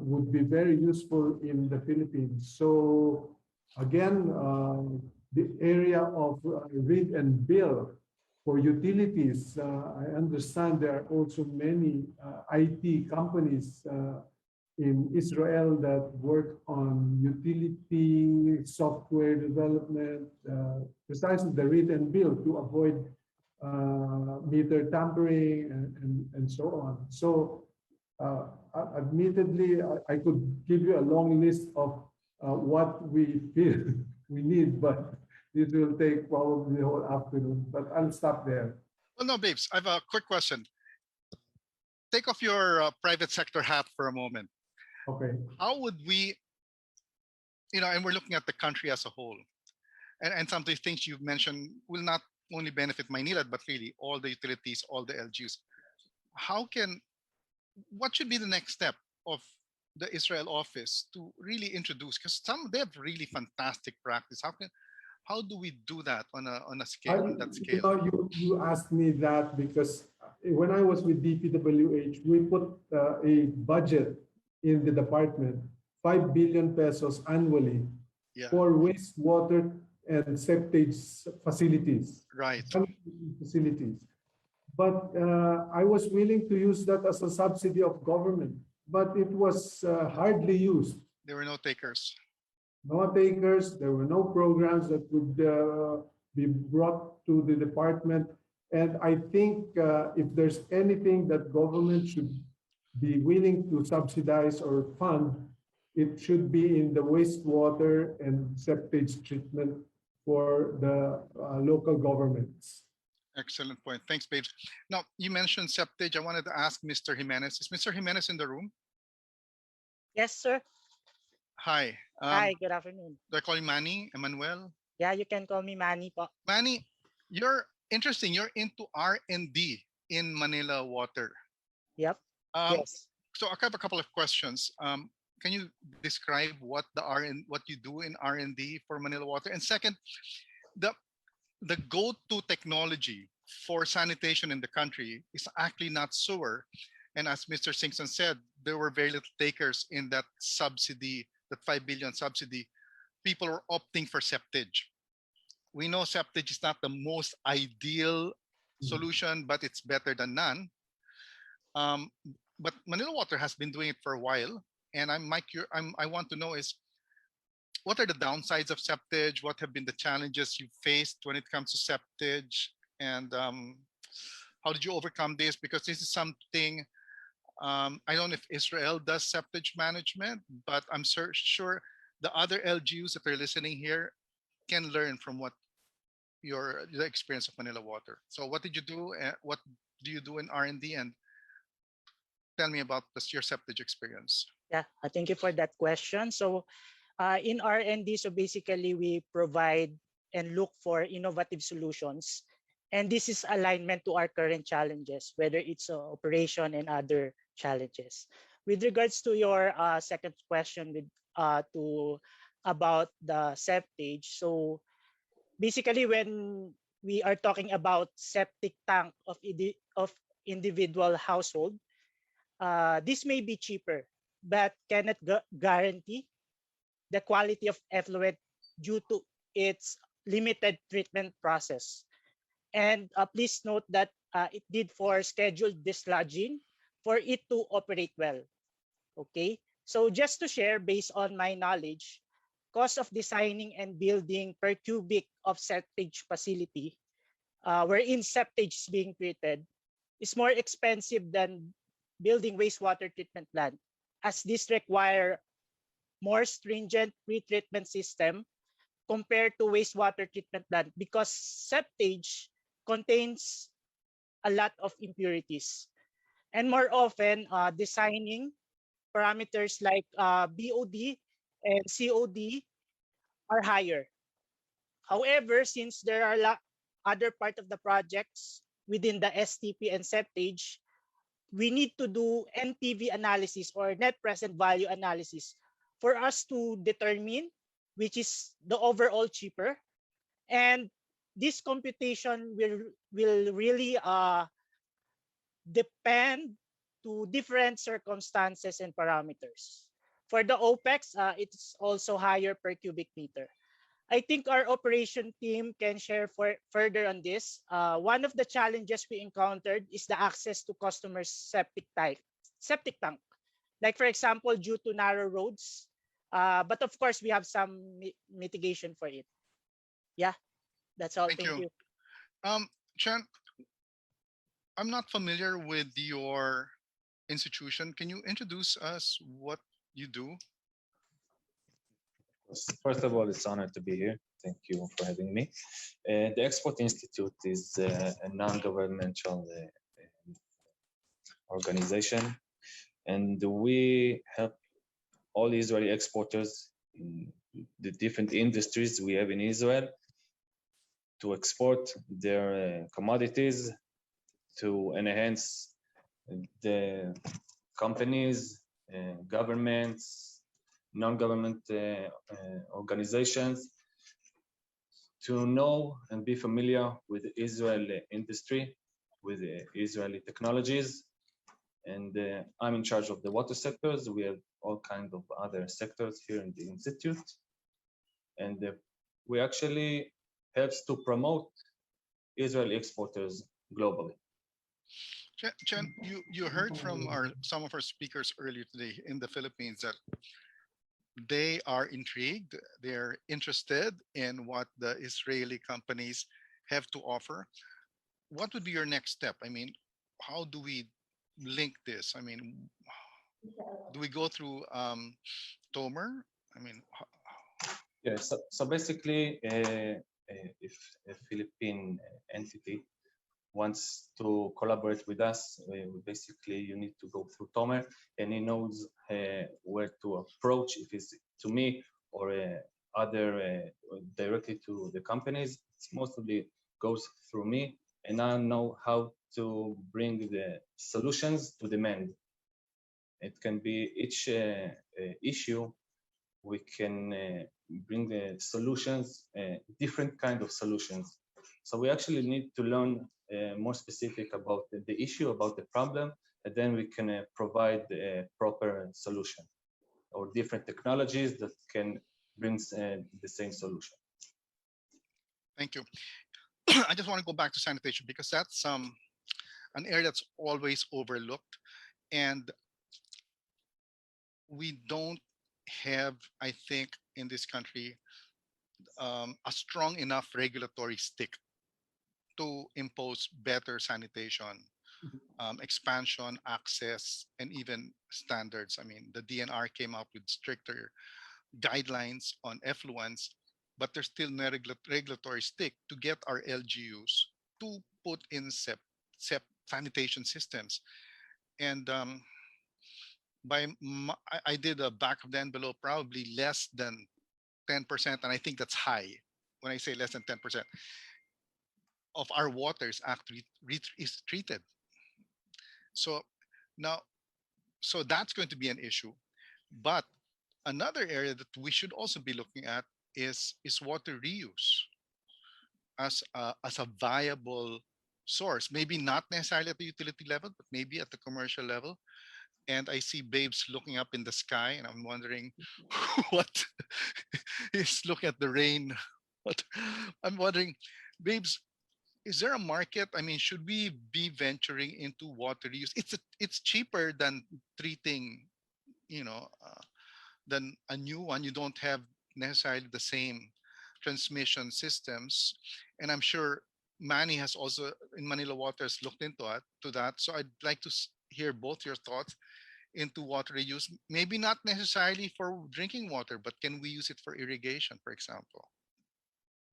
would be very useful in the Philippines. So again, the area of read and bill for utilities, I understand there are also many IT companies in Israel that work on utility software development, precisely the read and bill to avoid meter tampering and so on. So admittedly, I could give you a long list of what we feel we need, but this will take probably the whole afternoon, but I'll stop there. Well, no, babes, I have a quick question. Take off your private sector hat for a moment. Okay. How would we, and we're looking at the country as a whole, and some of the things you've mentioned will not only benefit Maynilad, but really all the utilities, all the LGUs. What should be the next step of the Israel office to really introduce, because they have really fantastic practice. How do we do that on a scale, on that scale? You asked me that because when I was with DPWH, we put a budget in the department, 5 billion pesos annually for wastewater and septage facilities. Right. Facilities. But I was willing to use that as a subsidy of government, but it was hardly used. There were no takers. No takers, there were no programs that would be brought to the department. And I think if there's anything that government should be willing to subsidize or fund, it should be in the wastewater and septage treatment for the local governments. Excellent point. Thanks, babes. Now, you mentioned septage. I wanted to ask Mr. Jimenez. Is Mr. Jimenez in the room? Yes, sir. Hi. Hi, good afternoon. Do I call you Manny, Emmanuel? Yeah, you can call me Manny po. Manny, you're interesting. You're into R&D in Manila Water. Yep. Yes. So I have a couple of questions. Can you describe what you do in R&D for Manila Water? And second, the go-to technology for sanitation in the country is actually not sewer. And as Mr. Singson said, there were very little takers in that subsidy, that 5 billion subsidy. People were opting for septage. We know septage is not the most ideal solution, but it's better than none. But Manila Water has been doing it for a while. And I want to know is, what are the downsides of septage? What have been the challenges you've faced when it comes to septage? And how did you overcome this? Because this is something, I don't know if Israel does septage management, but I'm sure the other LGUs that are listening here can learn from what the experience of Manila Water. So what did you do? What do you do in R&D? And tell me about your septage experience. Yeah, thank you for that question. So in R&D, so basically we provide and look for innovative solutions. And this is alignment to our current challenges, whether it's operation and other challenges. With regards to your second question about the septage, so basically when we are talking about septic tank of individual household, this may be cheaper, but cannot guarantee the quality of effluent due to its limited treatment process. And please note that it did for scheduled dislodging for it to operate well. Okay, so just to share based on my knowledge, cost of designing and building per cubic of septage facility wherein septage is being treated is more expensive than building wastewater treatment plant, as this require more stringent pretreatment system compared to wastewater treatment plant, because septage contains a lot of impurities. And more often, designing parameters like BOD and COD are higher. However, since there are other part of the projects within the STP and septage, we need to do NPV analysis or net present value analysis for us to determine which is the overall cheaper. And this computation will really depend to different circumstances and parameters. For the OPEX, it's also higher per cubic meter. I think our operation team can share further on this. One of the challenges we encountered is the access to customers' septic tank. Like for example, due to narrow roads. But of course, we have some mitigation for it. Yeah, that's all. Thank you. Chan, I'm not familiar with your institution. Can you introduce us what you do? First of all, it's an honor to be here. Thank you for having me. The Export Institute is a non-governmental organization, and we help all Israeli exporters in the different industries we have in Israel to export their commodities, to enhance the companies, governments, non-government organizations to know and be familiar with the Israeli industry, with the Israeli technologies. And I'm in charge of the water sectors. We have all kinds of other sectors here in the Institute. And we actually helps to promote Israeli exporters globally. Chen, you heard from some of our speakers earlier today in the Philippines that they are intrigued, they're interested in what the Israeli companies have to offer. What would be your next step? I mean, how do we link this? I mean, do we go through Tomer? I mean, yeah. So basically, if a Philippine entity wants to collaborate with us, basically you need to go through Tomer, and he knows where to approach, if it's to me or other directly to the companies. It's mostly goes through me, and I know how to bring the solutions to demand. It can be each issue, we can bring the solutions, different kind of solutions. So we actually need to learn more specific about the issue, about the problem, and then we can provide a proper solution or different technologies that can bring the same solution. Thank you. I just want to go back to sanitation because that's an area that's always overlooked, and we don't have, I think, in this country, a strong enough regulatory stick to impose better sanitation, expansion, access, and even standards. I mean, the DNR came up with stricter guidelines on effluents, but there's still no regulatory stick to get our LGUs to put in SEP sanitation systems. And I did a back of the envelope, probably less than 10%, and I think that's high. When I say less than 10% of our water is actually is treated. So now, so that's going to be an issue. But another area that we should also be looking at is water reuse as a viable source. Maybe not necessarily at the utility level, but maybe at the commercial level. And I see Babes looking up in the sky, and I'm wondering what is looking at the rain. What I'm wondering, Babes, is there a market? I mean, should we be venturing into water reuse? It's cheaper than treating, than a new one. You don't have necessarily the same transmission systems, and I'm sure Manny has also in Manila Water has looked into that. So I'd like to hear both your thoughts into water reuse. Maybe not necessarily for drinking water, but can we use it for irrigation, for example?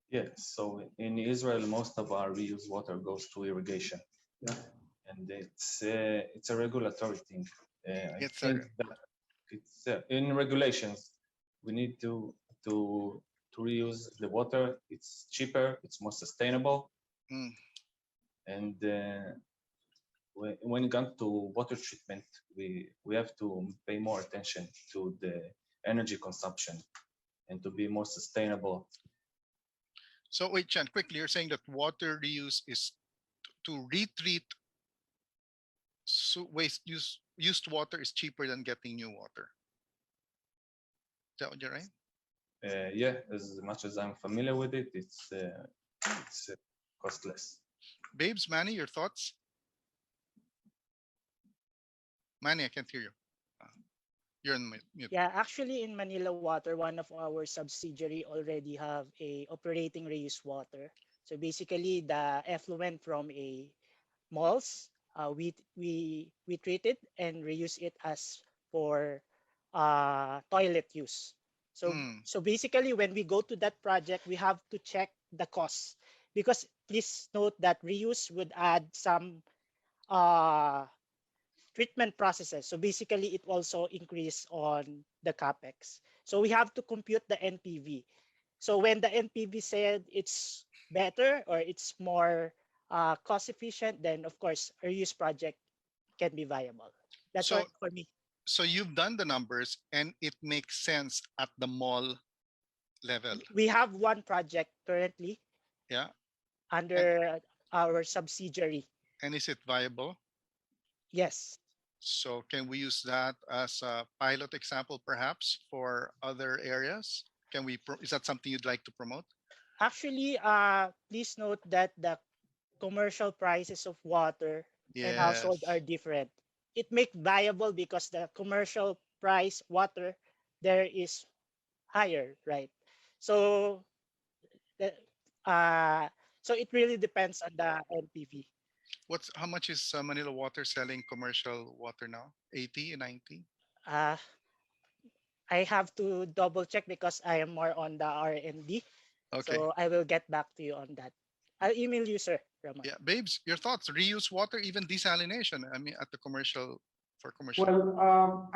Yes, so in Israel, most of our reused water goes to irrigation. Yeah. And it's a regulatory thing. I It's think that it's in regulations. We need to reuse the water. It's cheaper. It's more sustainable. And when it comes to water treatment, we have to pay more attention to the energy consumption and to be more sustainable. So wait, Chan, quickly, you're saying that water reuse is to retreat used water is cheaper than getting new water. Is that what you're right? Yeah, as much as I'm familiar with it, it's costless. Babes, Manny, your thoughts? Manny, I can't hear you. You're in mute. Yeah, actually in Manila Water, one of our subsidiary already have a operating reuse water. So basically the effluent from a malls, we treat it and reuse it as for toilet use. So basically when we go to that project, we have to check the costs, because please note that reuse would add some treatment processes. So basically it also increase on the capex. So we have to compute the NPV. So when the NPV said it's better or it's more cost efficient, then of course a reuse project can be viable. That's what for me. So you've done the numbers and it makes sense at the mall level. We have one project currently. Yeah. Under our subsidiary. And is it viable? Yes. So can we use that as a pilot example, perhaps, for other areas? Can we? Is that something you'd like to promote? Actually, please note that the commercial prices of water and household are different. It makes viable because the commercial price water there is higher, right? So, so it really depends on the NPV. How much is Manila Water selling commercial water now? 80, 90? I have to double check because I am more on the R&D. Okay. So I will get back to you on that. I'll email you, sir. Ramon. Yeah, Babes, your thoughts? Reuse water, even desalination. I mean, at the commercial, for commercial. Well,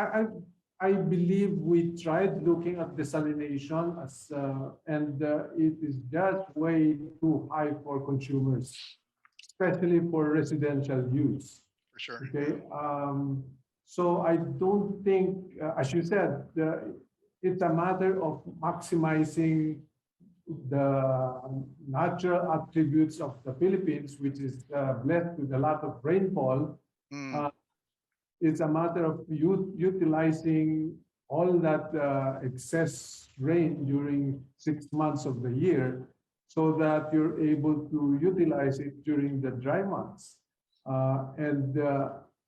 I believe we tried looking at desalination as, and it is just way too high for consumers, especially for residential use. For sure. Okay. So I don't think, as you said, it's a matter of maximizing the natural attributes of the Philippines, which is blessed with a lot of rainfall. It's a matter of utilizing all that excess rain during 6 months of the year so that you're able to utilize it during the dry months.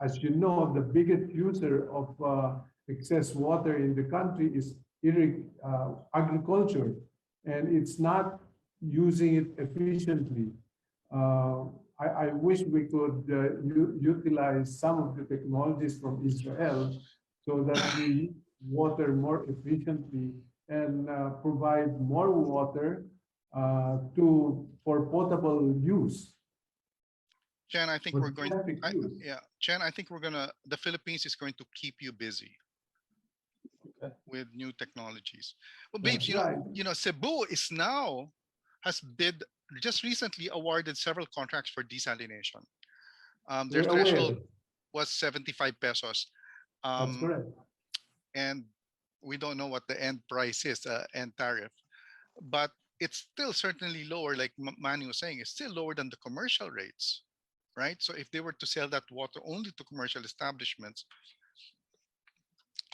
As you know, the biggest user of excess water in the country is agriculture, and it's not using it efficiently. I wish we could utilize some of the technologies from Israel so that we use water more efficiently and provide more water for potable use. Chen, I think For we're going. domestic use. Yeah, Chen, I think we're gonna. The Philippines is going to keep you busy with new technologies. Well, babes, That's right. Cebu has bid just recently awarded several contracts for desalination. Their We're threshold aware. was 75 pesos. That's correct. And we don't know what the end price is, end tariff, but it's still certainly lower, like Manny was saying, it's still lower than the commercial rates, right? So if they were to sell that water only to commercial establishments,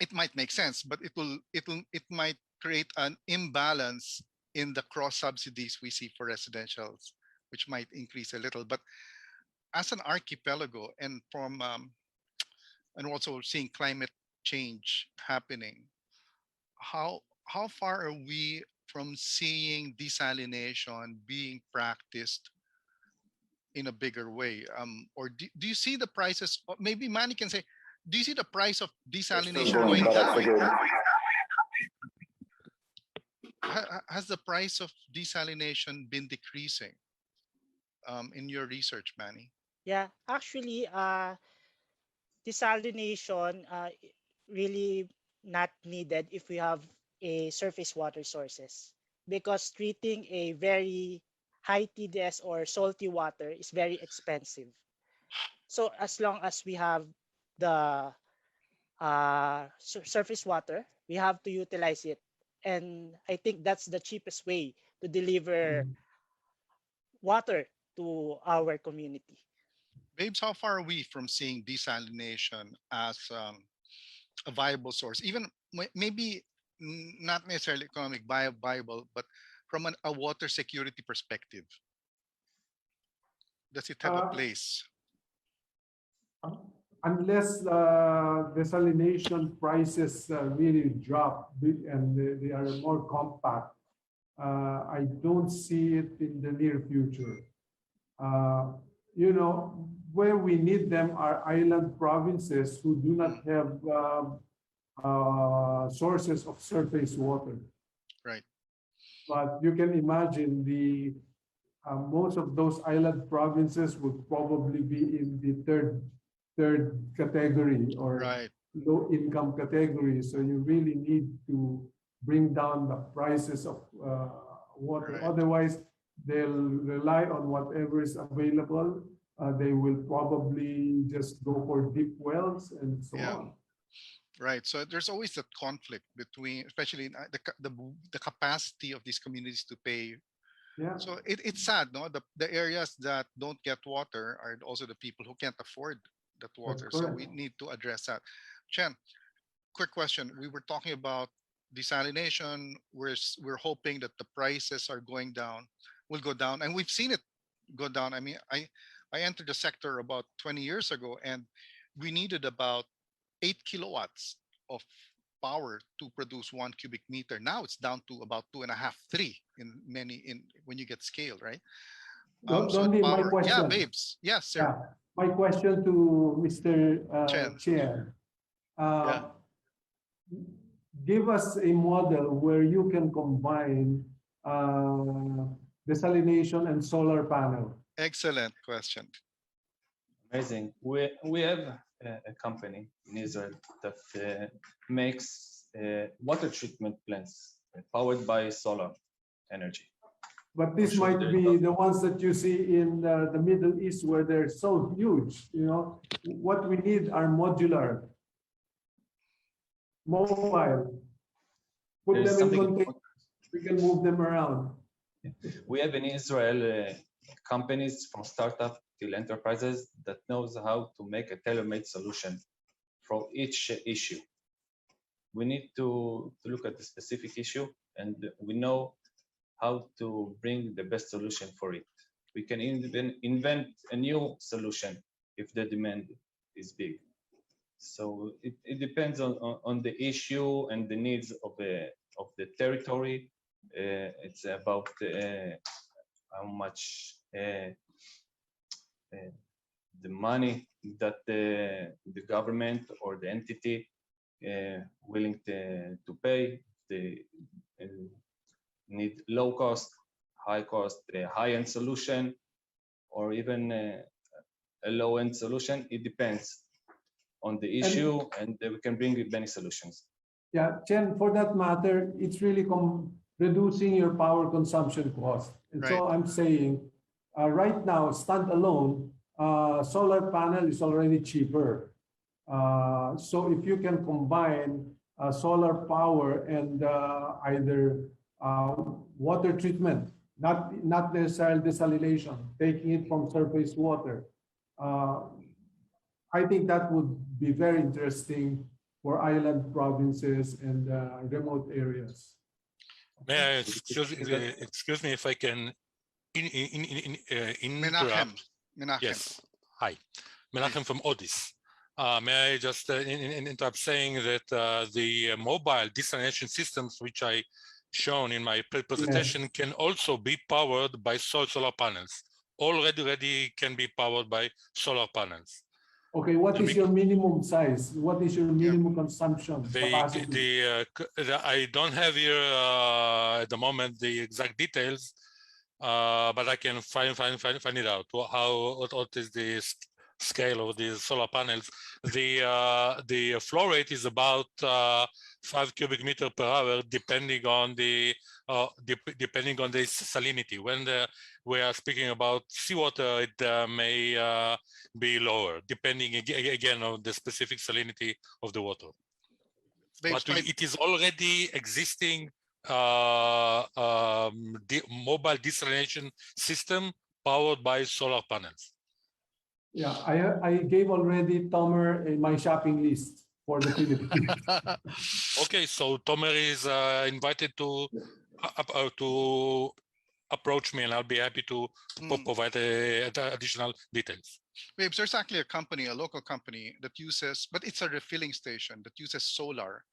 it might make sense, but it might create an imbalance in the cross subsidies we see for residentials, which might increase a little. But as an archipelago, and and also seeing climate change happening, how far are we from seeing desalination being practiced in a bigger way? Or do you see the prices? Or maybe Manny can say, do you see the price of desalination going down? Has the price of desalination been decreasing in your research, Manny? Yeah, actually, desalination really not needed if we have a surface water sources, because treating a very high TDS or salty water is very expensive. So as long as we have the surface water, we have to utilize it. And I think that's the cheapest way to deliver water to our community. Babes, how far are we from seeing desalination as a viable source? Even maybe not necessarily economic viable, but from a water security perspective, does it have a place? Unless desalination prices really drop and they are more compact, I don't see it in the near future. Where we need them are island provinces who do not have sources of surface water. Right. But you can imagine most of those island provinces would probably be in the third category or low income category. So you really need to bring down the prices of water. Otherwise, they'll rely on whatever is available. They will probably just go for deep wells and so on. Right. So there's always that conflict between, especially the capacity of these communities to pay. Yeah. So it's sad, no? The areas that don't get water are also the people who can't afford that water. So we need to address that. Chen, quick question. We were talking about desalination. We're hoping that the prices are will go down, and we've seen it go down. I mean, I entered the sector about 20 years ago, and we needed about 8 kilowatts of power to produce 1 cubic meter. Now it's down to about 2.5, 3 when you get scale, right? My question. Yeah, babes. Yes, sir. Yeah. My question to Mr. Chair. Give us a model where you can combine desalination and solar panel. Excellent question. Amazing. We have a company in Israel that makes water treatment plants powered by solar energy. But this might be the ones that you see in the Middle East where they're so huge. What we need are modular, mobile. Put them in containers. We can move them around. We have in Israel companies from startup till enterprises that knows how to make a tailor-made solution for each issue. We need to look at the specific issue, and we know how to bring the best solution for it. We can invent a new solution if the demand is big. So it depends on the issue and the needs of the territory. It's about how much the money that the government or the entity willing to pay. They need low cost, high cost, high-end solution, or even a low-end solution. It depends on the issue, and we can bring many solutions. Yeah, Chen, for that matter, it's really reducing your power consumption cost. And so I'm saying, right now, standalone, solar panel is already cheaper. So if you can combine solar power and either water treatment, not necessarily desalination, taking it from surface water, I think that would be very interesting for island provinces and remote areas. May I excuse me if I can interrupt? Menachem. Yes. Hi, Menachem from Odis. May I just interrupt saying that the mobile desalination systems, which I shown in my presentation, can also be powered by solar panels. Already can be powered by solar panels. Okay, what is your minimum size? What is your minimum consumption capacity? I don't have here at the moment the exact details, but I can find it out. What is the scale of these solar panels? The flow rate is about 5 cubic meter per hour, depending on the salinity. When we are speaking about seawater, it may be lower, depending again on the specific salinity of the water. But it is already existing mobile desalination system powered by solar panels. Yeah, I gave already Tomer my shopping list for the Philippines. Okay, so Tomer is invited to approach me, and I'll be happy to provide additional details. Babes, there's actually a local company that uses, but it's a refilling station that uses solar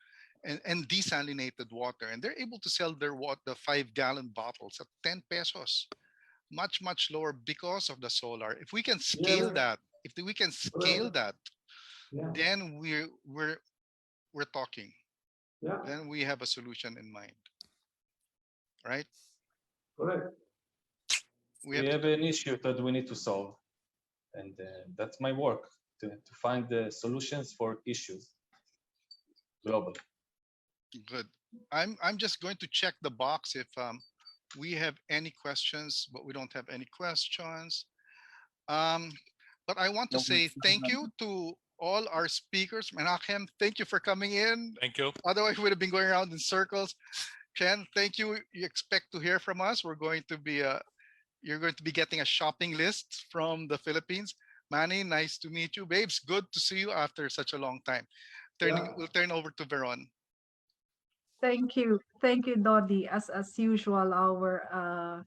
and desalinated water, and they're able to sell their the 5-gallon bottles at 10 pesos. Much lower because of the solar. If we can scale that, then we're talking. Then we have a solution in mind, right? Correct. We have an issue that we need to solve, and that's my work, to find the solutions for issues globally. Good. I'm just going to check the box if we have any questions, but we don't have any questions. But I want to say thank you to all our speakers. Menachem, thank you for coming in. Thank you. Otherwise, we would have been going around in circles. Chen, thank you. You expect to hear from us. We're going to be you're going to be getting a shopping list from the Philippines. Manny, nice to meet you. Babes, good to see you after such a long time. We'll turn over to Veron. Thank you, Dodi. As usual, our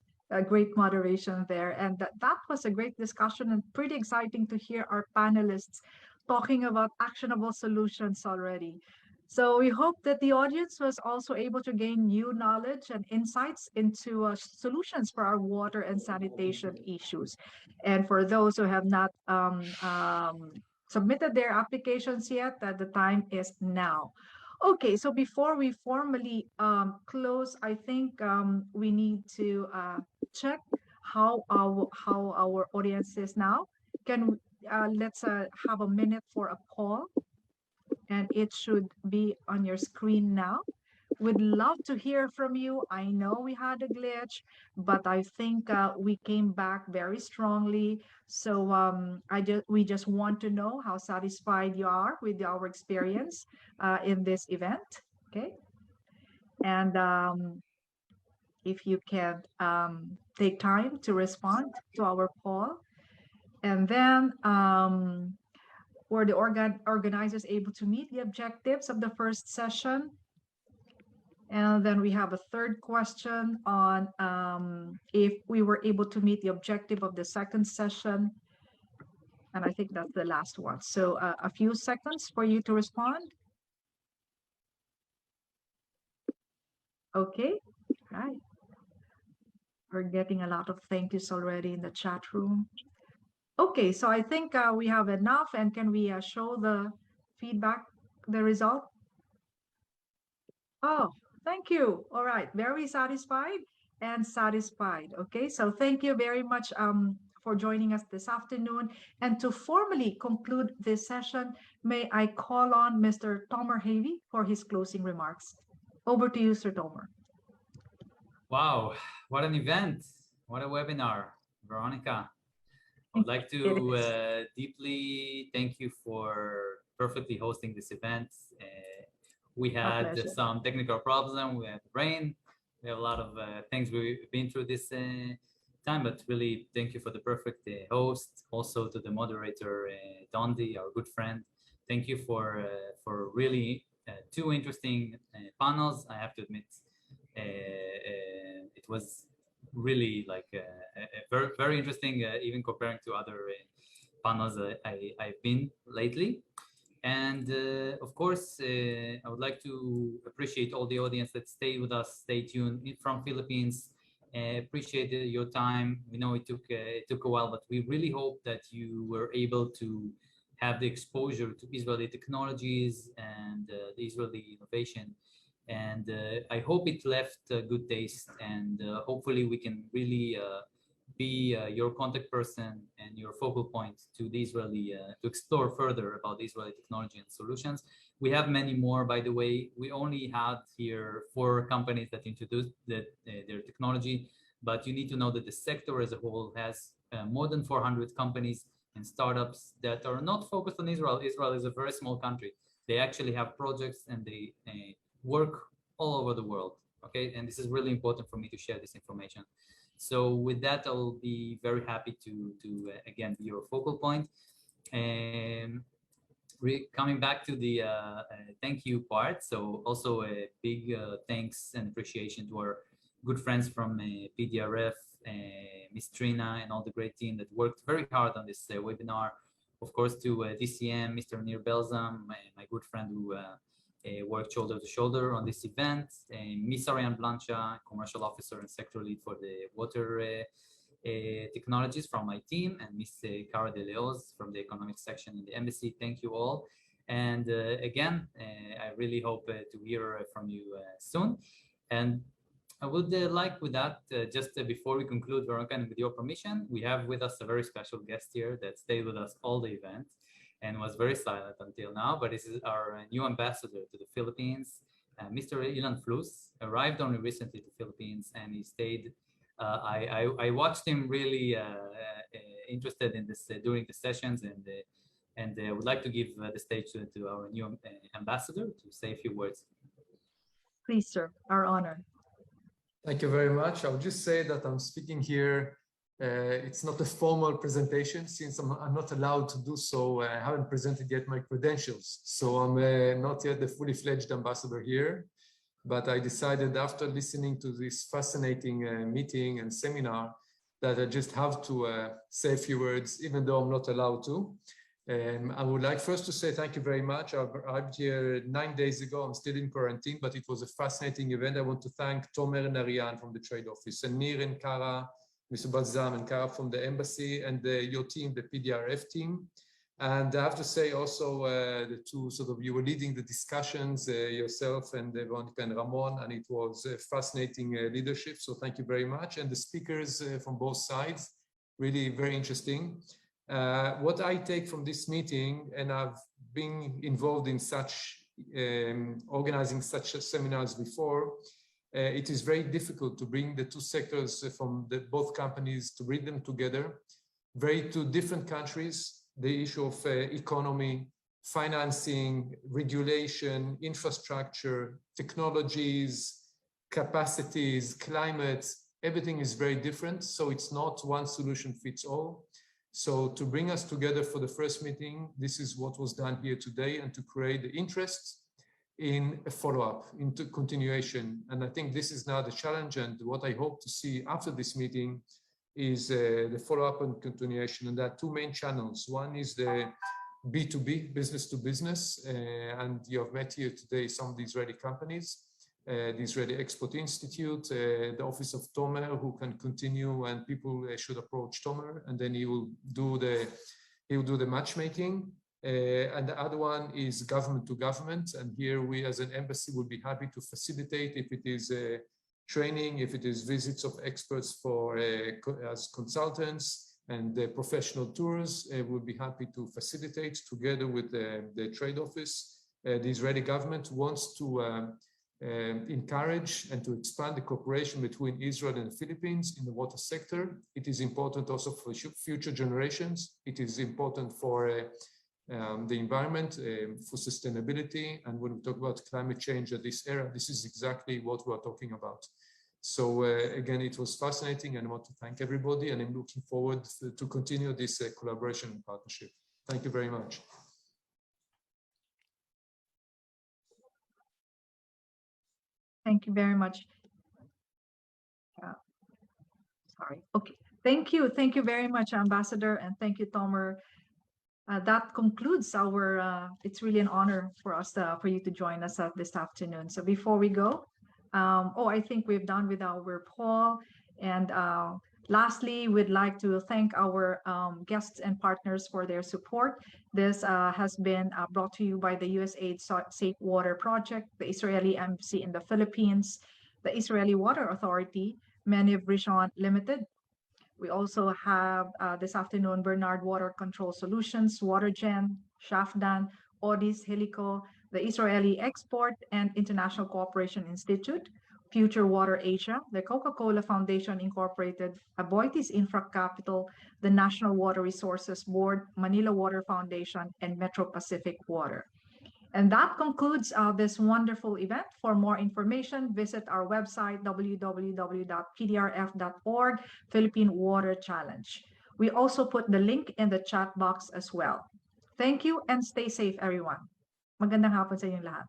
great moderation there, and that was a great discussion and pretty exciting to hear our panelists talking about actionable solutions already. So we hope that the audience was also able to gain new knowledge and insights into solutions for our water and sanitation issues. And for those who have not submitted their applications yet, the time is now. Okay, so before we formally close, I think we need to check how our audience is now. Let's have a minute for a poll, and it should be on your screen now. We'd love to hear from you. I know we had a glitch, but I think we came back very strongly. So we just want to know how satisfied you are with our experience in this event. Okay, and if you can take time to respond to our poll, and then were the organizers able to meet the objectives of the first session? And then we have a third question on if we were able to meet the objective of the second session. And I think that's the last one. So a few seconds for you to respond. Okay, all right. We're getting a lot of thank yous already in the chat room. Okay, so I think we have enough, and can we show the feedback, the result? Oh, thank you. All right, very satisfied and satisfied. Okay, so thank you very much for joining us this afternoon. And to formally conclude this session, may I call on Mr. Tomer Havey for his closing remarks. Over to you, Sir Tomer. Wow, what an event. What a webinar, Veronica. I would like to deeply thank you for perfectly hosting this event. We had some technical problems. We had rain. We have a lot of things we've been through this time, but really thank you for the perfect host. Also to the moderator, Dondi, our good friend. Thank you for really two interesting panels. I have to admit, it was really like very, very interesting, even comparing to other panels I've been lately. And of course, I would like to appreciate all the audience that stayed with us, stay tuned from Philippines. Appreciate your time. We know it took a while, but we really hope that you were able to have the exposure to Israeli technologies and the Israeli innovation. And I hope it left a good taste, and hopefully we can really be your contact person and your focal point to the Israeli, to explore further about Israeli technology and solutions. We have many more, by the way. We only had here 4 companies that introduced their technology, but you need to know that the sector as a whole has more than 400 companies and startups that are not focused on Israel. Israel is a very small country. They actually have projects and they work all over the world, okay? And this is really important for me to share this information. So with that, I'll be very happy to again, be your focal point. And coming back to the thank you part, so also a big thanks and appreciation to our good friends from PDRF, Ms. Trina, and all the great team that worked very hard on this webinar. Of course, to DCM, Mr. Nir Belzam, my good friend who worked shoulder to shoulder on this event, Ms. Ariane Blancha, commercial officer and sector lead for the water technologies from my team, and Ms. Cara De Leos from the economic section in the embassy. Thank you all. And again, I really hope to hear from you soon. And I would like with that, just before we conclude, Veronica, and with your permission, we have with us a very special guest here that stayed with us all the event and was very silent until now, but this is our new ambassador to the Philippines, Mr. Ilan Flus, arrived only recently to the Philippines, and he stayed. I watched him really interested in this during the sessions, and I would like to give the stage to our new ambassador to say a few words. Please, sir, our honor. Thank you very much. I would just say that I'm speaking here. It's not a formal presentation since I'm not allowed to do so. I haven't presented yet my credentials. So I'm not yet the fully fledged ambassador here, but I decided after listening to this fascinating meeting and seminar that I just have to say a few words, even though I'm not allowed to. I would like first to say thank you very much. I arrived here 9 days ago. I'm still in quarantine, but it was a fascinating event. I want to thank Tomer and Ariane from the Trade Office, and Nir and Cara, Mr. Balzam and Cara from the embassy, and your team, the PDRF team. And I have to say also the two sort of, you were leading the discussions, yourself and Veronica and Ramon, and it was fascinating leadership. So thank you very much. And the speakers from both sides, really very interesting. What I take from this meeting, and I've been involved in such, organizing such seminars before, it is very difficult to bring the two sectors from both companies, to bring them together. Very two different countries, the issue of economy, financing, regulation, infrastructure, technologies, capacities, climate, everything is very different. So it's not one solution fits all. So to bring us together for the first meeting, this is what was done here today, and to create the interest in a follow-up, into continuation. And I think this is now the challenge, and what I hope to see after this meeting is the follow-up and continuation. And there are two main channels. One is the B2B, business to business, and you have met here today some of the Israeli companies. the Israeli Export Institute, the Office of Tomer, who can continue, and people should approach Tomer, and then he will do the matchmaking. And the other one is government to government, and here we as an embassy will be happy to facilitate if it is training, if it is visits of experts for as consultants, and the professional tours. We'll be happy to facilitate together with the trade office. The Israeli government wants to encourage and to expand the cooperation between Israel and the Philippines in the water sector. It is important also for future generations. It is important for the environment, for sustainability. And when we talk about climate change at this era, this is exactly what we are talking about. So again, it was fascinating, and I want to thank everybody, and I'm looking forward to continue this collaboration and partnership. Thank you very much. Thank you very much. Sorry. Okay. Thank you. Thank you very much, Ambassador, and thank you, Tomer. That concludes our, it's really an honor for us, for you to join us this afternoon. So before we go, I think we've done with our poll. And lastly, we'd like to thank our guests and partners for their support. This has been brought to you by the USAID Safe Water Project, the Israeli Embassy in the Philippines, the Israeli Water Authority, Maynilad Water Limited. We also have this afternoon Bernard Water Control Solutions, WaterGen, Shafdan, Odis, Helico, the Israeli Export and International Cooperation Institute, Future Water Asia, the Coca-Cola Foundation Incorporated, Aboitiz Infra Capital, the National Water Resources Board, Manila Water Foundation, and Metro Pacific Water. And that concludes this wonderful event. For more information, visit our website, www.pdrf.org, Philippine Water Challenge. We also put the link in the chat box as well. Thank you and stay safe, everyone. Magandang hapon sa inyong lahat.